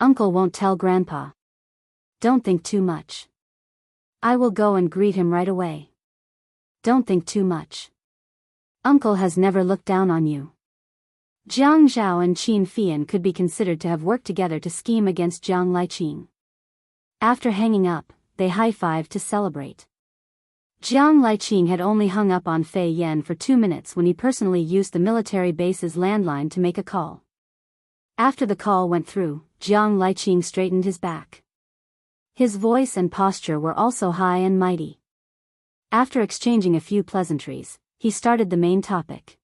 Uncle won't tell Grandpa. Don't think too much. I will go and greet him right away. Don't think too much. Uncle has never looked down on you. Jiang Zhao and Qin Fian could be considered to have worked together to scheme against Jiang Liqing. After hanging up, they high-fived to celebrate. Jiang Liqing had only hung up on Fei Yan for 2 minutes when he personally used the military base's landline to make a call. After the call went through, Jiang Liqing straightened his back. His voice and posture were also high and mighty. After exchanging a few pleasantries, he started the main topic.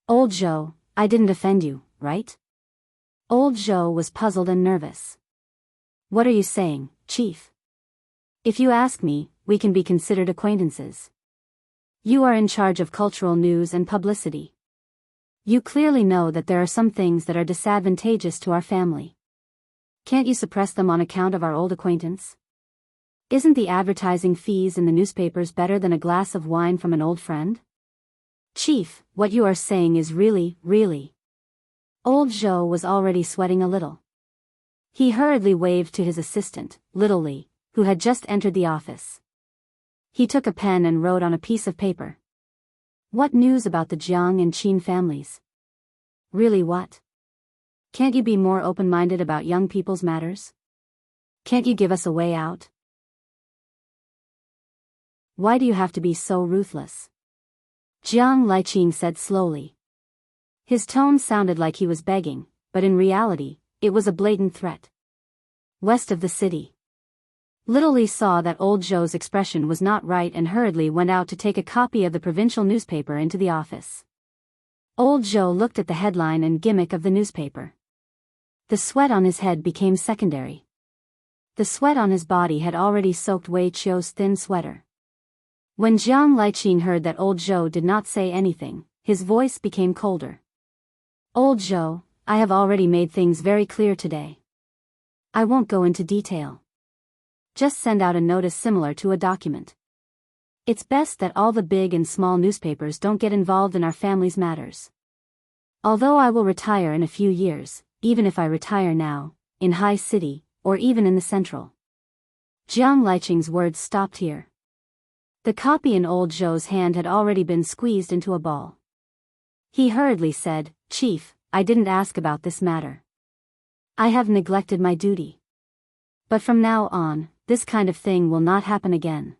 Old Zhou, I didn't offend you, right? Old Zhou was puzzled and nervous. What are you saying, Chief? If you ask me, we can be considered acquaintances. You are in charge of cultural news and publicity. You clearly know that there are some things that are disadvantageous to our family. Can't you suppress them on account of our old acquaintance? Isn't the advertising fees in the newspapers better than a glass of wine from an old friend? Chief, what you are saying is really. Old Zhou was already sweating a little. He hurriedly waved to his assistant, Little Li, who had just entered the office. He took a pen and wrote on a piece of paper. What news about the Jiang and Qin families? Really what? Can't you be more open-minded about young people's matters? Can't you give us a way out? Why do you have to be so ruthless? Jiang Liqing said slowly. His tone sounded like he was begging, but in reality, it was a blatant threat. West of the city. Little Li saw that old Zhou's expression was not right and hurriedly went out to take a copy of the provincial newspaper into the office. Old Zhou looked at the headline and gimmick of the newspaper. The sweat on his head became secondary. The sweat on his body had already soaked Wei Qiu's thin sweater. When Jiang Liqing heard that old Zhou did not say anything, his voice became colder. Old Zhou, I have already made things very clear today. I won't go into detail. Just send out a notice similar to a document. It's best that all the big and small newspapers don't get involved in our family's matters. Although I will retire in a few years, even if I retire now, in High City, or even in the Central. Jiang Liqing's words stopped here. The copy in old Zhou's hand had already been squeezed into a ball. He hurriedly said, Chief, I didn't ask about this matter. I have neglected my duty. But from now on, this kind of thing will not happen again.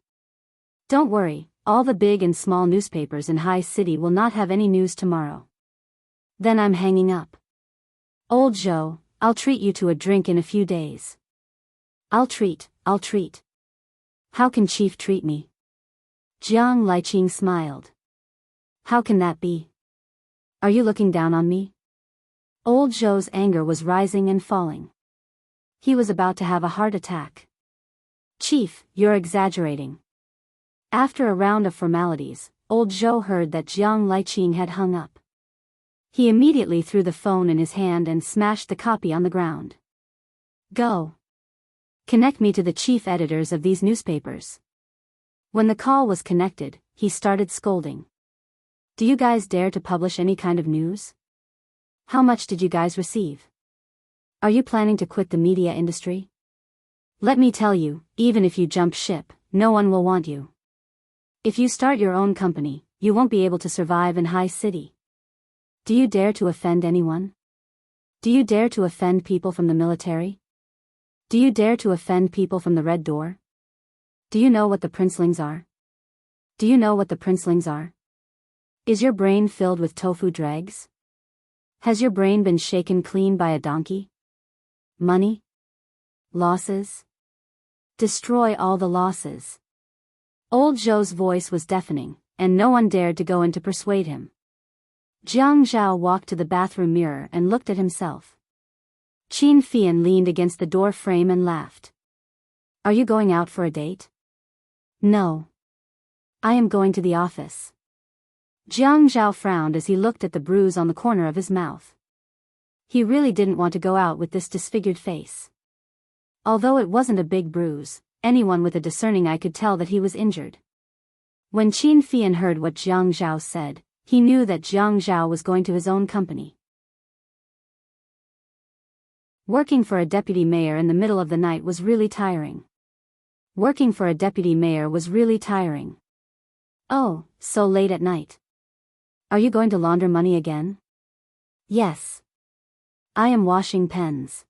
Don't worry, all the big and small newspapers in High City will not have any news tomorrow. Then I'm hanging up. Old Zhou, I'll treat you to a drink in a few days. I'll treat. How can Chief treat me? Jiang Liqing smiled. How can that be? Are you looking down on me? Old Zhou's anger was rising and falling. He was about to have a heart attack. Chief, you're exaggerating. After a round of formalities, old Zhou heard that Jiang Liqing had hung up. He immediately threw the phone in his hand and smashed the copy on the ground. Go. Connect me to the chief editors of these newspapers. When the call was connected, he started scolding. Do you guys dare to publish any kind of news? How much did you guys receive? Are you planning to quit the media industry? Let me tell you, even if you jump ship, no one will want you. If you start your own company, you won't be able to survive in high city. Do you dare to offend anyone? Do you dare to offend people from the military? Do you dare to offend people from the Red Door? Do you know what the princelings are? Do you know what the princelings are? Is your brain filled with tofu dregs? Has your brain been shaken clean by a donkey? Money? Losses? Destroy all the losses. Old Zhou's voice was deafening, and no one dared to go in to persuade him. Jiang Zhao walked to the bathroom mirror and looked at himself. Qin Fian leaned against the door frame and laughed. Are you going out for a date? No. I am going to the office. Jiang Zhao frowned as he looked at the bruise on the corner of his mouth. He really didn't want to go out with this disfigured face. Although it wasn't a big bruise, anyone with a discerning eye could tell that he was injured. When Qin Fian heard what Jiang Zhao said, he knew that Jiang Zhao was going to his own company. Working for a deputy mayor in the middle of the night was really tiring. Working for a deputy mayor was really tiring. Oh, so late at night. Are you going to launder money again? Yes. I am washing pens.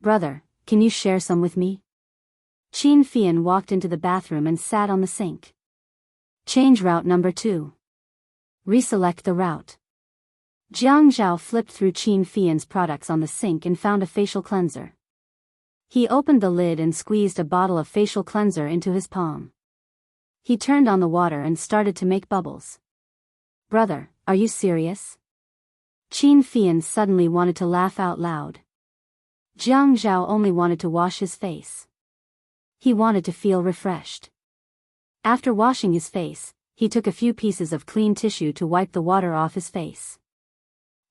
Brother, can you share some with me? Qin Fian walked into the bathroom and sat on the sink. Change route number 2. Reselect the route. Jiang Zhao flipped through Qin Fian's products on the sink and found a facial cleanser. He opened the lid and squeezed a bottle of facial cleanser into his palm. He turned on the water and started to make bubbles. Brother, are you serious? Qin Fian suddenly wanted to laugh out loud. Jiang Zhao only wanted to wash his face. He wanted to feel refreshed. After washing his face, he took a few pieces of clean tissue to wipe the water off his face.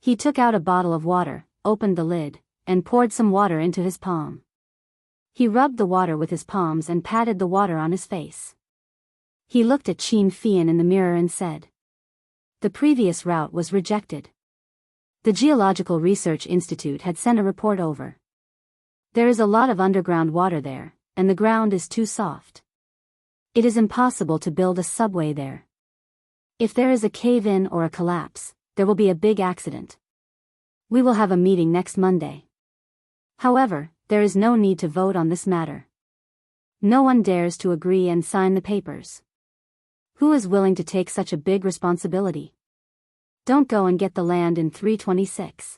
He took out a bottle of water, opened the lid, and poured some water into his palm. He rubbed the water with his palms and patted the water on his face. He looked at Qin Fian in the mirror and said. The previous route was rejected. The Geological Research Institute had sent a report over. There is a lot of underground water there, and the ground is too soft. It is impossible to build a subway there. If there is a cave-in or a collapse, there will be a big accident. We will have a meeting next Monday. However, there is no need to vote on this matter. No one dares to agree and sign the papers. Who is willing to take such a big responsibility? Don't go and get the land in 326.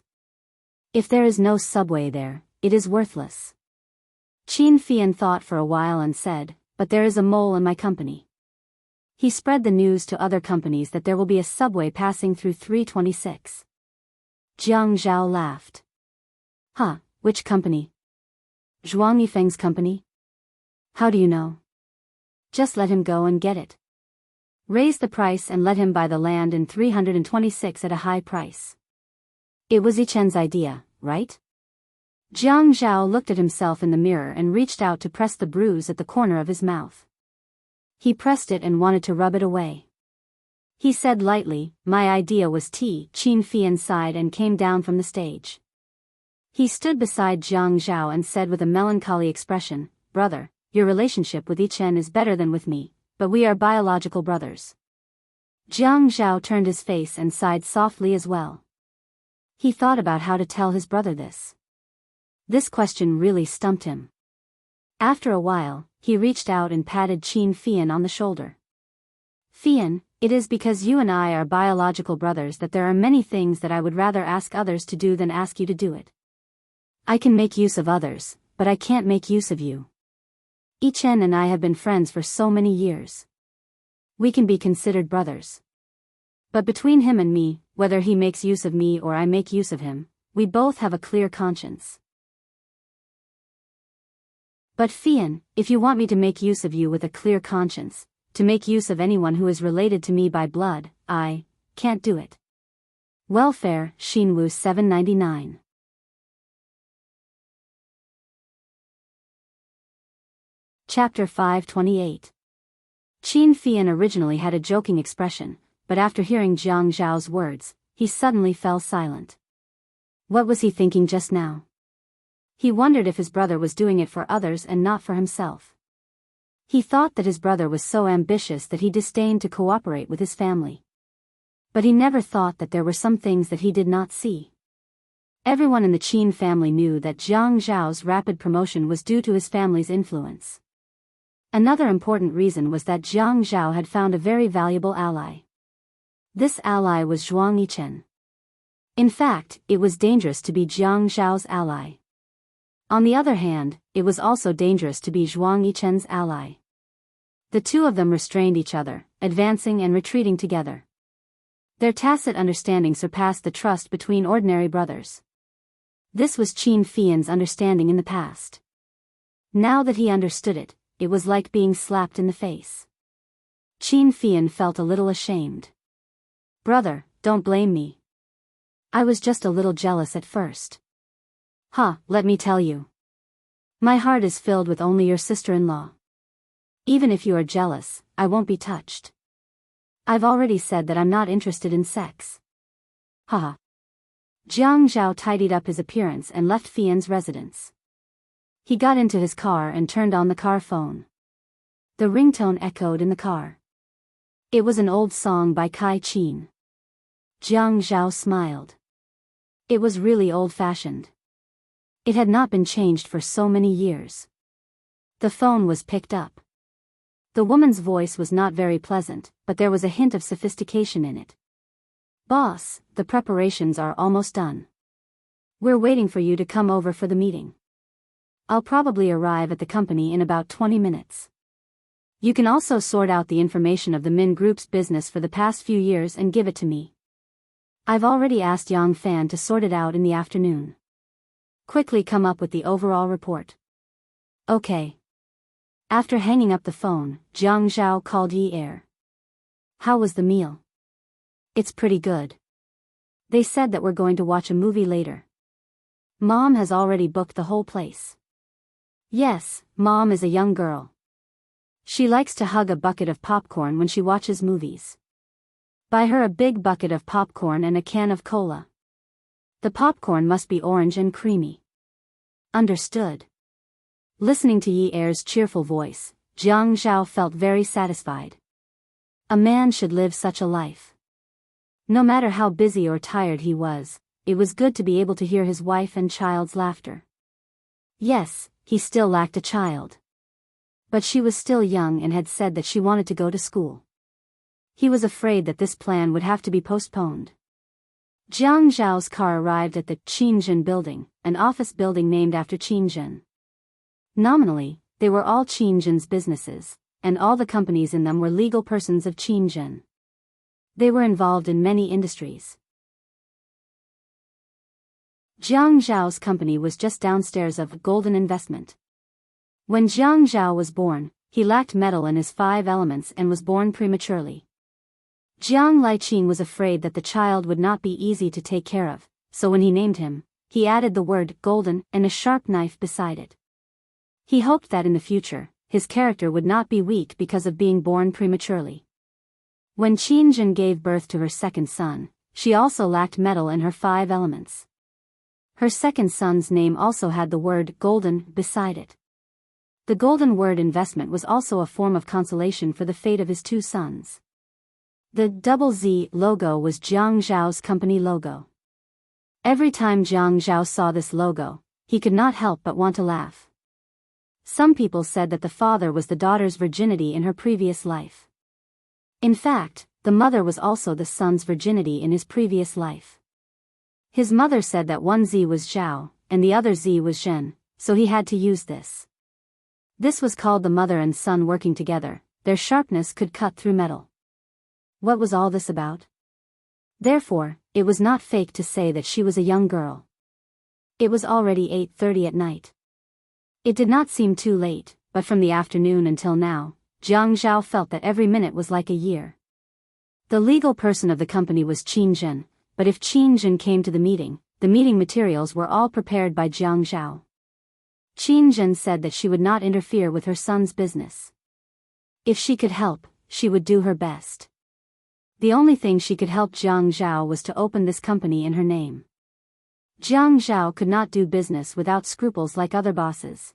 If there is no subway there, it is worthless. Qin Fian thought for a while and said, but there is a mole in my company. He spread the news to other companies that there will be a subway passing through 326. Jiang Zhao laughed. Huh, which company? Zhuang Yifeng's company? How do you know? Just let him go and get it. Raise the price and let him buy the land in 326 at a high price. It was Yichen's idea, right? Jiang Zhao looked at himself in the mirror and reached out to press the bruise at the corner of his mouth. He pressed it and wanted to rub it away. He said lightly, my idea was tea. Qin Fian sighed and came down from the stage. He stood beside Jiang Zhao and said with a melancholy expression, brother, your relationship with Yichen is better than with me, but we are biological brothers. Jiang Zhao turned his face and sighed softly as well. He thought about how to tell his brother this. This question really stumped him. After a while, he reached out and patted Qin Fian on the shoulder. Fian, it is because you and I are biological brothers that there are many things that I would rather ask others to do than ask you to do it. I can make use of others, but I can't make use of you. Yichen and I have been friends for so many years. We can be considered brothers. But between him and me, whether he makes use of me or I make use of him, we both have a clear conscience. But Fian, if you want me to make use of you with a clear conscience, to make use of anyone who is related to me by blood, I can't do it. Welfare, Shinwoo 799. Chapter 528. Qin Fian originally had a joking expression, but after hearing Jiang Zhao's words, he suddenly fell silent. What was he thinking just now? He wondered if his brother was doing it for others and not for himself. He thought that his brother was so ambitious that he disdained to cooperate with his family. But he never thought that there were some things that he did not see. Everyone in the Qin family knew that Jiang Zhao's rapid promotion was due to his family's influence. Another important reason was that Jiang Zhao had found a very valuable ally. This ally was Zhuang Yichen. In fact, it was dangerous to be Jiang Zhao's ally. On the other hand, it was also dangerous to be Zhuang Yichen's ally. The two of them restrained each other, advancing and retreating together. Their tacit understanding surpassed the trust between ordinary brothers. This was Qin Fian's understanding in the past. Now that he understood it, it was like being slapped in the face. Qin Fian felt a little ashamed. Brother, don't blame me. I was just a little jealous at first. Let me tell you. My heart is filled with only your sister-in-law. Even if you are jealous, I won't be touched. I've already said that I'm not interested in sex. Jiang Zhao tidied up his appearance and left Fian's residence. He got into his car and turned on the car phone. The ringtone echoed in the car. It was an old song by Kai Qin. Jiang Zhao smiled. It was really old-fashioned. It had not been changed for so many years. The phone was picked up. The woman's voice was not very pleasant, but there was a hint of sophistication in it. Boss, the preparations are almost done. We're waiting for you to come over for the meeting. I'll probably arrive at the company in about 20 minutes. You can also sort out the information of the Min Group's business for the past few years and give it to me. I've already asked Yang Fan to sort it out in the afternoon. Quickly come up with the overall report. Okay. After hanging up the phone, Jiang Zhao called Yi Er. How was the meal? It's pretty good. They said that we're going to watch a movie later. Mom has already booked the whole place. Yes, Mom is a young girl. She likes to hug a bucket of popcorn when she watches movies. Buy her a big bucket of popcorn and a can of cola. The popcorn must be orange and creamy. Understood. Listening to Yi Er's cheerful voice, Jiang Zhao felt very satisfied. A man should live such a life. No matter how busy or tired he was, it was good to be able to hear his wife and child's laughter. Yes, he still lacked a child. But she was still young and had said that she wanted to go to school. He was afraid that this plan would have to be postponed. Jiang Zhao's car arrived at the Qinzhen building, an office building named after Qinzhen. Nominally, they were all Qinzhen's businesses, and all the companies in them were legal persons of Qinzhen. They were involved in many industries. Jiang Zhao's company was just downstairs of Golden Investment. When Jiang Zhao was born, he lacked metal in his 5 elements and was born prematurely. Jiang Liqing was afraid that the child would not be easy to take care of, so when he named him, he added the word golden and a sharp knife beside it. He hoped that in the future, his character would not be weak because of being born prematurely. When Qinzhen gave birth to her second son, she also lacked metal in her 5 elements. Her second son's name also had the word golden beside it. The golden word investment was also a form of consolation for the fate of his 2 sons. The ZZ logo was Jiang Zhao's company logo. Every time Jiang Zhao saw this logo, he could not help but want to laugh. Some people said that the father was the daughter's virginity in her previous life. In fact, the mother was also the son's virginity in his previous life. His mother said that one Z was Zhao, and the other Z was Zhen, so he had to use this. This was called the mother and son working together, their sharpness could cut through metal. What was all this about? Therefore, it was not fake to say that she was a young girl. It was already 8:30 at night. It did not seem too late, but from the afternoon until now, Jiang Zhao felt that every minute was like a year. The legal person of the company was Qin Zhen, but if Qin Zhen came to the meeting materials were all prepared by Jiang Zhao. Qin Zhen said that she would not interfere with her son's business. If she could help, she would do her best. The only thing she could help Jiang Zhao was to open this company in her name. Jiang Zhao could not do business without scruples like other bosses.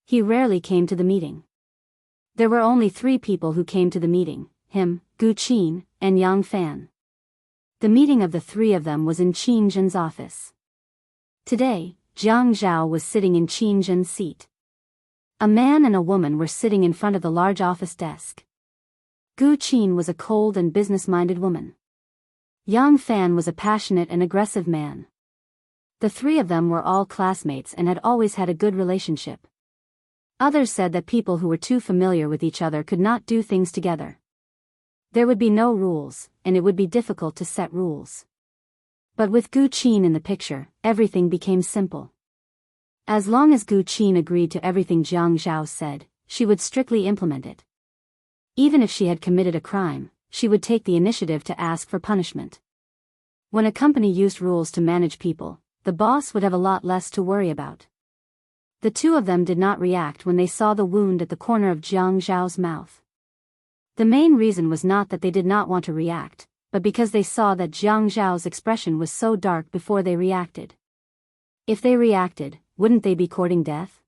He rarely came to the meeting. There were only 3 people who came to the meeting, him, Gu Qin, and Yang Fan. The meeting of the 3 of them was in Qin Zhen's office. Today, Jiang Zhao was sitting in Qin Zhen's seat. A man and a woman were sitting in front of the large office desk. Gu Qin was a cold and business-minded woman. Yang Fan was a passionate and aggressive man. The 3 of them were all classmates and had always had a good relationship. Others said that people who were too familiar with each other could not do things together. There would be no rules, and it would be difficult to set rules. But with Gu Qin in the picture, everything became simple. As long as Gu Qin agreed to everything Jiang Zhao said, she would strictly implement it. Even if she had committed a crime, she would take the initiative to ask for punishment. When a company used rules to manage people, the boss would have a lot less to worry about. The 2 of them did not react when they saw the wound at the corner of Jiang Zhao's mouth. The main reason was not that they did not want to react, but because they saw that Jiang Zhao's expression was so dark before they reacted. If they reacted, wouldn't they be courting death?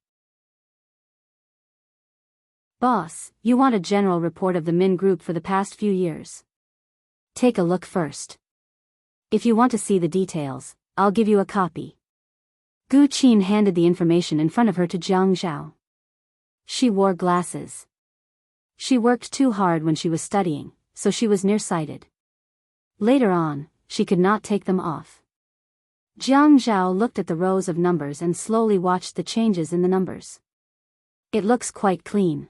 Boss, you want a general report of the Min Group for the past few years. Take a look first. If you want to see the details, I'll give you a copy. Gu Qin handed the information in front of her to Jiang Zhao. She wore glasses. She worked too hard when she was studying, so she was nearsighted. Later on, she could not take them off. Jiang Zhao looked at the rows of numbers and slowly watched the changes in the numbers. It looks quite clean.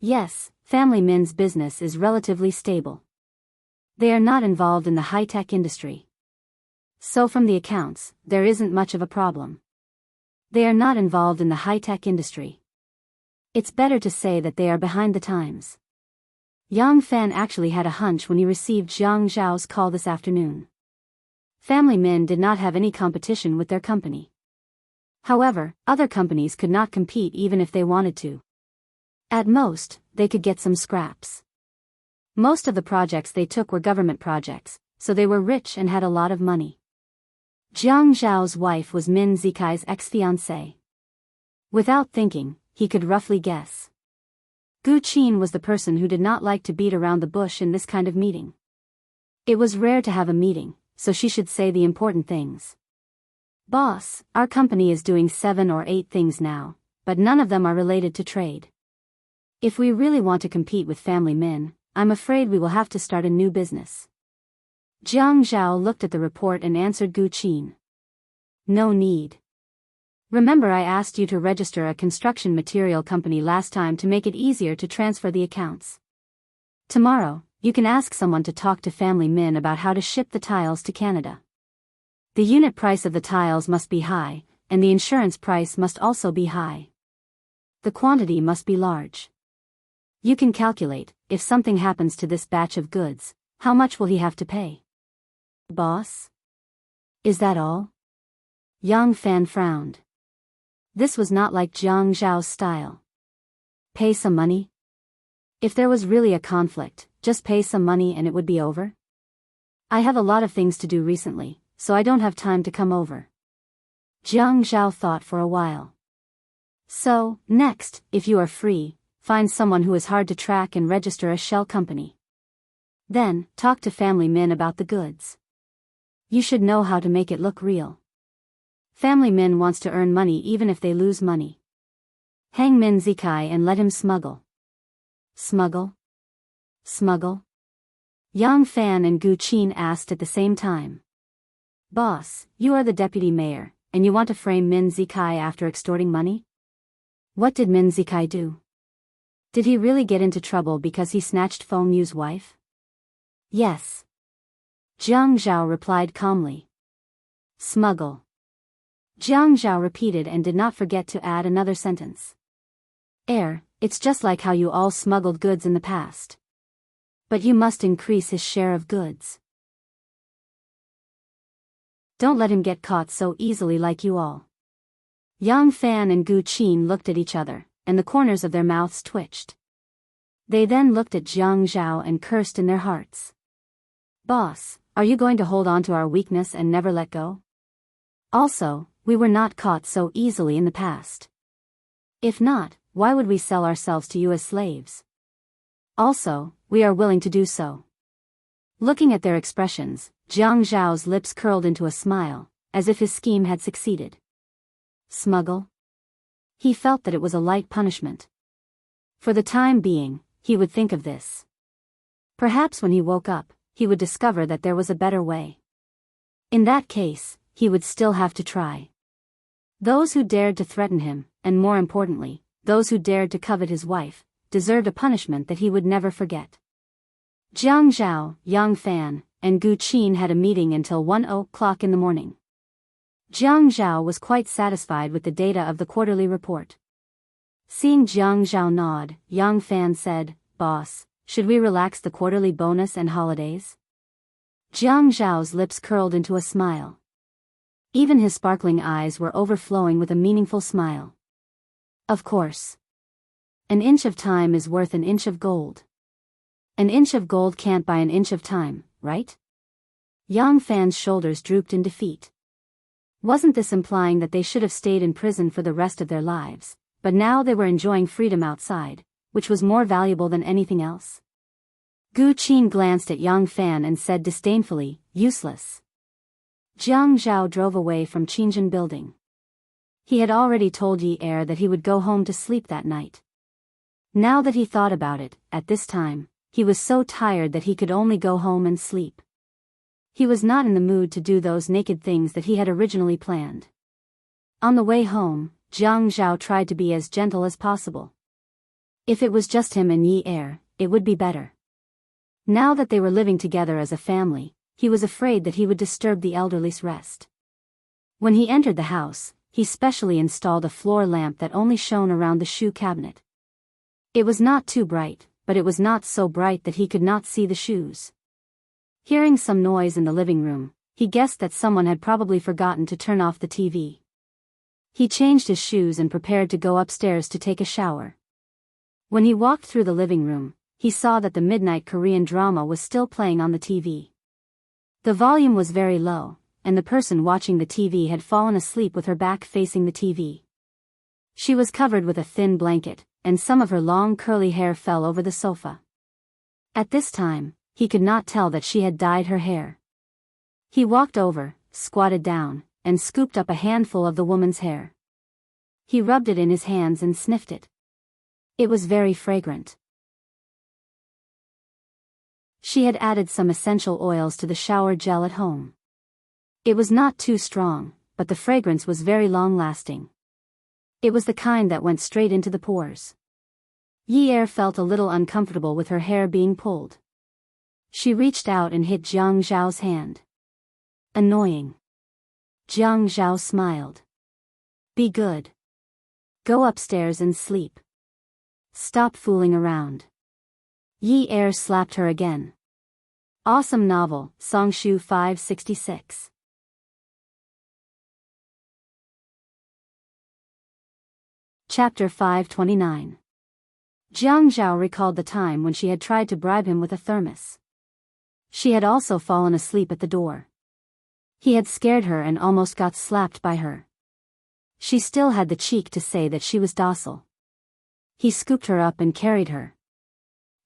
Yes, Family Min's business is relatively stable. They are not involved in the high-tech industry. So from the accounts, there isn't much of a problem. They are not involved in the high-tech industry. It's better to say that they are behind the times. Yang Fan actually had a hunch when he received Jiang Zhao's call this afternoon. Family Min did not have any competition with their company. However, other companies could not compete even if they wanted to. At most, they could get some scraps. Most of the projects they took were government projects, so they were rich and had a lot of money. Jiang Zhao's wife was Min Zikai's ex-fiancée. Without thinking, he could roughly guess. Gu Qin was the person who did not like to beat around the bush in this kind of meeting. It was rare to have a meeting, so she should say the important things. Boss, our company is doing 7 or 8 things now, but none of them are related to trade. If we really want to compete with Family Min, I'm afraid we will have to start a new business. Jiang Zhao looked at the report and answered Gu Qin. No need. Remember, I asked you to register a construction material company last time to make it easier to transfer the accounts. Tomorrow, you can ask someone to talk to Family Min about how to ship the tiles to Canada. The unit price of the tiles must be high, and the insurance price must also be high. The quantity must be large. You can calculate, if something happens to this batch of goods, how much will he have to pay? Boss? Is that all? Yang Fan frowned. This was not like Jiang Zhao's style. Pay some money? If there was really a conflict, just pay some money and it would be over? I have a lot of things to do recently, so I don't have time to come over. Jiang Zhao thought for a while. So, next, if you are free, find someone who is hard to track and register a shell company. Then, talk to Family Min about the goods. You should know how to make it look real. Family Min wants to earn money even if they lose money. Hang Min Zikai and let him smuggle. Smuggle? Smuggle? Yang Fan and Gu Qin asked at the same time. Boss, you are the deputy mayor, and you want to frame Min Zikai after extorting money? What did Min Zikai do? Did he really get into trouble because he snatched Feng Yu's wife? Yes. Jiang Zhao replied calmly. Smuggle. Jiang Zhao repeated and did not forget to add another sentence. It's just like how you all smuggled goods in the past. But you must increase his share of goods. Don't let him get caught so easily like you all. Yang Fan and Gu Qin looked at each other, and the corners of their mouths twitched. They then looked at Jiang Zhao and cursed in their hearts. Boss, are you going to hold on to our weakness and never let go? Also, we were not caught so easily in the past. If not, why would we sell ourselves to you as slaves? Also, we are willing to do so. Looking at their expressions, Jiang Zhao's lips curled into a smile, as if his scheme had succeeded. Smuggle? He felt that it was a light punishment. For the time being, he would think of this. Perhaps when he woke up, he would discover that there was a better way. In that case, he would still have to try. Those who dared to threaten him, and more importantly, those who dared to covet his wife, deserved a punishment that he would never forget. Jiang Zhao, Yang Fan, and Gu Qin had a meeting until 1:00 in the morning. Jiang Zhao was quite satisfied with the data of the quarterly report. Seeing Jiang Zhao nod, Yang Fan said, Boss, should we relax the quarterly bonus and holidays? Jiang Zhao's lips curled into a smile. Even his sparkling eyes were overflowing with a meaningful smile. Of course. An inch of time is worth an inch of gold. An inch of gold can't buy an inch of time, right? Yang Fan's shoulders drooped in defeat. Wasn't this implying that they should have stayed in prison for the rest of their lives, but now they were enjoying freedom outside, which was more valuable than anything else? Gu Qin glanced at Yang Fan and said disdainfully, useless. Jiang Zhao drove away from Qingjin building. He had already told Yi Er that he would go home to sleep that night. Now that he thought about it, at this time, he was so tired that he could only go home and sleep. He was not in the mood to do those naked things that he had originally planned. On the way home, Jiang Zhao tried to be as gentle as possible. If it was just him and Yi Er, it would be better. Now that they were living together as a family, he was afraid that he would disturb the elderly's rest. When he entered the house, he specially installed a floor lamp that only shone around the shoe cabinet. It was not too bright, but it was not so bright that he could not see the shoes. Hearing some noise in the living room, he guessed that someone had probably forgotten to turn off the TV. He changed his shoes and prepared to go upstairs to take a shower. When he walked through the living room, he saw that the midnight Korean drama was still playing on the TV. The volume was very low, and the person watching the TV had fallen asleep with her back facing the TV. She was covered with a thin blanket, and some of her long curly hair fell over the sofa. At this time, he could not tell that she had dyed her hair. He walked over, squatted down, and scooped up a handful of the woman's hair. He rubbed it in his hands and sniffed it. It was very fragrant. She had added some essential oils to the shower gel at home. It was not too strong, but the fragrance was very long-lasting. It was the kind that went straight into the pores. Yi Er felt a little uncomfortable with her hair being pulled. She reached out and hit Jiang Zhao's hand. Annoying. Jiang Zhao smiled. Be good. Go upstairs and sleep. Stop fooling around. Yi Er slapped her again. Awesome novel, Songshu 566. Chapter 529. Jiang Zhao recalled the time when she had tried to bribe him with a thermos. She had also fallen asleep at the door. He had scared her and almost got slapped by her. She still had the cheek to say that she was docile. He scooped her up and carried her.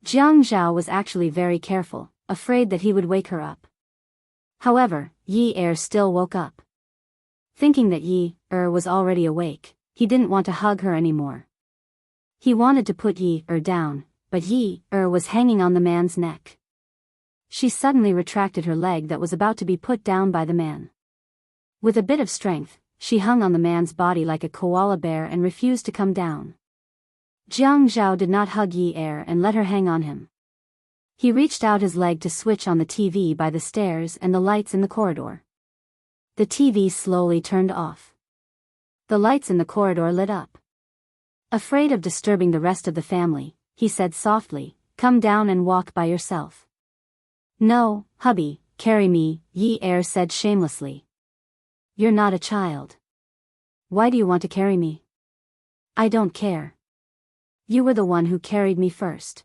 Jiang Zhao was actually very careful, afraid that he would wake her up. However, Yi Er still woke up. Thinking that Yi Er was already awake, he didn't want to hug her anymore. He wanted to put Yi Er down, but Yi Er was hanging on the man's neck. She suddenly retracted her leg that was about to be put down by the man. With a bit of strength, she hung on the man's body like a koala bear and refused to come down. Jiang Zhao did not hug Yi Er and let her hang on him. He reached out his leg to switch on the TV by the stairs and the lights in the corridor. The TV slowly turned off. The lights in the corridor lit up. Afraid of disturbing the rest of the family, he said softly, "Come down and walk by yourself." "No, hubby, carry me," Yi Er said shamelessly. "You're not a child. Why do you want to carry me?" "I don't care. You were the one who carried me first.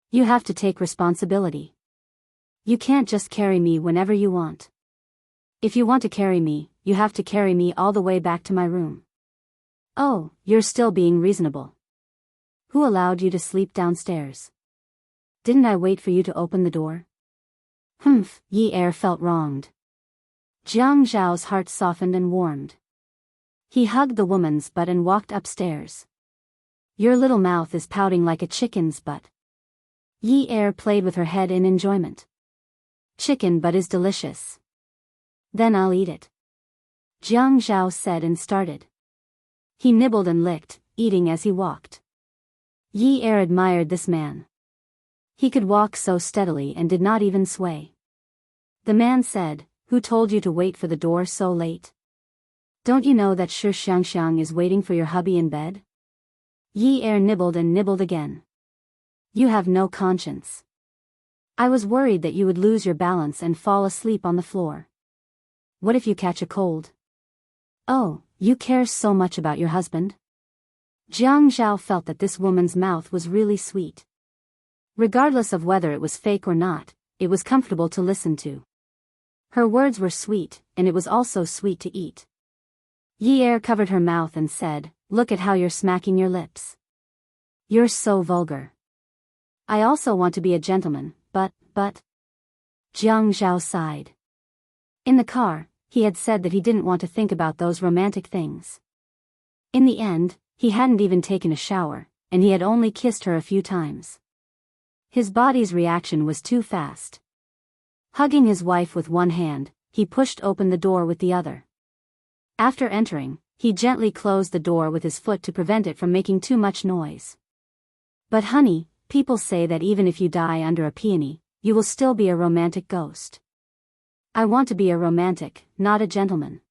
You have to take responsibility. You can't just carry me whenever you want. If you want to carry me, you have to carry me all the way back to my room." "Oh, you're still being reasonable. Who allowed you to sleep downstairs? Didn't I wait for you to open the door?" Humph, Yi Er felt wronged. Jiang Zhao's heart softened and warmed. He hugged the woman's butt and walked upstairs. "Your little mouth is pouting like a chicken's butt." Yi Er played with her head in enjoyment. "Chicken butt is delicious. Then I'll eat it," Jiang Zhao said and started. He nibbled and licked, eating as he walked. Yi Er admired this man. He could walk so steadily and did not even sway. The man said, "Who told you to wait for the door so late? Don't you know that Shi Xiangxiang is waiting for your hubby in bed?" Yi Er nibbled and nibbled again. "You have no conscience. I was worried that you would lose your balance and fall asleep on the floor. What if you catch a cold?" "Oh, you care so much about your husband?" Jiang Zhao felt that this woman's mouth was really sweet. Regardless of whether it was fake or not, it was comfortable to listen to. Her words were sweet, and it was also sweet to eat. Yi Er covered her mouth and said, "Look at how you're smacking your lips. You're so vulgar. I also want to be a gentleman, but... Jiang Zhao sighed. In the car, he had said that he didn't want to think about those romantic things. In the end, he hadn't even taken a shower, and he had only kissed her a few times. His body's reaction was too fast. Hugging his wife with one hand, he pushed open the door with the other. After entering, he gently closed the door with his foot to prevent it from making too much noise. "But honey, people say that even if you die under a peony, you will still be a romantic ghost. I want to be a romantic, not a gentleman."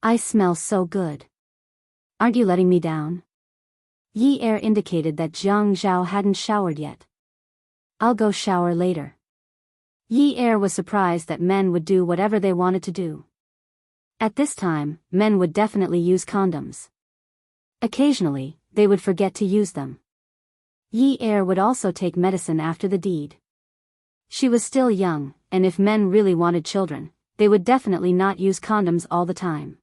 "I smell so good. Aren't you letting me down?" Yi Er indicated that Jiang Zhao hadn't showered yet. "I'll go shower later." Yi Er was surprised that men would do whatever they wanted to do. At this time, men would definitely use condoms. Occasionally, they would forget to use them. Yi Er would also take medicine after the deed. She was still young, and if men really wanted children, they would definitely not use condoms all the time.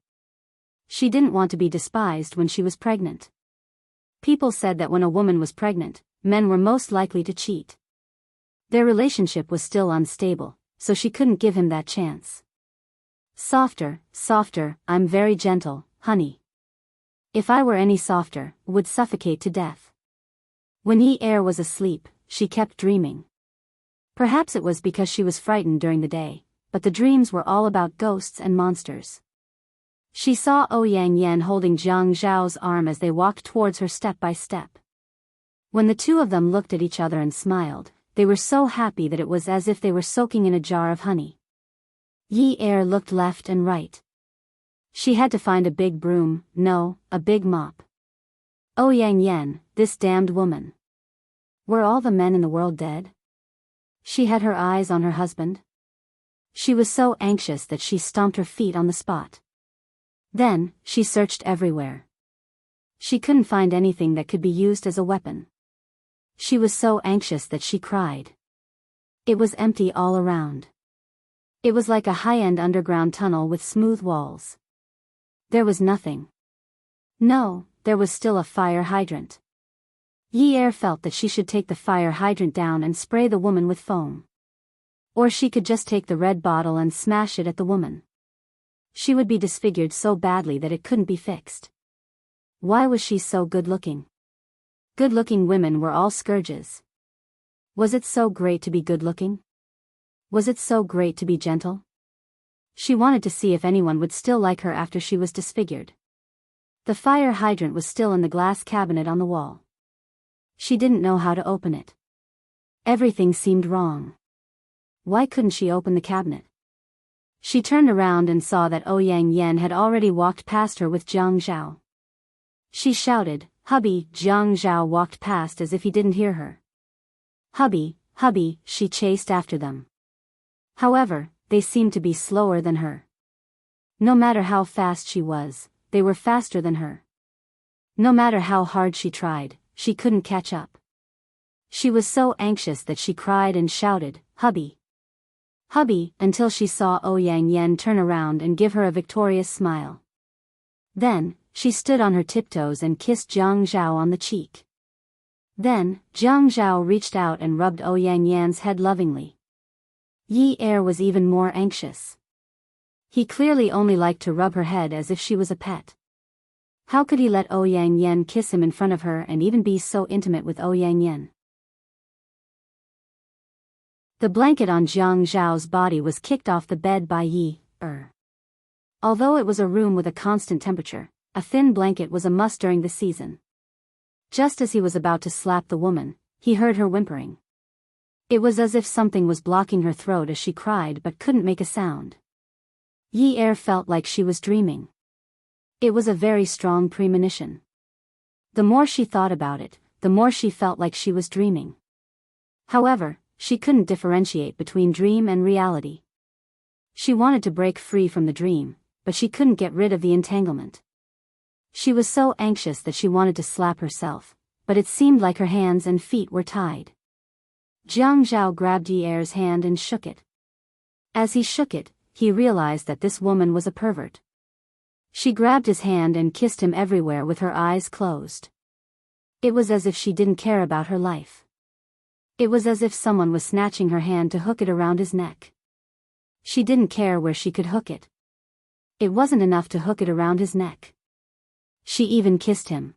She didn't want to be despised when she was pregnant. People said that when a woman was pregnant, men were most likely to cheat. Their relationship was still unstable, so she couldn't give him that chance. "Softer, softer, I'm very gentle, honey. If I were any softer, would suffocate to death." When Yi Er was asleep, she kept dreaming. Perhaps it was because she was frightened during the day, but the dreams were all about ghosts and monsters. She saw Ouyang Yan holding Jiang Zhao's arm as they walked towards her step by step. When the two of them looked at each other and smiled, they were so happy that it was as if they were soaking in a jar of honey. Yi Er looked left and right. She had to find a big broom, no, a big mop. Ouyang Yan, this damned woman. Were all the men in the world dead? She had her eyes on her husband. She was so anxious that she stomped her feet on the spot. Then, she searched everywhere. She couldn't find anything that could be used as a weapon. She was so anxious that she cried. It was empty all around. It was like a high-end underground tunnel with smooth walls. There was nothing. No, there was still a fire hydrant. Yi Er felt that she should take the fire hydrant down and spray the woman with foam. Or she could just take the red bottle and smash it at the woman. She would be disfigured so badly that it couldn't be fixed. Why was she so good-looking? Good-looking women were all scourges. Was it so great to be good-looking? Was it so great to be gentle? She wanted to see if anyone would still like her after she was disfigured. The fire hydrant was still in the glass cabinet on the wall. She didn't know how to open it. Everything seemed wrong. Why couldn't she open the cabinet? She turned around and saw that Ouyang Yen had already walked past her with Jiang Zhao. She shouted, "Hubby!" Jiang Zhao walked past as if he didn't hear her. "Hubby, hubby!" She chased after them. However, they seemed to be slower than her. No matter how fast she was, they were faster than her. No matter how hard she tried, she couldn't catch up. She was so anxious that she cried and shouted, "Hubby! Hubby!" until she saw Ouyang Yen turn around and give her a victorious smile. Then, she stood on her tiptoes and kissed Jiang Zhao on the cheek. Then, Jiang Zhao reached out and rubbed Ouyang Yan's head lovingly. Yi Er was even more anxious. He clearly only liked to rub her head as if she was a pet. How could he let Ouyang Yen kiss him in front of her and even be so intimate with Ouyang Yen? The blanket on Jiang Zhao's body was kicked off the bed by Yi Er. Although it was a room with a constant temperature, a thin blanket was a must during the season. Just as he was about to slap the woman, he heard her whimpering. It was as if something was blocking her throat as she cried but couldn't make a sound. Yi Er felt like she was dreaming. It was a very strong premonition. The more she thought about it, the more she felt like she was dreaming. However, she couldn't differentiate between dream and reality. She wanted to break free from the dream, but she couldn't get rid of the entanglement. She was so anxious that she wanted to slap herself, but it seemed like her hands and feet were tied. Jiang Zhao grabbed Yi Er's hand and shook it. As he shook it, he realized that this woman was a pervert. She grabbed his hand and kissed him everywhere with her eyes closed. It was as if she didn't care about her life. It was as if someone was snatching her hand to hook it around his neck. She didn't care where she could hook it. It wasn't enough to hook it around his neck. She even kissed him.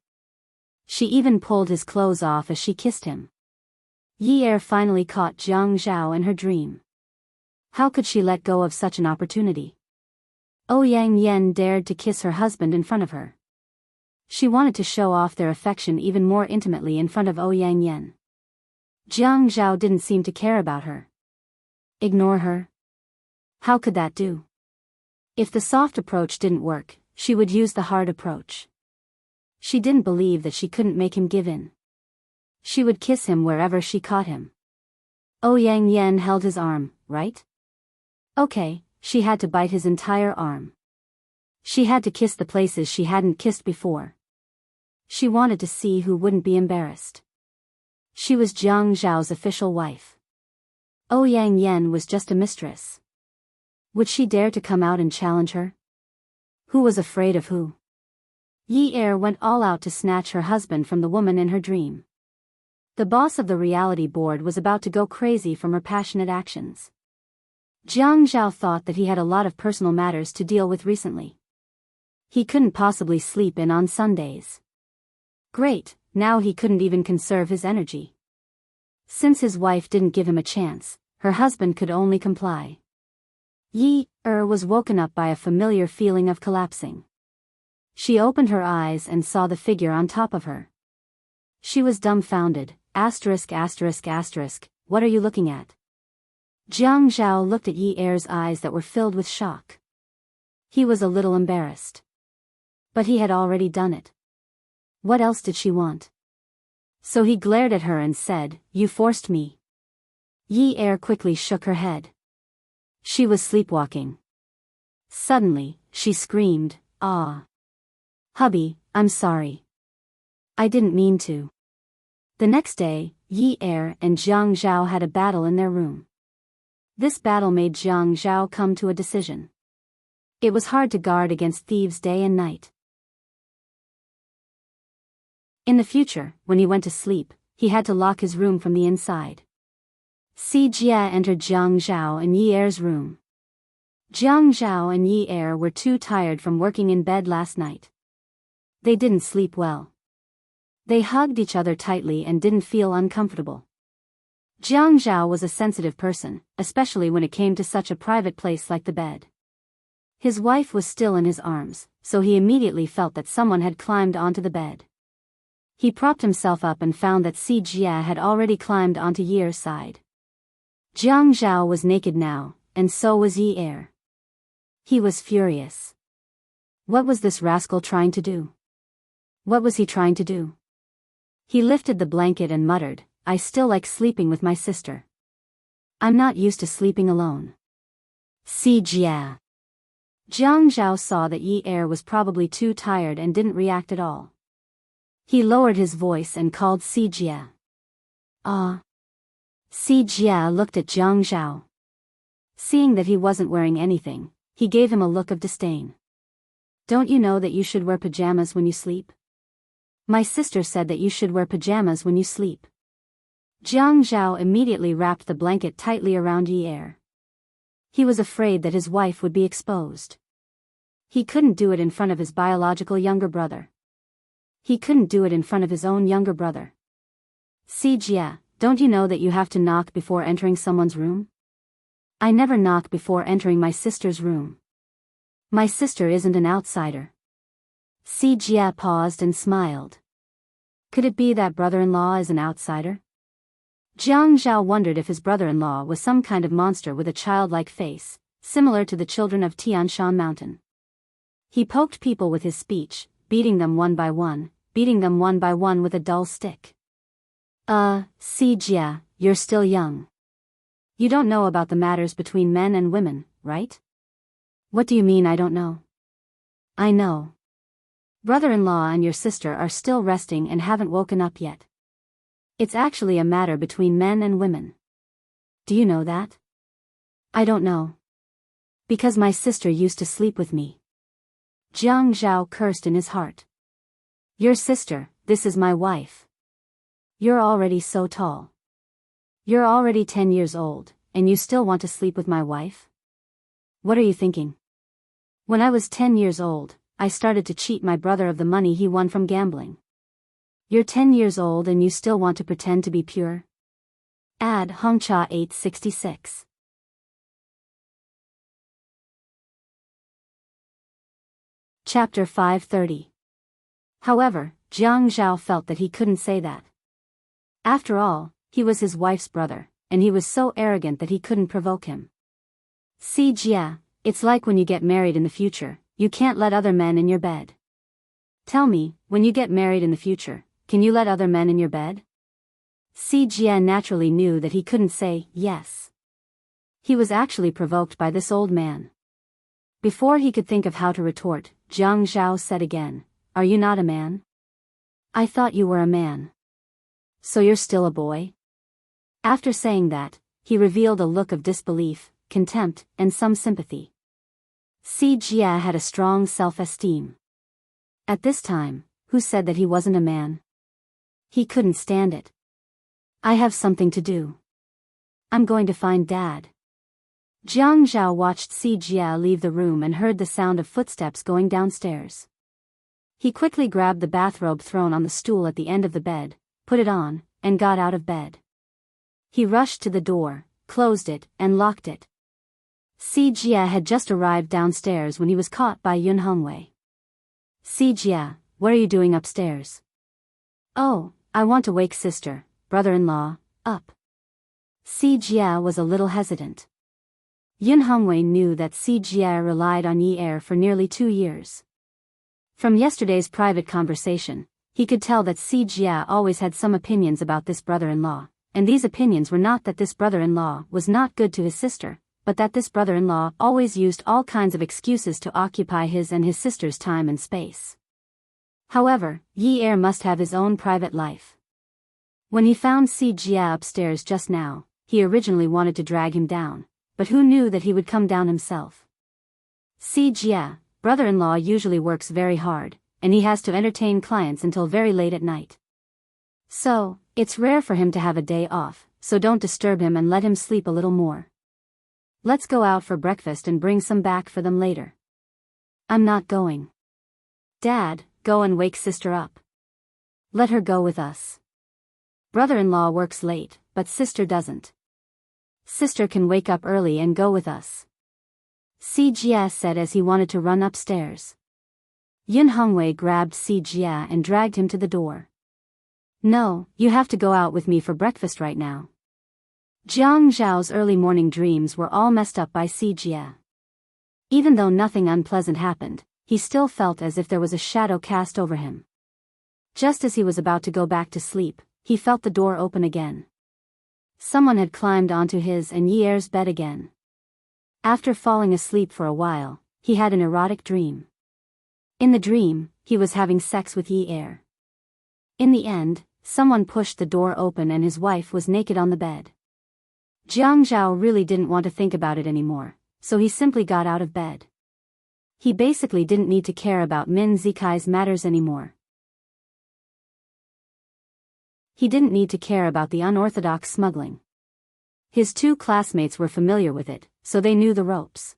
She even pulled his clothes off as she kissed him. Yi Er finally caught Jiang Zhao in her dream. How could she let go of such an opportunity? Ouyang Yen dared to kiss her husband in front of her. She wanted to show off their affection even more intimately in front of Ouyang Yen. Jiang Zhao didn't seem to care about her. Ignore her? How could that do? If the soft approach didn't work, she would use the hard approach. She didn't believe that she couldn't make him give in. She would kiss him wherever she caught him. Ouyang Yen held his arm, right? Okay, she had to bite his entire arm. She had to kiss the places she hadn't kissed before. She wanted to see who wouldn't be embarrassed. She was Jiang Zhao's official wife. Ouyang Yen was just a mistress. Would she dare to come out and challenge her? Who was afraid of who? Yi Er went all out to snatch her husband from the woman in her dream. The boss of the reality board was about to go crazy from her passionate actions. Jiang Zhao thought that he had a lot of personal matters to deal with recently. He couldn't possibly sleep in on Sundays. Great, now he couldn't even conserve his energy. Since his wife didn't give him a chance, her husband could only comply. Yi Er was woken up by a familiar feeling of collapsing. She opened her eyes and saw the figure on top of her. She was dumbfounded. What are you looking at? Jiang Zhao looked at Yi Er's eyes that were filled with shock. He was a little embarrassed. But he had already done it. What else did she want? So he glared at her and said, "You forced me." Yi Er quickly shook her head. She was sleepwalking. Suddenly, she screamed, "Ah! Hubby, I'm sorry. I didn't mean to." The next day, Yi Er and Jiang Zhao had a battle in their room. This battle made Jiang Zhao come to a decision. It was hard to guard against thieves day and night. In the future, when he went to sleep, he had to lock his room from the inside. Si Jia entered Jiang Zhao and Yi Er's room. Jiang Zhao and Yi Er were too tired from working in bed last night. They didn't sleep well. They hugged each other tightly and didn't feel uncomfortable. Jiang Zhao was a sensitive person, especially when it came to such a private place like the bed. His wife was still in his arms, so he immediately felt that someone had climbed onto the bed. He propped himself up and found that Si Jia had already climbed onto Ye's side. Jiang Zhao was naked now, and so was Yi. He was furious. What was this rascal trying to do? What was he trying to do? He lifted the blanket and muttered, "I still like sleeping with my sister. I'm not used to sleeping alone." Si Jia. Jiang Zhao saw that Yi was probably too tired and didn't react at all. He lowered his voice and called Si Jia. "Ah." Si Jia looked at Jiang Zhao. Seeing that he wasn't wearing anything, he gave him a look of disdain. "Don't you know that you should wear pajamas when you sleep? My sister said that you should wear pajamas when you sleep." Jiang Zhao immediately wrapped the blanket tightly around Yi. He was afraid that his wife would be exposed. He couldn't do it in front of his biological younger brother. He couldn't do it in front of his own younger brother. "Si Jia, don't you know that you have to knock before entering someone's room? I never knock before entering my sister's room. My sister isn't an outsider." Si Jia paused and smiled. Could it be that brother-in-law is an outsider? Jiang Zhao wondered if his brother-in-law was some kind of monster with a childlike face, similar to the children of Tian Shan Mountain. He poked people with his speech, beating them one by one with a dull stick. Si Jia, you're still young. You don't know about the matters between men and women, right?" "What do you mean I don't know?" "I know. Brother-in-law and your sister are still resting and haven't woken up yet. It's actually a matter between men and women. Do you know that?" "I don't know. Because my sister used to sleep with me." Jiang Zhao cursed in his heart. "Your sister, this is my wife. You're already so tall. You're already 10 years old, and you still want to sleep with my wife? What are you thinking? When I was 10 years old, I started to cheat my brother of the money he won from gambling. You're 10 years old and you still want to pretend to be pure?" Ad Hongcha 866. Chapter 530. However, Jiang Zhao felt that he couldn't say that. After all, he was his wife's brother, and he was so arrogant that he couldn't provoke him. "Si Jia, it's like when you get married in the future, you can't let other men in your bed. Tell me, when you get married in the future, can you let other men in your bed?" Si Jia naturally knew that he couldn't say yes. He was actually provoked by this old man. Before he could think of how to retort, Jiang Zhao said again, "Are you not a man? I thought you were a man. So you're still a boy?" After saying that, he revealed a look of disbelief, contempt, and some sympathy. Si Jia had a strong self-esteem. At this time, who said that he wasn't a man? He couldn't stand it. "I have something to do. I'm going to find Dad." Jiang Zhao watched Si Jia leave the room and heard the sound of footsteps going downstairs. He quickly grabbed the bathrobe thrown on the stool at the end of the bed, put it on, and got out of bed. He rushed to the door, closed it, and locked it. Si Jia had just arrived downstairs when he was caught by Yun Hongwei. "Si Jia, what are you doing upstairs?" "Oh, I want to wake sister, brother-in-law, up." Si Jia was a little hesitant. Yun Hongwei knew that Si Jia relied on Yi for nearly 2 years. From yesterday's private conversation, he could tell that Si Jia always had some opinions about this brother-in-law, and these opinions were not that this brother-in-law was not good to his sister, but that this brother-in-law always used all kinds of excuses to occupy his and his sister's time and space. However, Yi must have his own private life. When he found Si Jia upstairs just now, he originally wanted to drag him down, but who knew that he would come down himself? Si Jia, brother-in-law usually works very hard, and he has to entertain clients until very late at night. So, it's rare for him to have a day off, so don't disturb him and let him sleep a little more. Let's go out for breakfast and bring some back for them later." "I'm not going." "Dad, go and wake sister up. Let her go with us. Brother-in-law works late, but sister doesn't. Sister can wake up early and go with us," Si Jia said as he wanted to run upstairs. Yun Hongwei grabbed Si Jia and dragged him to the door. No, you have to go out with me for breakfast right now. Jiang Zhao's early morning dreams were all messed up by Si Jia. Even though nothing unpleasant happened, he still felt as if there was a shadow cast over him. Just as he was about to go back to sleep, he felt the door open again. Someone had climbed onto his and Yi Er's bed again. After falling asleep for a while, he had an erotic dream. In the dream, he was having sex with Yi Er. In the end, someone pushed the door open and his wife was naked on the bed. Jiang Zhao really didn't want to think about it anymore, so he simply got out of bed. He basically didn't need to care about Min Zikai's matters anymore. He didn't need to care about the unorthodox smuggling. His two classmates were familiar with it, so they knew the ropes.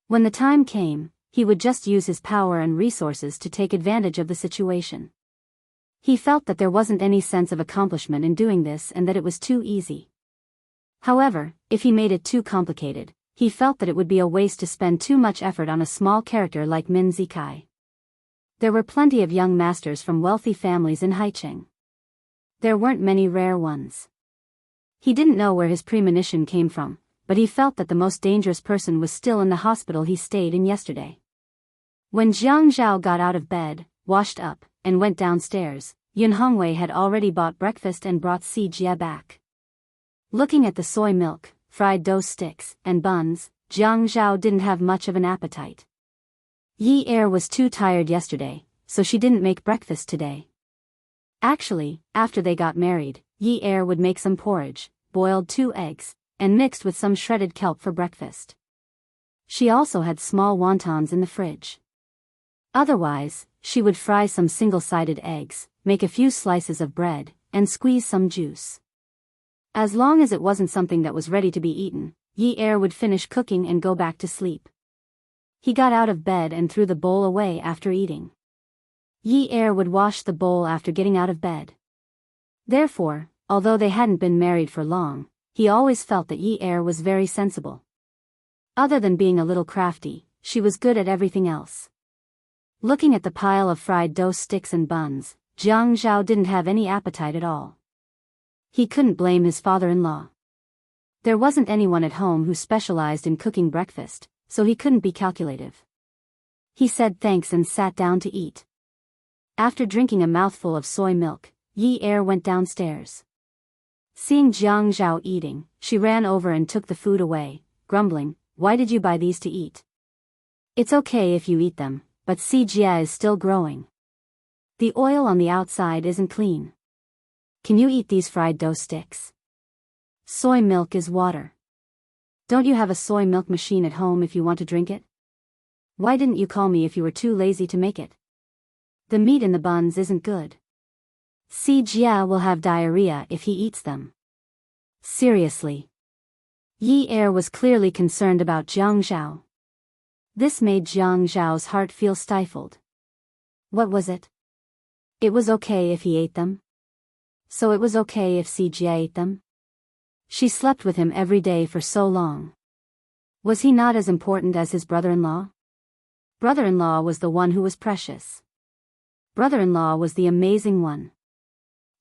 When the time came, he would just use his power and resources to take advantage of the situation. He felt that there wasn't any sense of accomplishment in doing this and that it was too easy. However, if he made it too complicated, he felt that it would be a waste to spend too much effort on a small character like Min Zikai. There were plenty of young masters from wealthy families in Haicheng. There weren't many rare ones. He didn't know where his premonition came from, but he felt that the most dangerous person was still in the hospital he stayed in yesterday. When Jiang Zhao got out of bed, washed up, and went downstairs, Yun Hongwei had already bought breakfast and brought Si Jia back. Looking at the soy milk, fried dough sticks, and buns, Jiang Zhao didn't have much of an appetite. Yi Er was too tired yesterday, so she didn't make breakfast today. Actually, after they got married, Yi Er would make some porridge, boiled 2 eggs, and mixed with some shredded kelp for breakfast. She also had small wontons in the fridge. Otherwise, she would fry some single-sided eggs, make a few slices of bread, and squeeze some juice. As long as it wasn't something that was ready to be eaten, Yi Er would finish cooking and go back to sleep. He got out of bed and threw the bowl away after eating. Yi Er would wash the bowl after getting out of bed. Therefore, although they hadn't been married for long, he always felt that Yi Er was very sensible. Other than being a little crafty, she was good at everything else. Looking at the pile of fried dough sticks and buns, Jiang Zhao didn't have any appetite at all. He couldn't blame his father-in-law. There wasn't anyone at home who specialized in cooking breakfast, so he couldn't be calculative. He said thanks and sat down to eat. After drinking a mouthful of soy milk, Yi Er went downstairs. Seeing Jiang Zhao eating, she ran over and took the food away, grumbling, "Why did you buy these to eat? It's okay if you eat them, but Si Jia is still growing. The oil on the outside isn't clean. Can you eat these fried dough sticks? Soy milk is water. Don't you have a soy milk machine at home if you want to drink it? Why didn't you call me if you were too lazy to make it? The meat in the buns isn't good. Si Jia will have diarrhea if he eats them." Seriously. Yi Er was clearly concerned about Jiang Zhao. This made Jiang Zhao's heart feel stifled. What was it? It was okay if he ate them? So it was okay if Si Jia ate them? She slept with him every day for so long. Was he not as important as his brother-in-law? Brother-in-law was the one who was precious. Brother-in-law was the amazing one.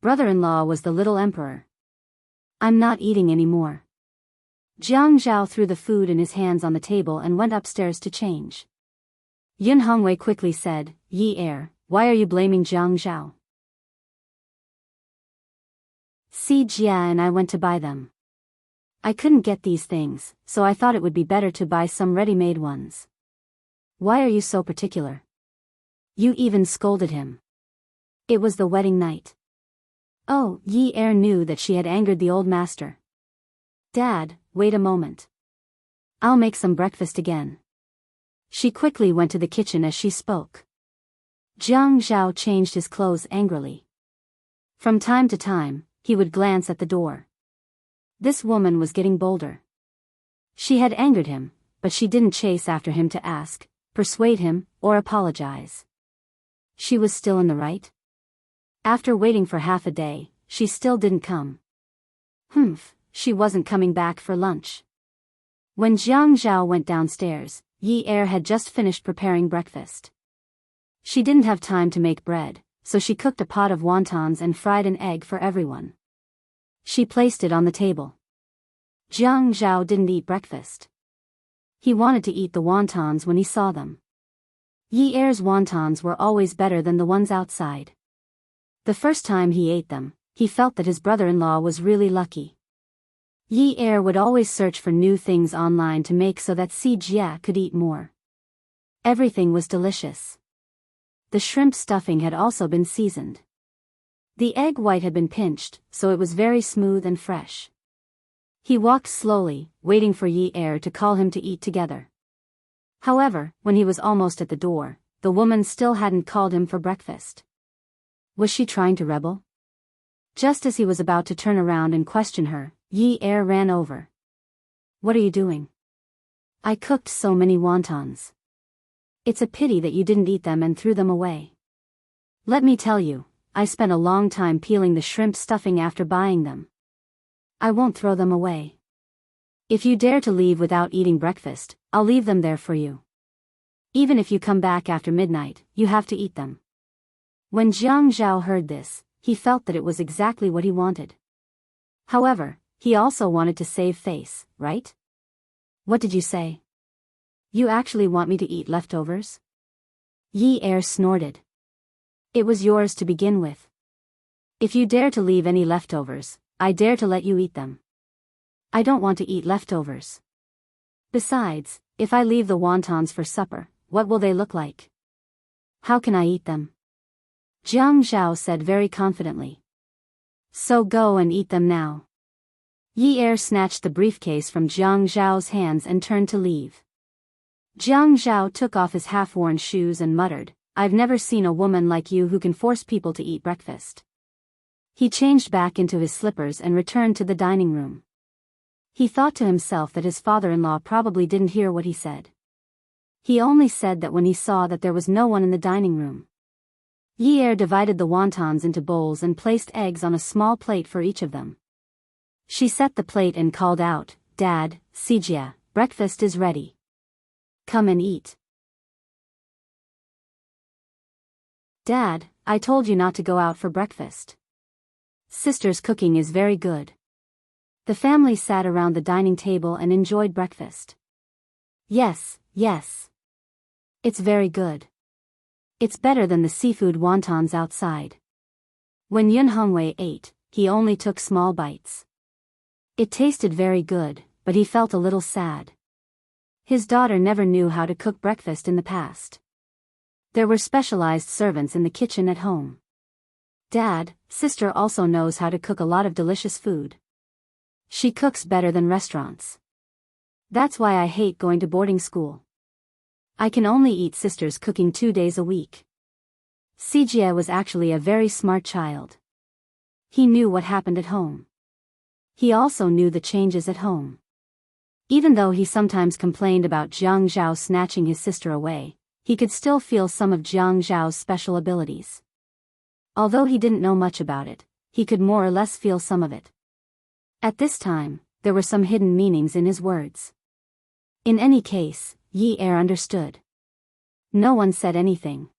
Brother-in-law was the little emperor. "I'm not eating anymore." Jiang Zhao threw the food in his hands on the table and went upstairs to change. Yun Hongwei quickly said, "Yi Er, why are you blaming Jiang Zhao? Si Jia and I went to buy them. I couldn't get these things, so I thought it would be better to buy some ready-made ones. Why are you so particular? You even scolded him. It was the wedding night." Oh, Yi Er knew that she had angered the old master. "Dad, wait a moment. I'll make some breakfast again." She quickly went to the kitchen as she spoke. Jiang Zhao changed his clothes angrily. From time to time, he would glance at the door. This woman was getting bolder. She had angered him, but she didn't chase after him to ask, persuade him, or apologize. She was still in the right? After waiting for half a day, she still didn't come. She wasn't coming back for lunch. When Jiang Zhao went downstairs, Yi Er had just finished preparing breakfast. She didn't have time to make bread, so she cooked a pot of wontons and fried an egg for everyone. She placed it on the table. Jiang Zhao didn't eat breakfast. He wanted to eat the wontons when he saw them. Yi Er's wontons were always better than the ones outside. The first time he ate them, he felt that his brother-in-law was really lucky. Yi Er would always search for new things online to make so that Si Jia could eat more. Everything was delicious. The shrimp stuffing had also been seasoned. The egg white had been pinched, so it was very smooth and fresh. He walked slowly, waiting for Yi Er to call him to eat together. However, when he was almost at the door, the woman still hadn't called him for breakfast. Was she trying to rebel? Just as he was about to turn around and question her, Yi Er ran over. "What are you doing?" "I cooked so many wontons. It's a pity that you didn't eat them and threw them away. Let me tell you, I spent a long time peeling the shrimp stuffing after buying them. I won't throw them away. If you dare to leave without eating breakfast, I'll leave them there for you. Even if you come back after midnight, you have to eat them." When Jiang Zhao heard this, he felt that it was exactly what he wanted. However, he also wanted to save face, right? "What did you say? You actually want me to eat leftovers?" Yi Er snorted. "It was yours to begin with. If you dare to leave any leftovers, I dare to let you eat them." "I don't want to eat leftovers. Besides, if I leave the wontons for supper, what will they look like? How can I eat them?" Jiang Zhao said very confidently. "So go and eat them now." Yi Er snatched the briefcase from Jiang Zhao's hands and turned to leave. Jiang Zhao took off his half-worn shoes and muttered, "I've never seen a woman like you who can force people to eat breakfast." He changed back into his slippers and returned to the dining room. He thought to himself that his father-in-law probably didn't hear what he said. He only said that when he saw that there was no one in the dining room. Yi Er divided the wontons into bowls and placed eggs on a small plate for each of them. She set the plate and called out, "Dad, Si Jia, breakfast is ready. Come and eat." "Dad, I told you not to go out for breakfast. Sister's cooking is very good." The family sat around the dining table and enjoyed breakfast. Yes. It's very good. It's better than the seafood wontons outside." When Yun Hongwei ate, he only took small bites. It tasted very good, but he felt a little sad. His daughter never knew how to cook breakfast in the past. There were specialized servants in the kitchen at home. "Dad, sister also knows how to cook a lot of delicious food. She cooks better than restaurants. That's why I hate going to boarding school. I can only eat sister's cooking 2 days a week." Si Jia was actually a very smart child. He knew what happened at home. He also knew the changes at home. Even though he sometimes complained about Jiang Zhao snatching his sister away, he could still feel some of Jiang Zhao's special abilities. Although he didn't know much about it, he could more or less feel some of it. At this time, there were some hidden meanings in his words. In any case, Yi Er understood. No one said anything.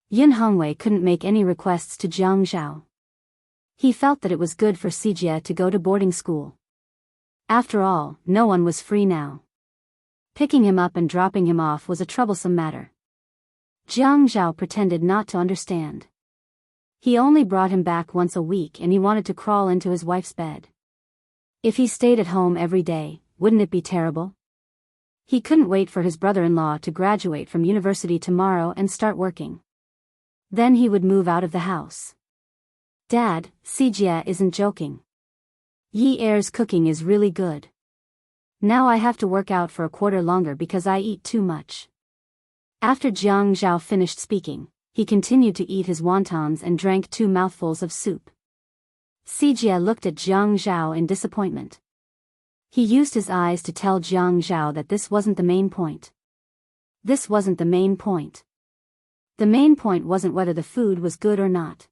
Yun Hongwei couldn't make any requests to Jiang Zhao. He felt that it was good for Si Jia to go to boarding school. After all, no one was free now. Picking him up and dropping him off was a troublesome matter. Jiang Zhao pretended not to understand. He only brought him back once a week and he wanted to crawl into his wife's bed. If he stayed at home every day, wouldn't it be terrible? He couldn't wait for his brother-in-law to graduate from university tomorrow and start working. Then he would move out of the house. "Dad, Si Jia isn't joking. Yi Er's cooking is really good. Now I have to work out for a quarter longer because I eat too much." After Jiang Zhao finished speaking, he continued to eat his wontons and drank 2 mouthfuls of soup. Si Jia looked at Jiang Zhao in disappointment. He used his eyes to tell Jiang Zhao that this wasn't the main point. This wasn't the main point. The main point wasn't whether the food was good or not.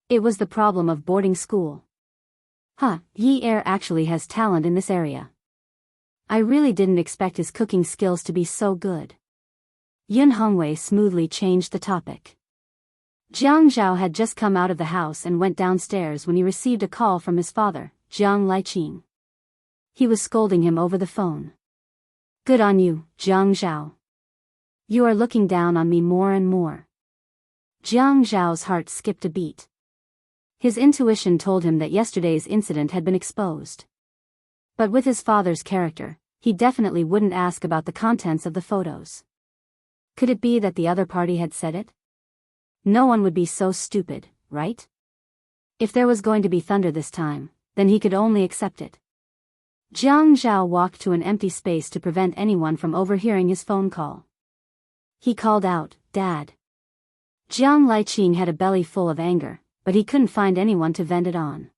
It was the problem of boarding school. Yi Er actually has talent in this area. I really didn't expect his cooking skills to be so good. Yun Hongwei smoothly changed the topic. Jiang Zhao had just come out of the house and went downstairs when he received a call from his father, Jiang Liqing. He was scolding him over the phone. Good on you, Jiang Zhao. You are looking down on me more and more. Jiang Zhao's heart skipped a beat. His intuition told him that yesterday's incident had been exposed. But with his father's character, he definitely wouldn't ask about the contents of the photos. Could it be that the other party had said it? No one would be so stupid, right? If there was going to be thunder this time, then he could only accept it. Jiang Zhao walked to an empty space to prevent anyone from overhearing his phone call. He called out, Dad. Jiang Liqing had a belly full of anger, but he couldn't find anyone to vent it on.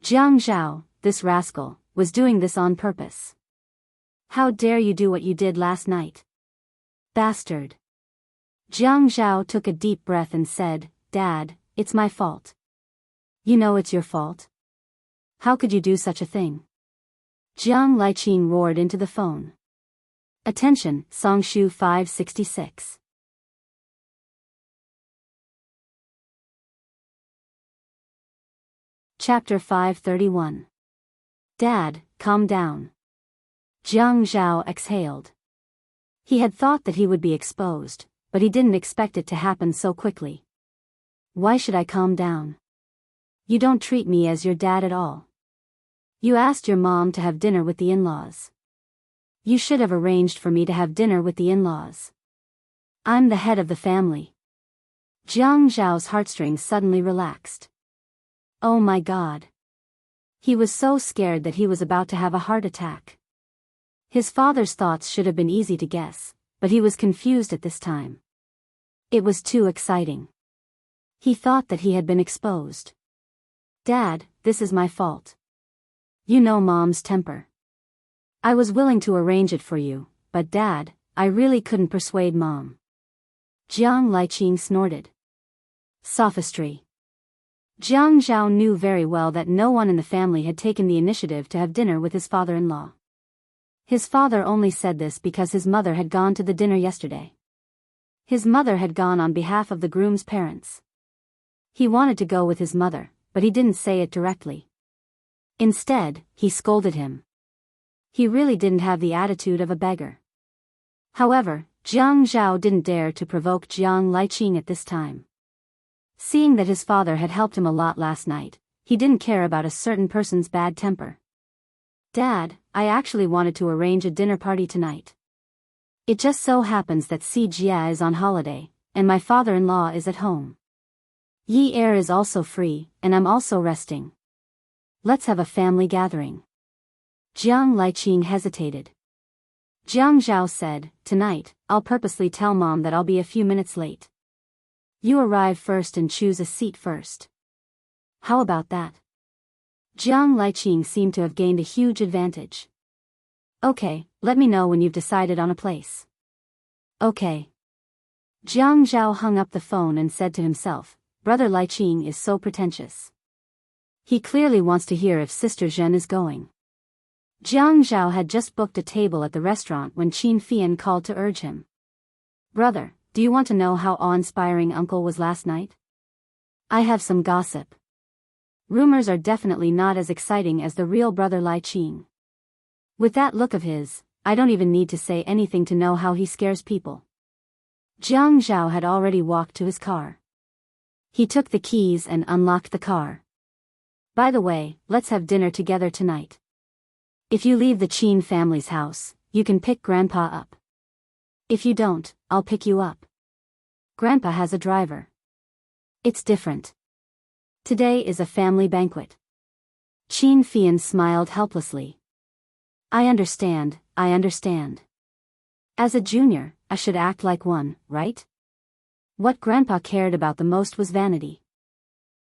Jiang Zhao, this rascal, was doing this on purpose. How dare you do what you did last night? Bastard. Jiang Zhao took a deep breath and said, Dad, it's my fault. You know it's your fault. How could you do such a thing? Jiang Liqing roared into the phone. Attention, Songshu 566. Chapter 531. Dad, calm down. Jiang Zhao exhaled. He had thought that he would be exposed, but he didn't expect it to happen so quickly. Why should I calm down? You don't treat me as your dad at all. You asked your mom to have dinner with the in-laws. You should have arranged for me to have dinner with the in-laws. I'm the head of the family. Jiang Zhao's heartstrings suddenly relaxed. Oh my God. He was so scared that he was about to have a heart attack. His father's thoughts should have been easy to guess, but he was confused at this time. It was too exciting. He thought that he had been exposed. Dad, this is my fault. You know Mom's temper. I was willing to arrange it for you, but Dad, I really couldn't persuade Mom. Jiang Liqing snorted. Sophistry. Jiang Zhao knew very well that no one in the family had taken the initiative to have dinner with his father-in-law. His father only said this because his mother had gone to the dinner yesterday. His mother had gone on behalf of the groom's parents. He wanted to go with his mother, but he didn't say it directly. Instead, he scolded him. He really didn't have the attitude of a beggar. However, Jiang Zhao didn't dare to provoke Jiang Liqing at this time. Seeing that his father had helped him a lot last night, he didn't care about a certain person's bad temper. Dad, I actually wanted to arrange a dinner party tonight. It just so happens that Si Jia is on holiday, and my father-in-law is at home. Yi Er is also free, and I'm also resting. Let's have a family gathering. Jiang Liqing hesitated. Jiang Zhao said, Tonight, I'll purposely tell Mom that I'll be a few minutes late. You arrive first and choose a seat first. How about that? Jiang Liqing seemed to have gained a huge advantage. Okay, let me know when you've decided on a place. Okay. Jiang Zhao hung up the phone and said to himself, Brother Liqing is so pretentious. He clearly wants to hear if Sister Zhen is going. Jiang Zhao had just booked a table at the restaurant when Qin Fian called to urge him. Brother, do you want to know how awe-inspiring Uncle was last night? I have some gossip. Rumors are definitely not as exciting as the real Brother Liqing. With that look of his, I don't even need to say anything to know how he scares people. Jiang Zhao had already walked to his car. He took the keys and unlocked the car. By the way, let's have dinner together tonight. If you leave the Qin family's house, you can pick Grandpa up. If you don't, I'll pick you up. Grandpa has a driver. It's different. Today is a family banquet. Qin Fian smiled helplessly. I understand. As a junior, I should act like one, right? What Grandpa cared about the most was vanity.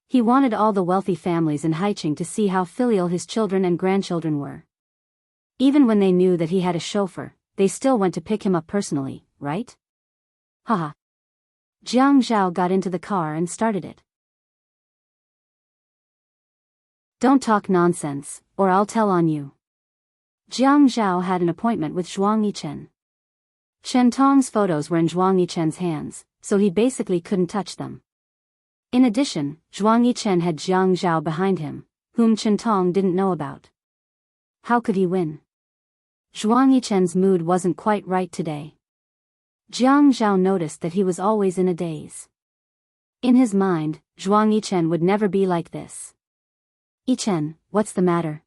He wanted all the wealthy families in Haicheng to see how filial his children and grandchildren were. Even when they knew that he had a chauffeur, they still went to pick him up personally, right? Haha. Jiang Zhao got into the car and started it. Don't talk nonsense, or I'll tell on you. Jiang Zhao had an appointment with Zhuang Yichen. Chen Tong's photos were in Zhuang Yichen's hands, so he basically couldn't touch them. In addition, Zhuang Yichen had Jiang Zhao behind him, whom Chen Tong didn't know about. How could he win? Zhuang Yichen's mood wasn't quite right today. Jiang Zhao noticed that he was always in a daze. In his mind, Zhuang Yichen would never be like this. Yichen, what's the matter?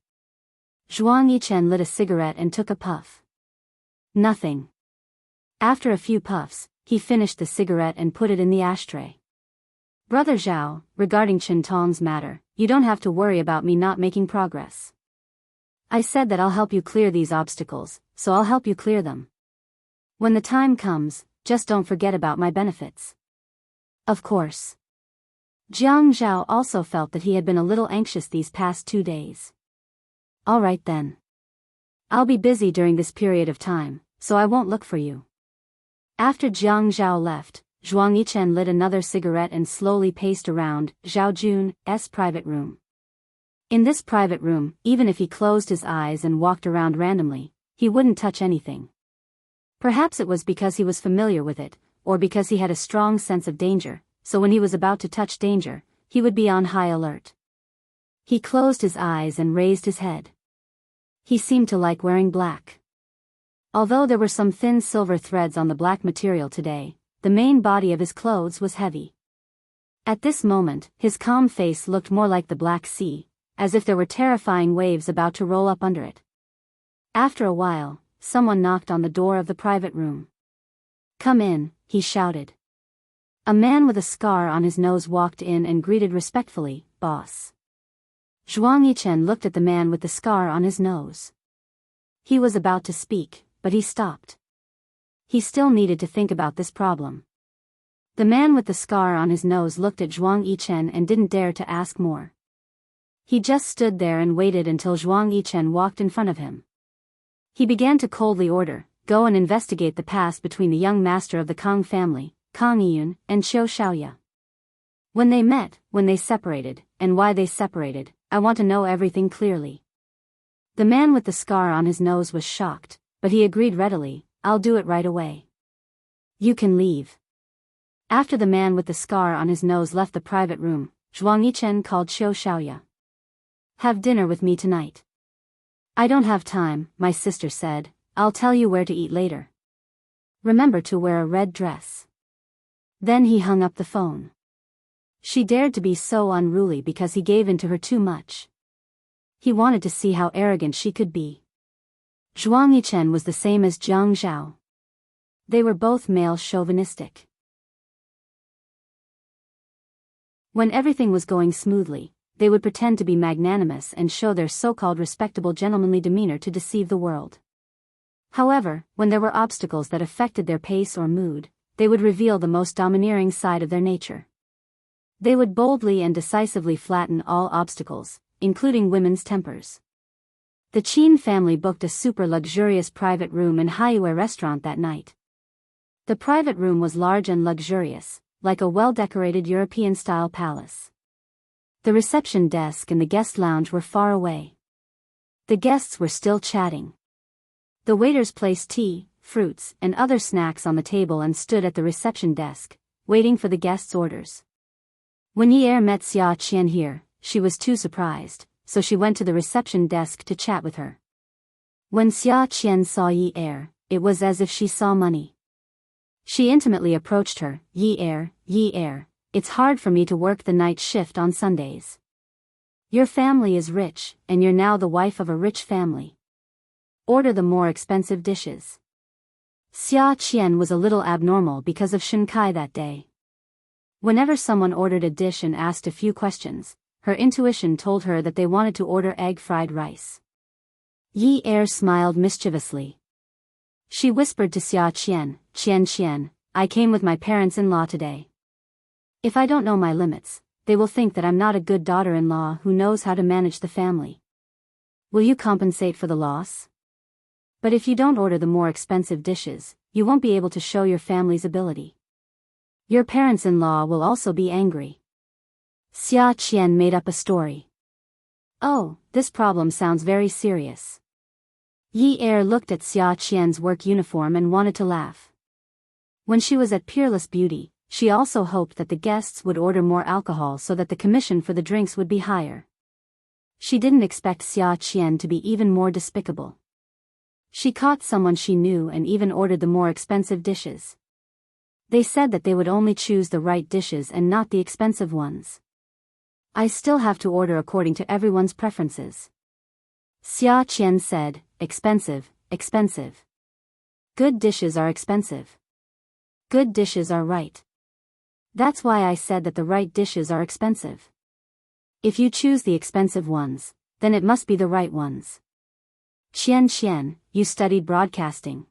Zhuang Yichen lit a cigarette and took a puff. Nothing. After a few puffs, he finished the cigarette and put it in the ashtray. Brother Zhao, regarding Chen Tong's matter, you don't have to worry about me not making progress. I said that I'll help you clear these obstacles, so I'll help you clear them. When the time comes, just don't forget about my benefits. Of course. Jiang Zhao also felt that he had been a little anxious these past 2 days. All right then. I'll be busy during this period of time, so I won't look for you. After Jiang Zhao left, Zhuang Yichen lit another cigarette and slowly paced around Zhao Jun's private room. In this private room, even if he closed his eyes and walked around randomly, he wouldn't touch anything. Perhaps it was because he was familiar with it, or because he had a strong sense of danger, so when he was about to touch danger, he would be on high alert. He closed his eyes and raised his head. He seemed to like wearing black. Although there were some thin silver threads on the black material today, the main body of his clothes was heavy. At this moment, his calm face looked more like the Black Sea, as if there were terrifying waves about to roll up under it. After a while, someone knocked on the door of the private room. Come in, he shouted. A man with a scar on his nose walked in and greeted respectfully, boss. Zhuang Yichen looked at the man with the scar on his nose. He was about to speak, but he stopped. He still needed to think about this problem. The man with the scar on his nose looked at Zhuang Yichen and didn't dare to ask more. He just stood there and waited until Zhuang Yichen walked in front of him. He began to coldly order, go and investigate the past between the young master of the Kang family, Kang Yiyun, and Qiu Shaoya. When they met, when they separated, and why they separated, I want to know everything clearly. The man with the scar on his nose was shocked, but he agreed readily, I'll do it right away. You can leave. After the man with the scar on his nose left the private room, Zhuang Yichen called Qiu Shaoya. Have dinner with me tonight. I don't have time, my sister said, I'll tell you where to eat later. Remember to wear a red dress. Then he hung up the phone. She dared to be so unruly because he gave in to her too much. He wanted to see how arrogant she could be. Zhuang Yichen was the same as Jiang Zhao. They were both male chauvinistic. When everything was going smoothly, they would pretend to be magnanimous and show their so-called respectable gentlemanly demeanor to deceive the world. However, when there were obstacles that affected their pace or mood, they would reveal the most domineering side of their nature. They would boldly and decisively flatten all obstacles, including women's tempers. The Qin family booked a super luxurious private room in Haiyue restaurant that night. The private room was large and luxurious, like a well-decorated European-style palace. The reception desk and the guest lounge were far away. The guests were still chatting. The waiters placed tea, fruits, and other snacks on the table and stood at the reception desk, waiting for the guests' orders. When Yi met Xia Qian here, she was too surprised, so she went to the reception desk to chat with her. When Xia Qian saw Yi, it was as if she saw money. She intimately approached her, Yi, it's hard for me to work the night shift on Sundays. Your family is rich, and you're now the wife of a rich family. Order the more expensive dishes. Xia Qian was a little abnormal because of Shinkai that day. Whenever someone ordered a dish and asked a few questions, her intuition told her that they wanted to order egg fried rice. Yi smiled mischievously. She whispered to Xia Qian, Qian, I came with my parents-in-law today. If I don't know my limits, they will think that I'm not a good daughter-in-law who knows how to manage the family. Will you compensate for the loss? But if you don't order the more expensive dishes, you won't be able to show your family's ability. Your parents-in-law will also be angry. Xia Qian made up a story. Oh, this problem sounds very serious. Yi Er looked at Xia Qian's work uniform and wanted to laugh. When she was at Peerless Beauty, she also hoped that the guests would order more alcohol so that the commission for the drinks would be higher. She didn't expect Xia Qian to be even more despicable. She caught someone she knew and even ordered the more expensive dishes. They said that they would only choose the right dishes and not the expensive ones. I still have to order according to everyone's preferences. Xia Qian said, expensive, expensive. Good dishes are expensive. Good dishes are right. That's why I said that the right dishes are expensive. If you choose the expensive ones, then it must be the right ones. Qian, you studied broadcasting.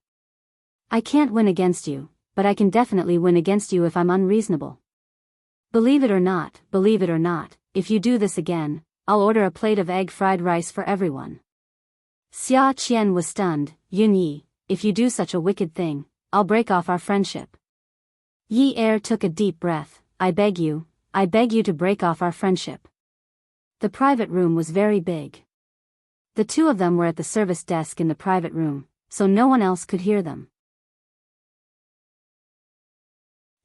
I can't win against you, but I can definitely win against you if I'm unreasonable. Believe it or not, if you do this again, I'll order a plate of egg fried rice for everyone. Xia Qian was stunned. Yun Yi, if you do such a wicked thing, I'll break off our friendship. Yi Er took a deep breath. I beg you to break off our friendship. The private room was very big. The two of them were at the service desk in the private room, so no one else could hear them.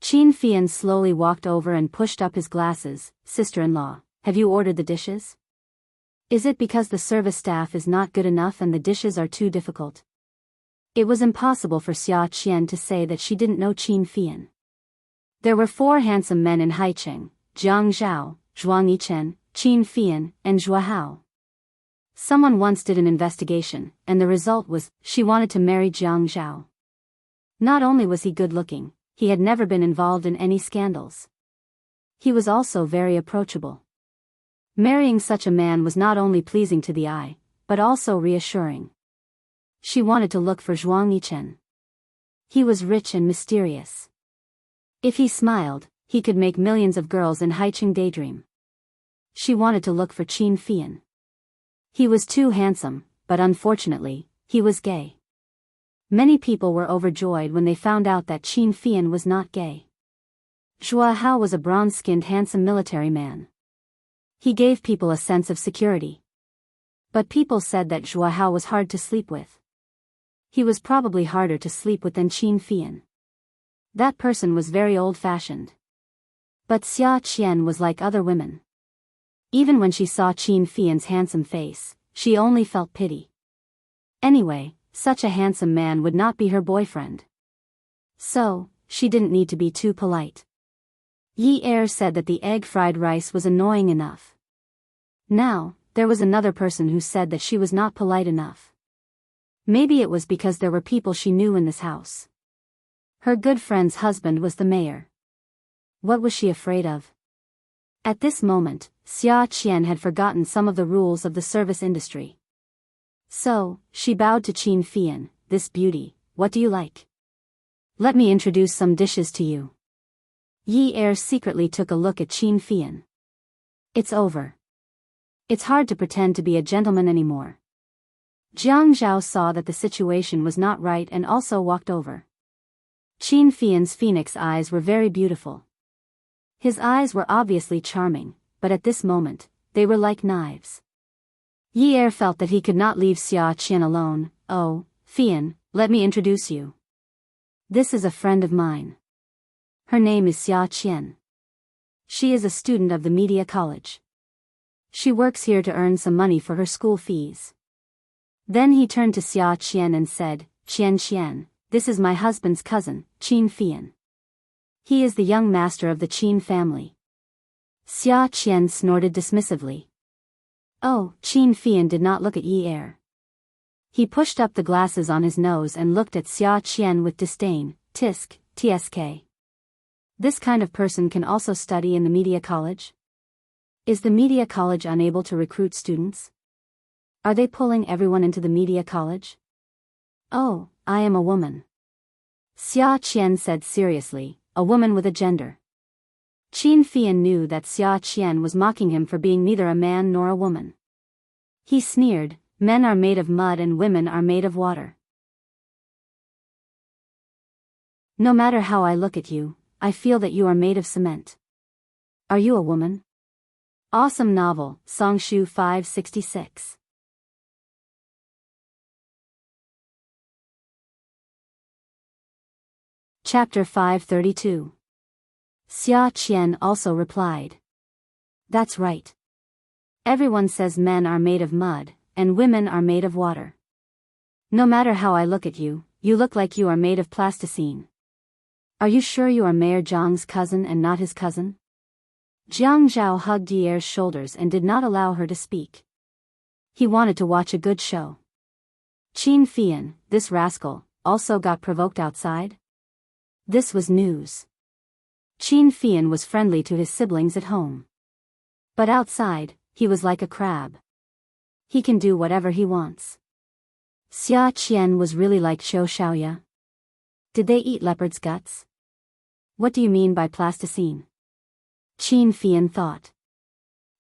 Qin Fian slowly walked over and pushed up his glasses. Sister-in-law, have you ordered the dishes? Is it because the service staff is not good enough and the dishes are too difficult? It was impossible for Xia Qian to say that she didn't know Qin Fian. There were 4 handsome men in Haicheng: Jiang Zhao, Zhuang Yichen, Qin Fian, and Zhua Hao. Someone once did an investigation, and the result was, she wanted to marry Jiang Zhao. Not only was he good-looking, he had never been involved in any scandals. He was also very approachable. Marrying such a man was not only pleasing to the eye, but also reassuring. She wanted to look for Zhuang Yichen. He was rich and mysterious. If he smiled, he could make millions of girls in Haicheng daydream. She wanted to look for Qin Fian. He was too handsome, but unfortunately, he was gay. Many people were overjoyed when they found out that Qin Fian was not gay. Zhua Hao was a bronze-skinned handsome military man. He gave people a sense of security. But people said that Zhua Hao was hard to sleep with. He was probably harder to sleep with than Qin Fian. That person was very old-fashioned. But Xia Qian was like other women. Even when she saw Qin Fian's handsome face, she only felt pity. Anyway, such a handsome man would not be her boyfriend. So, she didn't need to be too polite. Yi Er said that the egg fried rice was annoying enough. Now, there was another person who said that she was not polite enough. Maybe it was because there were people she knew in this house. Her good friend's husband was the mayor. What was she afraid of? At this moment, Xia Qian had forgotten some of the rules of the service industry. So, she bowed to Qin Fian. This beauty, what do you like? Let me introduce some dishes to you. Yi Er secretly took a look at Qin Fian. It's over. It's hard to pretend to be a gentleman anymore. Jiang Zhao saw that the situation was not right and also walked over. Qin Fian's phoenix eyes were very beautiful. His eyes were obviously charming, but at this moment, they were like knives. Yi Er felt that he could not leave Xia Qian alone. Oh, Fian, let me introduce you. This is a friend of mine. Her name is Xia Qian. She is a student of the media college. She works here to earn some money for her school fees. Then he turned to Xia Qian and said, Qian, this is my husband's cousin, Qin Fian. He is the young master of the Qin family. Xia Qian snorted dismissively. Oh, Qin Fian did not look at Yi Er. He pushed up the glasses on his nose and looked at Xia Qian with disdain. Tsk. This kind of person can also study in the media college? Is the media college unable to recruit students? Are they pulling everyone into the media college? Oh, I am a woman. Xia Qian said seriously, a woman with a gender. Qin Fian knew that Xia Qian was mocking him for being neither a man nor a woman. He sneered, men are made of mud and women are made of water. No matter how I look at you, I feel that you are made of cement. Are you a woman? Awesome novel, Songshu 566. Chapter 532. Xia Qian also replied. That's right. Everyone says men are made of mud, and women are made of water. No matter how I look at you, you look like you are made of plasticine. Are you sure you are Mayor Zhang's cousin and not his cousin? Jiang Zhao hugged Ye's shoulders and did not allow her to speak. He wanted to watch a good show. Qin Fian, this rascal, also got provoked outside? This was news. Qin Fian was friendly to his siblings at home. But outside, he was like a crab. He can do whatever he wants. Xia Qian was really like Xiu Xiaoya. Did they eat leopard's guts? What do you mean by plasticine? Qin Fian thought.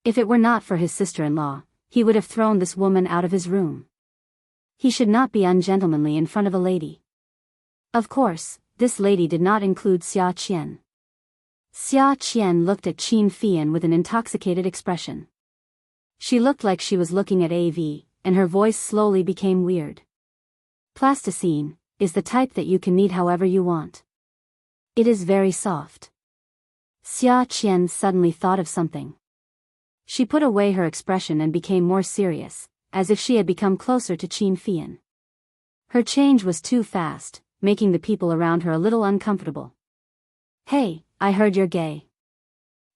If it were not for his sister-in-law, he would have thrown this woman out of his room. He should not be ungentlemanly in front of a lady. Of course, this lady did not include Xia Qian. Xia Qian looked at Qin Fian with an intoxicated expression. She looked like she was looking at AV, and her voice slowly became weird. Plasticine is the type that you can knead however you want. It is very soft. Xia Qian suddenly thought of something. She put away her expression and became more serious, as if she had become closer to Qin Fian. Her change was too fast, making the people around her a little uncomfortable. Hey, I heard you're gay.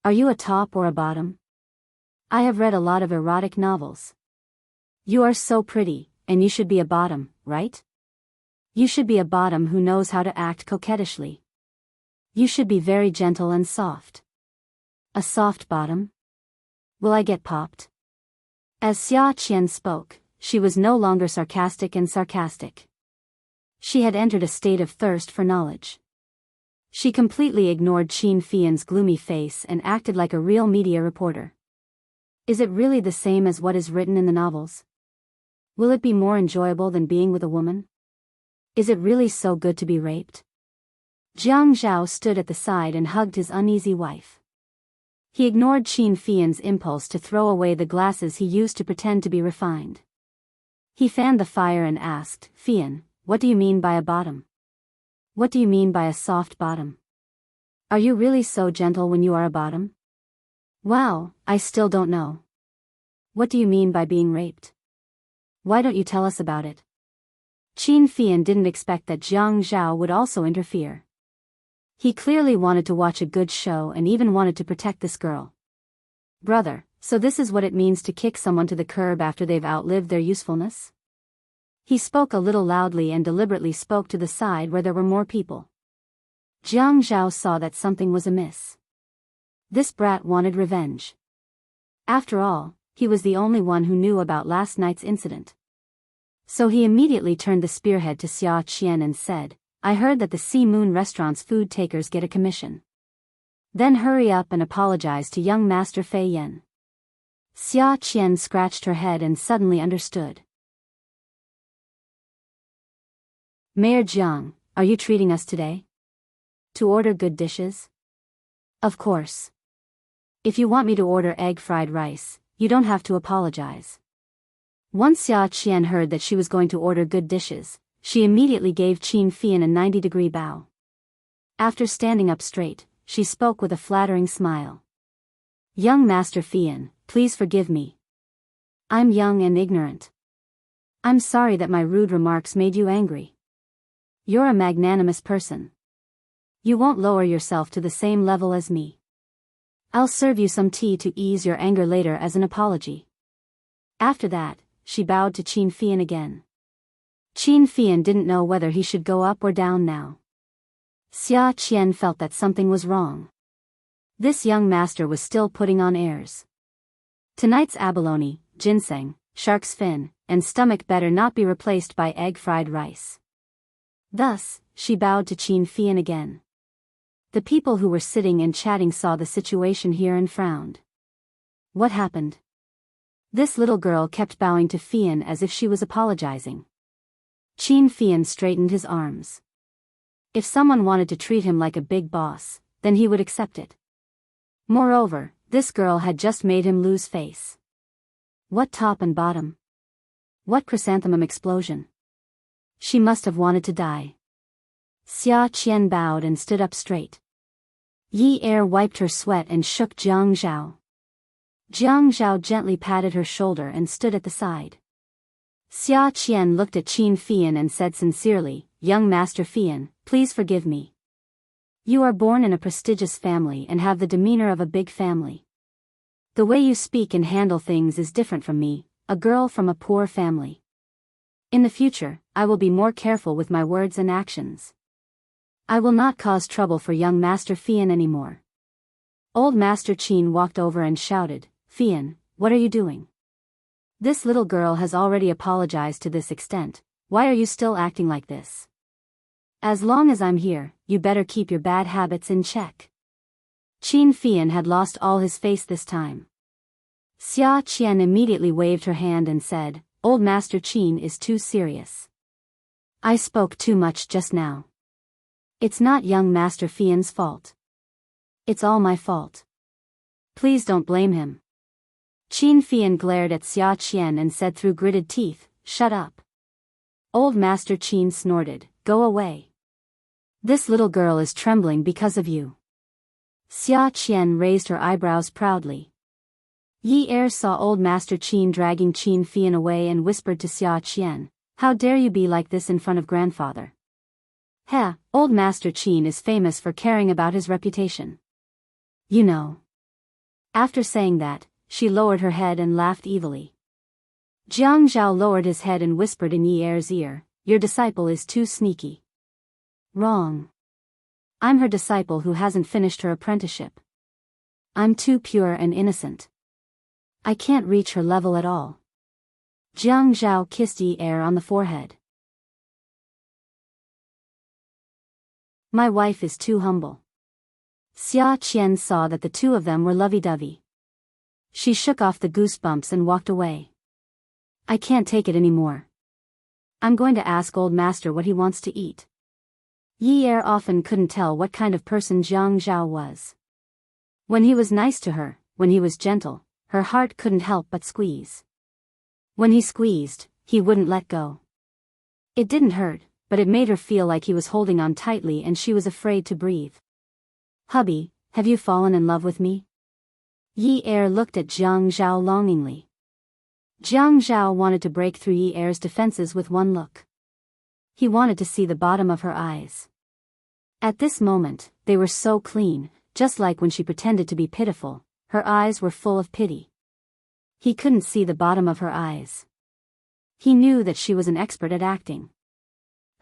Are you a top or a bottom? I have read a lot of erotic novels. You are so pretty, and you should be a bottom, right? You should be a bottom who knows how to act coquettishly. You should be very gentle and soft. A soft bottom? Will I get popped? As Xia Qian spoke, she was no longer sarcastic. She had entered a state of thirst for knowledge. She completely ignored Qin Fian's gloomy face and acted like a real media reporter. Is it really the same as what is written in the novels? Will it be more enjoyable than being with a woman? Is it really so good to be raped? Jiang Zhao stood at the side and hugged his uneasy wife. He ignored Qin Fian's impulse to throw away the glasses he used to pretend to be refined. He fanned the fire and asked, Fian, what do you mean by a bottom? What do you mean by a soft bottom? Are you really so gentle when you are a bottom? Wow, I still don't know. What do you mean by being raped? Why don't you tell us about it? Qin Fian didn't expect that Jiang Zhao would also interfere. He clearly wanted to watch a good show and even wanted to protect this girl. Brother, so this is what it means to kick someone to the curb after they've outlived their usefulness? He spoke a little loudly and deliberately spoke to the side where there were more people. Jiang Zhao saw that something was amiss. This brat wanted revenge. After all, he was the only one who knew about last night's incident. So he immediately turned the spearhead to Xia Qian and said, I heard that the Sea Moon restaurant's food takers get a commission. Then hurry up and apologize to young Master Fei Yan. Xia Qian scratched her head and suddenly understood. Mayor Jiang, are you treating us today? To order good dishes? Of course. If you want me to order egg fried rice, you don't have to apologize. Once Xia Qian heard that she was going to order good dishes, she immediately gave Qin Fian a 90-degree bow. After standing up straight, she spoke with a flattering smile. Young Master Fian, please forgive me. I'm young and ignorant. I'm sorry that my rude remarks made you angry. You're a magnanimous person. You won't lower yourself to the same level as me. I'll serve you some tea to ease your anger later as an apology. After that, she bowed to Qin Fian again. Qin Fian didn't know whether he should go up or down now. Xia Qian felt that something was wrong. This young master was still putting on airs. Tonight's abalone, ginseng, shark's fin, and stomach better not be replaced by egg fried rice. Thus, she bowed to Qin Fian again. The people who were sitting and chatting saw the situation here and frowned. What happened? This little girl kept bowing to Fian as if she was apologizing. Qin Fian straightened his arms. If someone wanted to treat him like a big boss, then he would accept it. Moreover, this girl had just made him lose face. What top and bottom? What chrysanthemum explosion? She must have wanted to die. Xia Qian bowed and stood up straight. Yi Er wiped her sweat and shook Jiang Zhao. Jiang Zhao gently patted her shoulder and stood at the side. Xia Qian looked at Qin Fian and said sincerely, "Young Master Fian, please forgive me. You are born in a prestigious family and have the demeanor of a big family. The way you speak and handle things is different from me, a girl from a poor family. In the future, I will be more careful with my words and actions. I will not cause trouble for young Master Fian anymore." Old Master Qin walked over and shouted, "Fian, what are you doing? This little girl has already apologized to this extent, why are you still acting like this? As long as I'm here, you better keep your bad habits in check." Qin Fian had lost all his face this time. Xia Qian immediately waved her hand and said, "Old Master Qin is too serious. I spoke too much just now. It's not young Master Fian's fault. It's all my fault. Please don't blame him." Qin Fian glared at Xia Qian and said through gritted teeth, "Shut up." Old Master Qin snorted, "Go away. This little girl is trembling because of you." Xia Qian raised her eyebrows proudly. Yi Er saw Old Master Qin dragging Qin Fian away and whispered to Xia Qian, "How dare you be like this in front of grandfather? Heh, Old Master Qin is famous for caring about his reputation. You know." After saying that, she lowered her head and laughed evilly. Jiang Zhao lowered his head and whispered in Yi Er's ear, "Your disciple is too sneaky." "Wrong. I'm her disciple who hasn't finished her apprenticeship. I'm too pure and innocent. I can't reach her level at all." Jiang Zhao kissed Yi Er on the forehead. "My wife is too humble." Xia Qian saw that the two of them were lovey-dovey. She shook off the goosebumps and walked away. "I can't take it anymore. I'm going to ask Old Master what he wants to eat." Yi Er often couldn't tell what kind of person Jiang Zhao was. When he was nice to her, when he was gentle, her heart couldn't help but squeeze. When he squeezed, he wouldn't let go. It didn't hurt, but it made her feel like he was holding on tightly and she was afraid to breathe. "Hubby, have you fallen in love with me?" Yi Er looked at Jiang Zhao longingly. Jiang Zhao wanted to break through Yi Er's defenses with one look. He wanted to see the bottom of her eyes. At this moment, they were so clean, just like when she pretended to be pitiful, her eyes were full of pity. He couldn't see the bottom of her eyes. He knew that she was an expert at acting.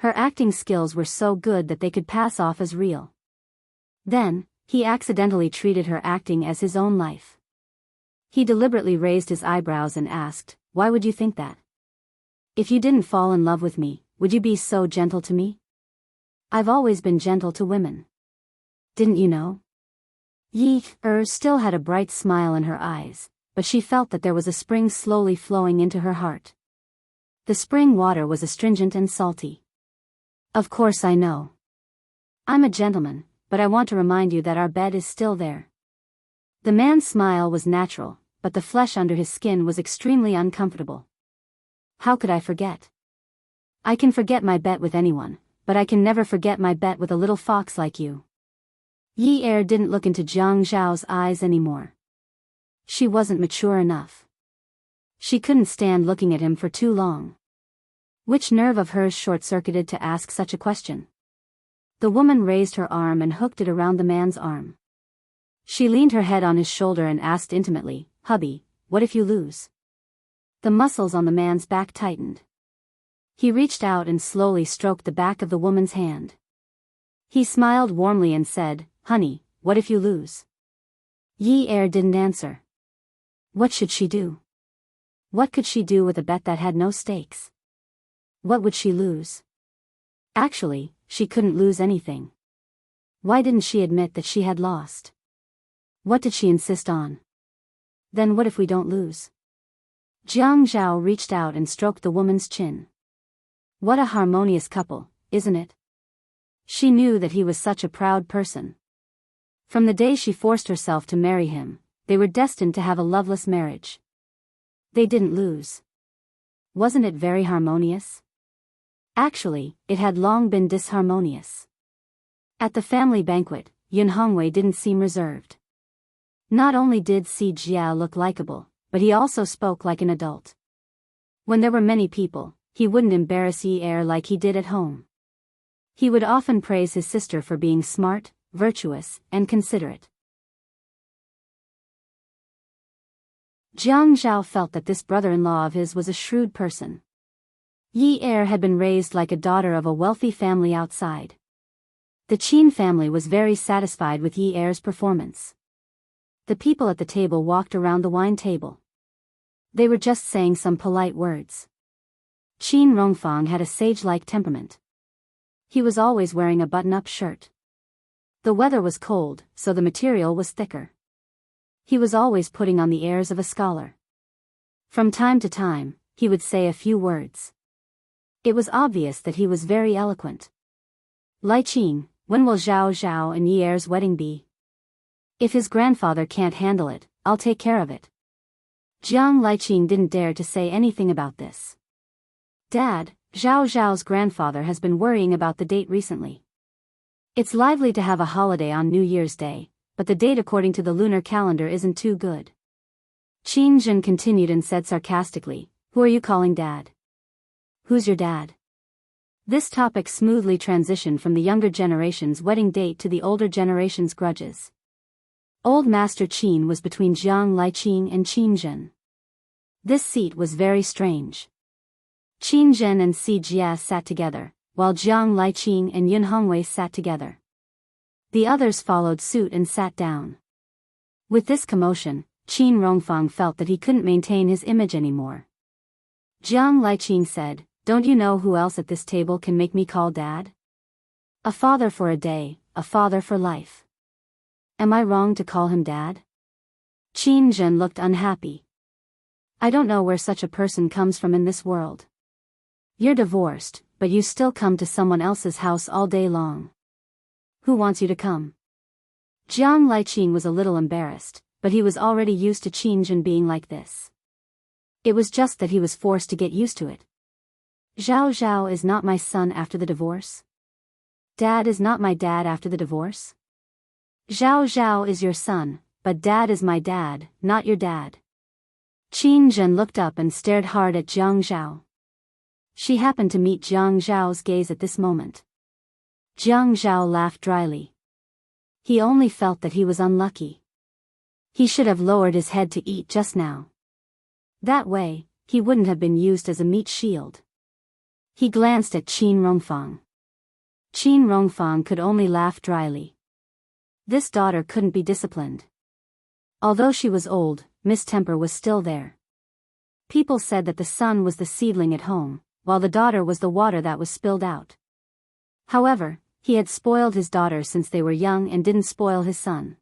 Her acting skills were so good that they could pass off as real. Then, he accidentally treated her acting as his own life. He deliberately raised his eyebrows and asked, "Why would you think that? If you didn't fall in love with me, would you be so gentle to me? I've always been gentle to women. Didn't you know?" Yi Er still had a bright smile in her eyes, but she felt that there was a spring slowly flowing into her heart. The spring water was astringent and salty. "Of course I know. I'm a gentleman, but I want to remind you that our bed is still there." The man's smile was natural, but the flesh under his skin was extremely uncomfortable. "How could I forget? I can forget my bet with anyone, but I can never forget my bet with a little fox like you." Yi Er didn't look into Jiang Zhao's eyes anymore. She wasn't mature enough. She couldn't stand looking at him for too long. Which nerve of hers short-circuited to ask such a question? The woman raised her arm and hooked it around the man's arm. She leaned her head on his shoulder and asked intimately, "Hubby, what if you lose?" The muscles on the man's back tightened. He reached out and slowly stroked the back of the woman's hand. He smiled warmly and said, "Honey, what if you lose?" Yi Er didn't answer. What should she do? What could she do with a bet that had no stakes? What would she lose? Actually, she couldn't lose anything. Why didn't she admit that she had lost? What did she insist on? Then what if we don't lose? Jiang Zhao reached out and stroked the woman's chin. What a harmonious couple, isn't it? She knew that he was such a proud person. From the day she forced herself to marry him, they were destined to have a loveless marriage. They didn't lose. Wasn't it very harmonious? Actually, it had long been disharmonious. At the family banquet, Yun Hongwei didn't seem reserved. Not only did Si Jia look likable, but he also spoke like an adult. When there were many people, he wouldn't embarrass Yi Er like he did at home. He would often praise his sister for being smart, virtuous, and considerate. Jiang Zhao felt that this brother-in-law of his was a shrewd person. Yi Er had been raised like a daughter of a wealthy family outside. The Qin family was very satisfied with Yi Er's performance. The people at the table walked around the wine table. They were just saying some polite words. Qin Rongfang had a sage-like temperament. He was always wearing a button-up shirt. The weather was cold, so the material was thicker. He was always putting on the airs of a scholar. From time to time, he would say a few words. It was obvious that he was very eloquent. Lai Qing, when will Zhao Zhao and Yi Er's wedding be? If his grandfather can't handle it, I'll take care of it. Jiang Liqing didn't dare to say anything about this. Dad, Zhao Zhao's grandfather has been worrying about the date recently. It's lively to have a holiday on New Year's Day, but the date according to the lunar calendar isn't too good. Qin Jin continued and said sarcastically, "Who are you calling Dad? Who's your dad?" This topic smoothly transitioned from the younger generation's wedding date to the older generation's grudges. Old Master Qin was between Jiang Liqing and Qin Jin. This seat was very strange. Qin Jin and Si Jia sat together, while Jiang Liqing and Yun Hongwei sat together. The others followed suit and sat down. With this commotion, Qin Rongfang felt that he couldn't maintain his image anymore. Jiang Liqing said, "Don't you know who else at this table can make me call Dad? A father for a day, a father for life. Am I wrong to call him Dad?" Qin Jin looked unhappy. "I don't know where such a person comes from in this world. You're divorced, but you still come to someone else's house all day long. Who wants you to come?" Jiang Liqing was a little embarrassed, but he was already used to Qin Jin being like this. It was just that he was forced to get used to it. Zhao Zhao is not my son after the divorce. Dad is not my dad after the divorce. Zhao Zhao is your son, but Dad is my dad, not your dad. Qin Jin looked up and stared hard at Jiang Zhao. She happened to meet Jiang Zhao's gaze at this moment. Jiang Zhao laughed dryly. He only felt that he was unlucky. He should have lowered his head to eat just now. That way, he wouldn't have been used as a meat shield. He glanced at Qin Rongfang. Qin Rongfang could only laugh dryly. This daughter couldn't be disciplined. Although she was old, mistemper was still there. People said that the son was the seedling at home, while the daughter was the water that was spilled out. However, he had spoiled his daughter since they were young and didn't spoil his son.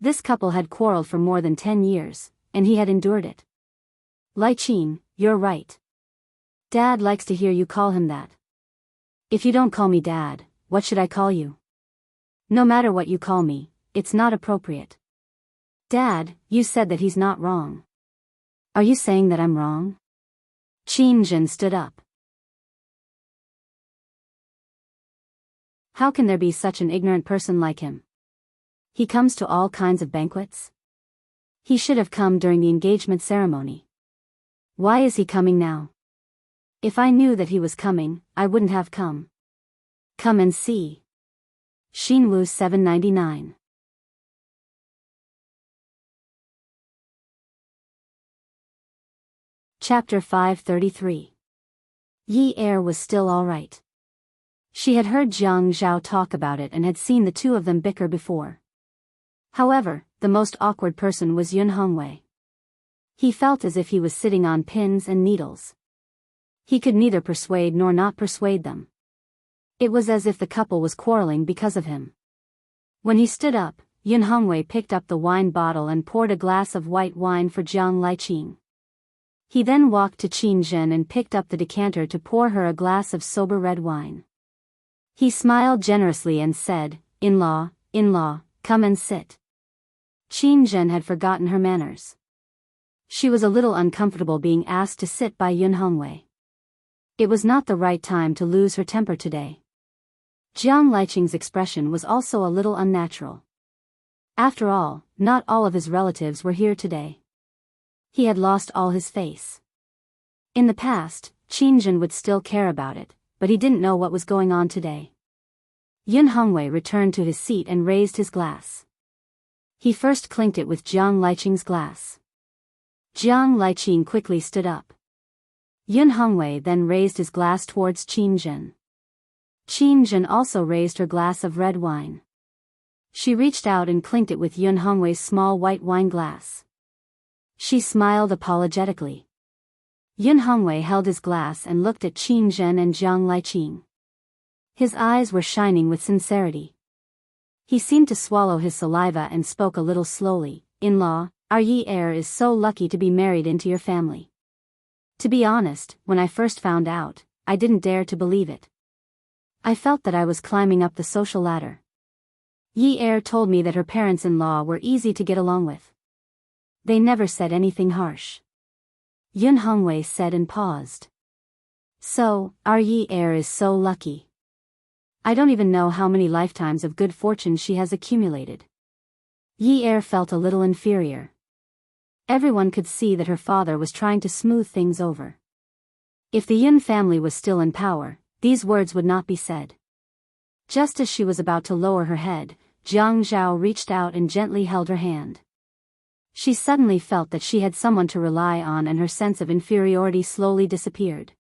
This couple had quarreled for more than 10 years, and he had endured it. Lai Qin, you're right. Dad likes to hear you call him that. If you don't call me Dad, what should I call you? No matter what you call me, it's not appropriate. Dad, you said that he's not wrong. Are you saying that I'm wrong? Qin Jin stood up. How can there be such an ignorant person like him? He comes to all kinds of banquets. He should have come during the engagement ceremony. Why is he coming now? If I knew that he was coming, I wouldn't have come. Come and see. Xinwu 799. Chapter 533. Yi Er was still all right. She had heard Jiang Zhao talk about it and had seen the two of them bicker before. However, the most awkward person was Yun Hongwei. He felt as if he was sitting on pins and needles. He could neither persuade nor not persuade them. It was as if the couple was quarreling because of him. When he stood up, Yun Hongwei picked up the wine bottle and poured a glass of white wine for Jiang Liqing. He then walked to Qin Jin and picked up the decanter to pour her a glass of sober red wine. He smiled generously and said, in-law, come and sit." Qin Jin had forgotten her manners. She was a little uncomfortable being asked to sit by Yun Hongwei. It was not the right time to lose her temper today. Jiang Liqing's expression was also a little unnatural. After all, not all of his relatives were here today. He had lost all his face. In the past, Qingjin would still care about it, but he didn't know what was going on today. Yun Hongwei returned to his seat and raised his glass. He first clinked it with Jiang Liqing's glass. Jiang Liqing quickly stood up. Yun Hongwei then raised his glass towards Qingjin. Qingjin also raised her glass of red wine. She reached out and clinked it with Yun Hongwei's small white wine glass. She smiled apologetically. Yun Hongwei held his glass and looked at Qingjin and Jiang Liqing. His eyes were shining with sincerity. He seemed to swallow his saliva and spoke a little slowly. "In-law, our Yi heir is so lucky to be married into your family. To be honest, when I first found out, I didn't dare to believe it. I felt that I was climbing up the social ladder. Yi heir told me that her parents-in-law were easy to get along with. They never said anything harsh." Yun Hongwei said and paused. "So, our Yi heir is so lucky. I don't even know how many lifetimes of good fortune she has accumulated." Yi heir felt a little inferior. Everyone could see that her father was trying to smooth things over. If the Yun family was still in power, these words would not be said. Just as she was about to lower her head, Jiang Zhao reached out and gently held her hand. She suddenly felt that she had someone to rely on and her sense of inferiority slowly disappeared.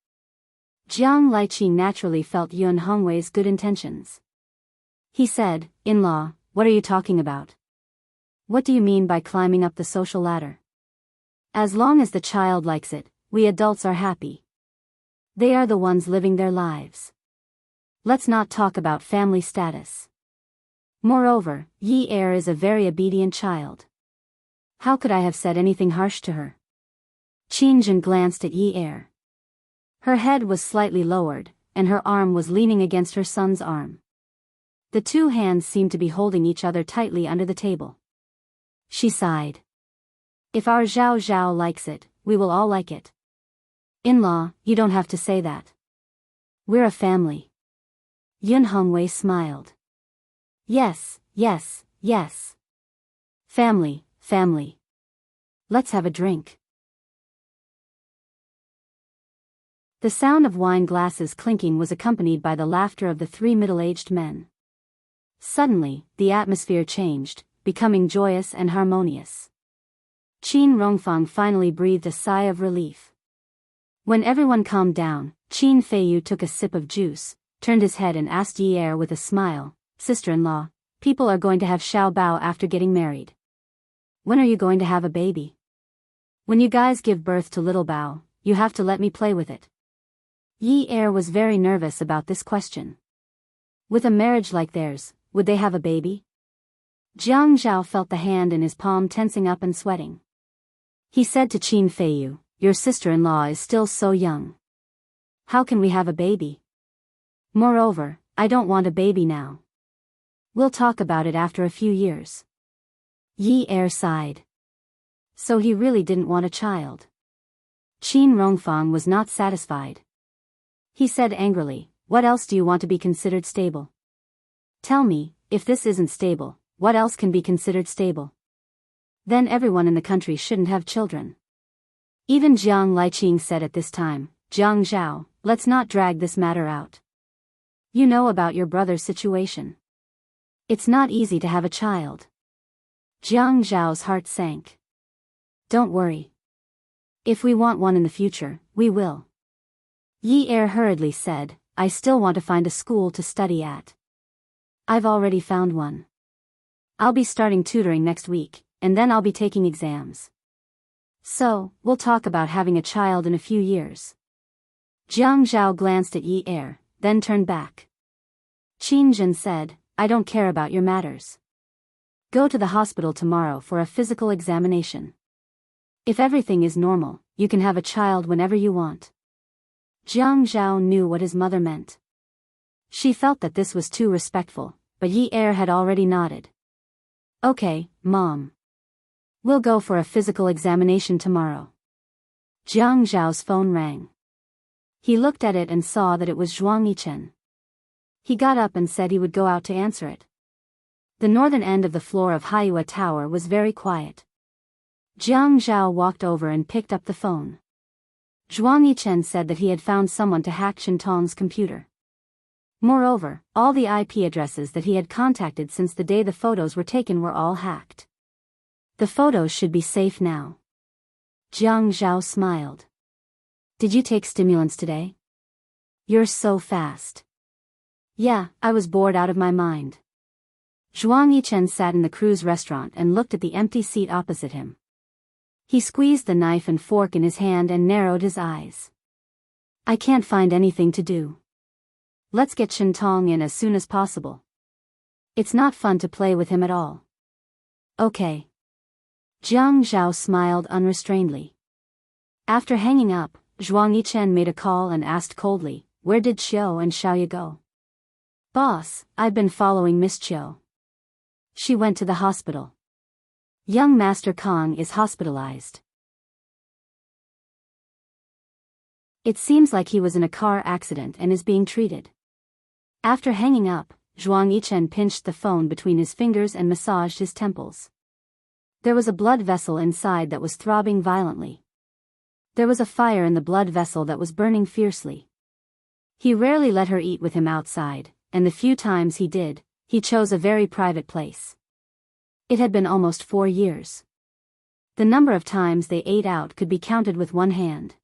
Jiang Liqing naturally felt Yun Hongwei's good intentions. He said, "In-law, what are you talking about? What do you mean by climbing up the social ladder? As long as the child likes it, we adults are happy. They are the ones living their lives. Let's not talk about family status. Moreover, Yi heir is a very obedient child. How could I have said anything harsh to her?" Qingjin glanced at Yi heir. Her head was slightly lowered, and her arm was leaning against her son's arm. The two hands seemed to be holding each other tightly under the table. She sighed. "If our Zhao Zhao likes it, we will all like it. In-law, you don't have to say that. We're a family." Yun Hongwei smiled. "Yes, yes, yes. Family, family. Let's have a drink." The sound of wine glasses clinking was accompanied by the laughter of the three middle-aged men. Suddenly, the atmosphere changed, becoming joyous and harmonious. Qin Rongfang finally breathed a sigh of relief. When everyone calmed down, Qin Feiyu took a sip of juice, turned his head and asked Yi heir with a smile, "Sister-in-law, people are going to have Xiao Bao after getting married. When are you going to have a baby? When you guys give birth to little Bao, you have to let me play with it." Yi heir was very nervous about this question. With a marriage like theirs, would they have a baby? Jiang Zhao felt the hand in his palm tensing up and sweating. He said to Qin Feiyu, "Your sister-in-law is still so young. How can we have a baby? Moreover, I don't want a baby now. We'll talk about it after a few years." Yi heir sighed. So he really didn't want a child. Qin Rongfang was not satisfied. He said angrily, "What else do you want to be considered stable? Tell me, if this isn't stable, what else can be considered stable? Then everyone in the country shouldn't have children." Even Jiang Liqing said at this time, "Jiang Zhao, let's not drag this matter out. You know about your brother's situation. It's not easy to have a child." Jiang Zhao's heart sank. "Don't worry. If we want one in the future, we will." Yi heir hurriedly said, "I still want to find a school to study at. I've already found one. I'll be starting tutoring next week, and then I'll be taking exams. So, we'll talk about having a child in a few years." Jiang Zhao glanced at Yi heir, then turned back. Qingjin said, "I don't care about your matters. Go to the hospital tomorrow for a physical examination. If everything is normal, you can have a child whenever you want." Jiang Zhao knew what his mother meant. She felt that this was too respectful, but Yi heir had already nodded. "Okay, Mom. We'll go for a physical examination tomorrow." Jiang Zhao's phone rang. He looked at it and saw that it was Zhuang Yichen. He got up and said he would go out to answer it. The northern end of the floor of Haiyue Tower was very quiet. Jiang Zhao walked over and picked up the phone. Zhuang Yichen said that he had found someone to hack Shintong's computer. Moreover, all the IP addresses that he had contacted since the day the photos were taken were all hacked. The photos should be safe now. Jiang Zhao smiled. Did you take stimulants today? You're so fast. Yeah, I was bored out of my mind. Zhuang Yichen sat in the cruise restaurant and looked at the empty seat opposite him. He squeezed the knife and fork in his hand and narrowed his eyes. I can't find anything to do. Let's get Shintong in as soon as possible. It's not fun to play with him at all. Okay. Jiang Zhao smiled unrestrainedly. After hanging up, Zhuang Yichen made a call and asked coldly, where did Xiao and Xiaoya go? Boss, I've been following Miss Qiu. She went to the hospital. Young Master Kong is hospitalized. It seems like he was in a car accident and is being treated. After hanging up, Zhuang Yichen pinched the phone between his fingers and massaged his temples. There was a blood vessel inside that was throbbing violently. There was a fire in the blood vessel that was burning fiercely. He rarely let her eat with him outside, and the few times he did, he chose a very private place. It had been almost 4 years. The number of times they ate out could be counted with one hand.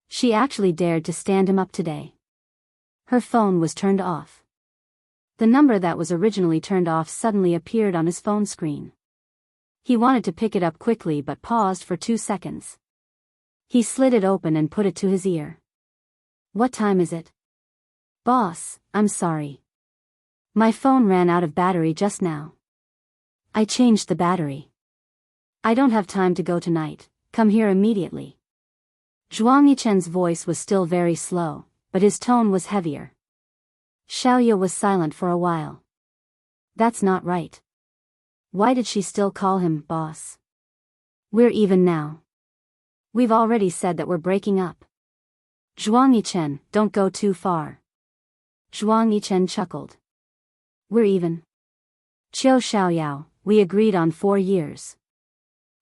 She actually dared to stand him up today. Her phone was turned off. The number that was originally turned off suddenly appeared on his phone screen. He wanted to pick it up quickly but paused for 2 seconds. He slid it open and put it to his ear. What time is it? Boss, I'm sorry. My phone ran out of battery just now. I changed the battery. I don't have time to go tonight, come here immediately. Zhuang Yichen's voice was still very slow, but his tone was heavier. Xiaoya was silent for a while. That's not right. Why did she still call him boss? We're even now. We've already said that we're breaking up. Zhuang Yichen, don't go too far. Zhuang Yichen chuckled. We're even. Qiu Xiaoyao, we agreed on 4 years.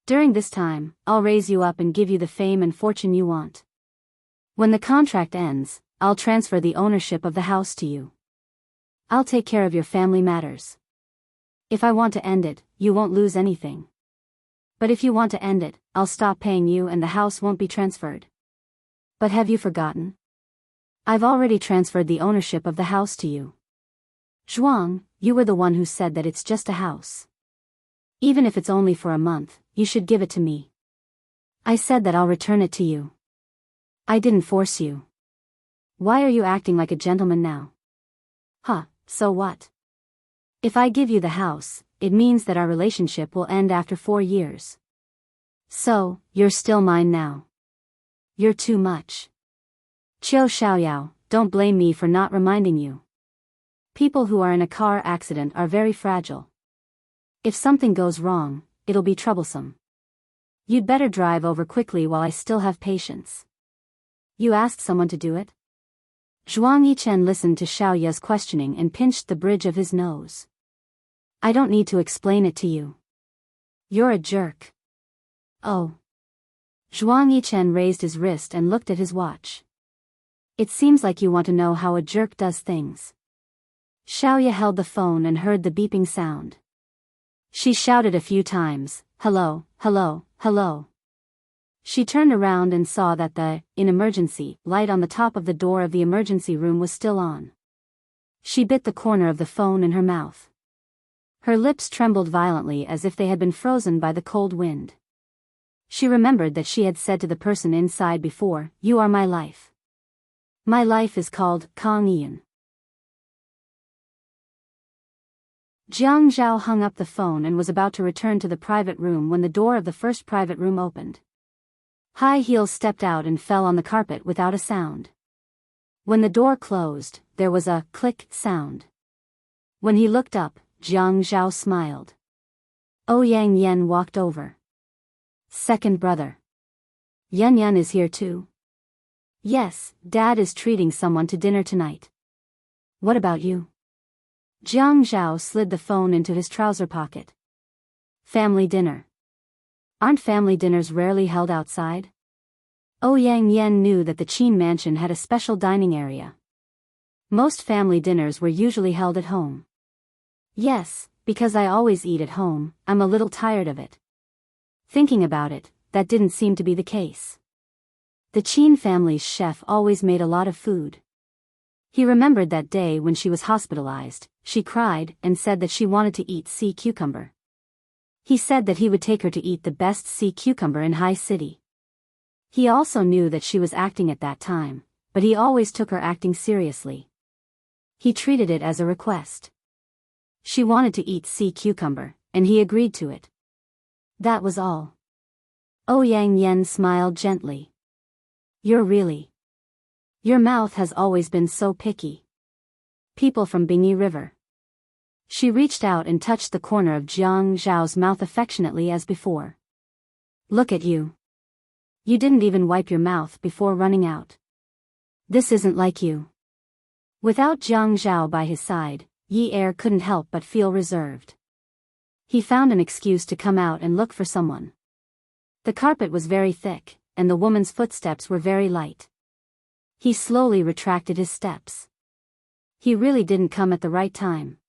During this time, I'll raise you up and give you the fame and fortune you want. When the contract ends, I'll transfer the ownership of the house to you. I'll take care of your family matters. If I want to end it, you won't lose anything. But if you want to end it, I'll stop paying you and the house won't be transferred. But have you forgotten? I've already transferred the ownership of the house to you. Zhuang, you were the one who said that it's just a house. Even if it's only for a month, you should give it to me. I said that I'll return it to you. I didn't force you. Why are you acting like a gentleman now? Huh, so what? If I give you the house, it means that our relationship will end after 4 years. So, you're still mine now. You're too much. Qiu Xiaoyao, don't blame me for not reminding you. People who are in a car accident are very fragile. If something goes wrong, it'll be troublesome. You'd better drive over quickly while I still have patience. You asked someone to do it? Zhuang Yichen listened to Xiaoya's questioning and pinched the bridge of his nose. I don't need to explain it to you. You're a jerk. Oh. Zhuang Yichen raised his wrist and looked at his watch. It seems like you want to know how a jerk does things. Xiaoya held the phone and heard the beeping sound. She shouted a few times, hello, hello, hello. She turned around and saw that the, in emergency, light on the top of the door of the emergency room was still on. She bit the corner of the phone in her mouth. Her lips trembled violently as if they had been frozen by the cold wind. She remembered that she had said to the person inside before, you are my life. My life is called Kong Yian. Jiang Zhao hung up the phone and was about to return to the private room when the door of the first private room opened. High heels stepped out and fell on the carpet without a sound. When the door closed, there was a click sound. When he looked up, Jiang Zhao smiled. Ouyang Yan walked over. Second brother. Yan Yan is here too? Yes, Dad is treating someone to dinner tonight. What about you? Jiang Zhao slid the phone into his trouser pocket. Family dinner. Aren't family dinners rarely held outside? Ouyang Yen knew that the Qin mansion had a special dining area. Most family dinners were usually held at home. Yes, because I always eat at home, I'm a little tired of it. Thinking about it, that didn't seem to be the case. The Qin family's chef always made a lot of food. He remembered that day when she was hospitalized, she cried and said that she wanted to eat sea cucumber. He said that he would take her to eat the best sea cucumber in High City. He also knew that she was acting at that time, but he always took her acting seriously. He treated it as a request. She wanted to eat sea cucumber, and he agreed to it. That was all. Ouyang Yen smiled gently. Your mouth has always been so picky. People from Bingyi River. She reached out and touched the corner of Jiang Zhao's mouth affectionately as before. Look at you. You didn't even wipe your mouth before running out. This isn't like you. Without Jiang Zhao by his side, Yi Er couldn't help but feel reserved. He found an excuse to come out and look for someone. The carpet was very thick, and the woman's footsteps were very light. He slowly retracted his steps. He really didn't come at the right time.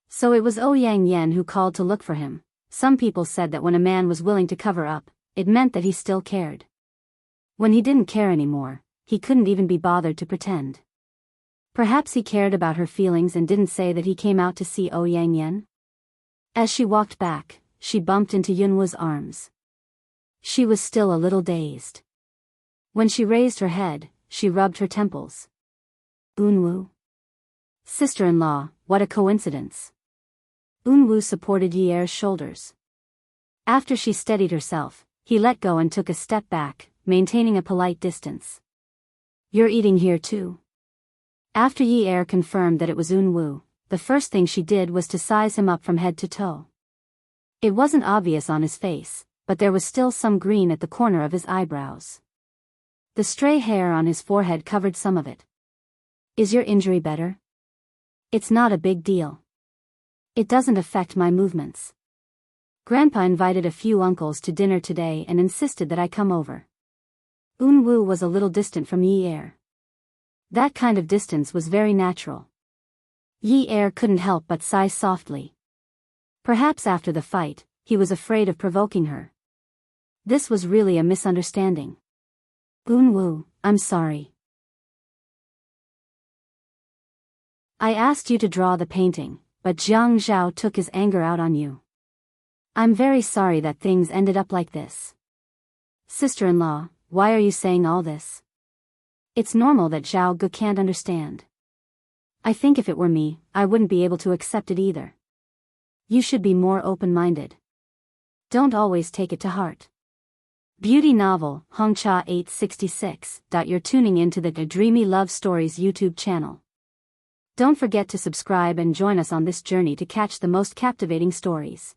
So it was Ouyang Yen who called to look for him. Some people said that when a man was willing to cover up, it meant that he still cared. When he didn't care anymore, he couldn't even be bothered to pretend. Perhaps he cared about her feelings and didn't say that he came out to see Ouyang Yen? As she walked back, she bumped into Yunwu's arms. She was still a little dazed. When she raised her head, she rubbed her temples. Unwu. Sister-in-law, what a coincidence. Unwu supported Yi Er's shoulders. After she steadied herself, he let go and took a step back, maintaining a polite distance. You're eating here too? After Yi Er confirmed that it was Unwu, the first thing she did was to size him up from head to toe. It wasn't obvious on his face, but there was still some green at the corner of his eyebrows. The stray hair on his forehead covered some of it. Is your injury better? It's not a big deal. It doesn't affect my movements. Grandpa invited a few uncles to dinner today and insisted that I come over. Unwu was a little distant from Yi Er. That kind of distance was very natural. Yi Er couldn't help but sigh softly. Perhaps after the fight, he was afraid of provoking her. This was really a misunderstanding. Unwu, I'm sorry. I asked you to draw the painting, but Jiang Zhao took his anger out on you. I'm very sorry that things ended up like this. Sister-in-law, why are you saying all this? It's normal that Zhao Gu can't understand. I think if it were me, I wouldn't be able to accept it either. You should be more open-minded. Don't always take it to heart. Beauty novel, Hongcha 866. You're tuning into the Dreamy Love Stories YouTube channel. Don't forget to subscribe and join us on this journey to catch the most captivating stories.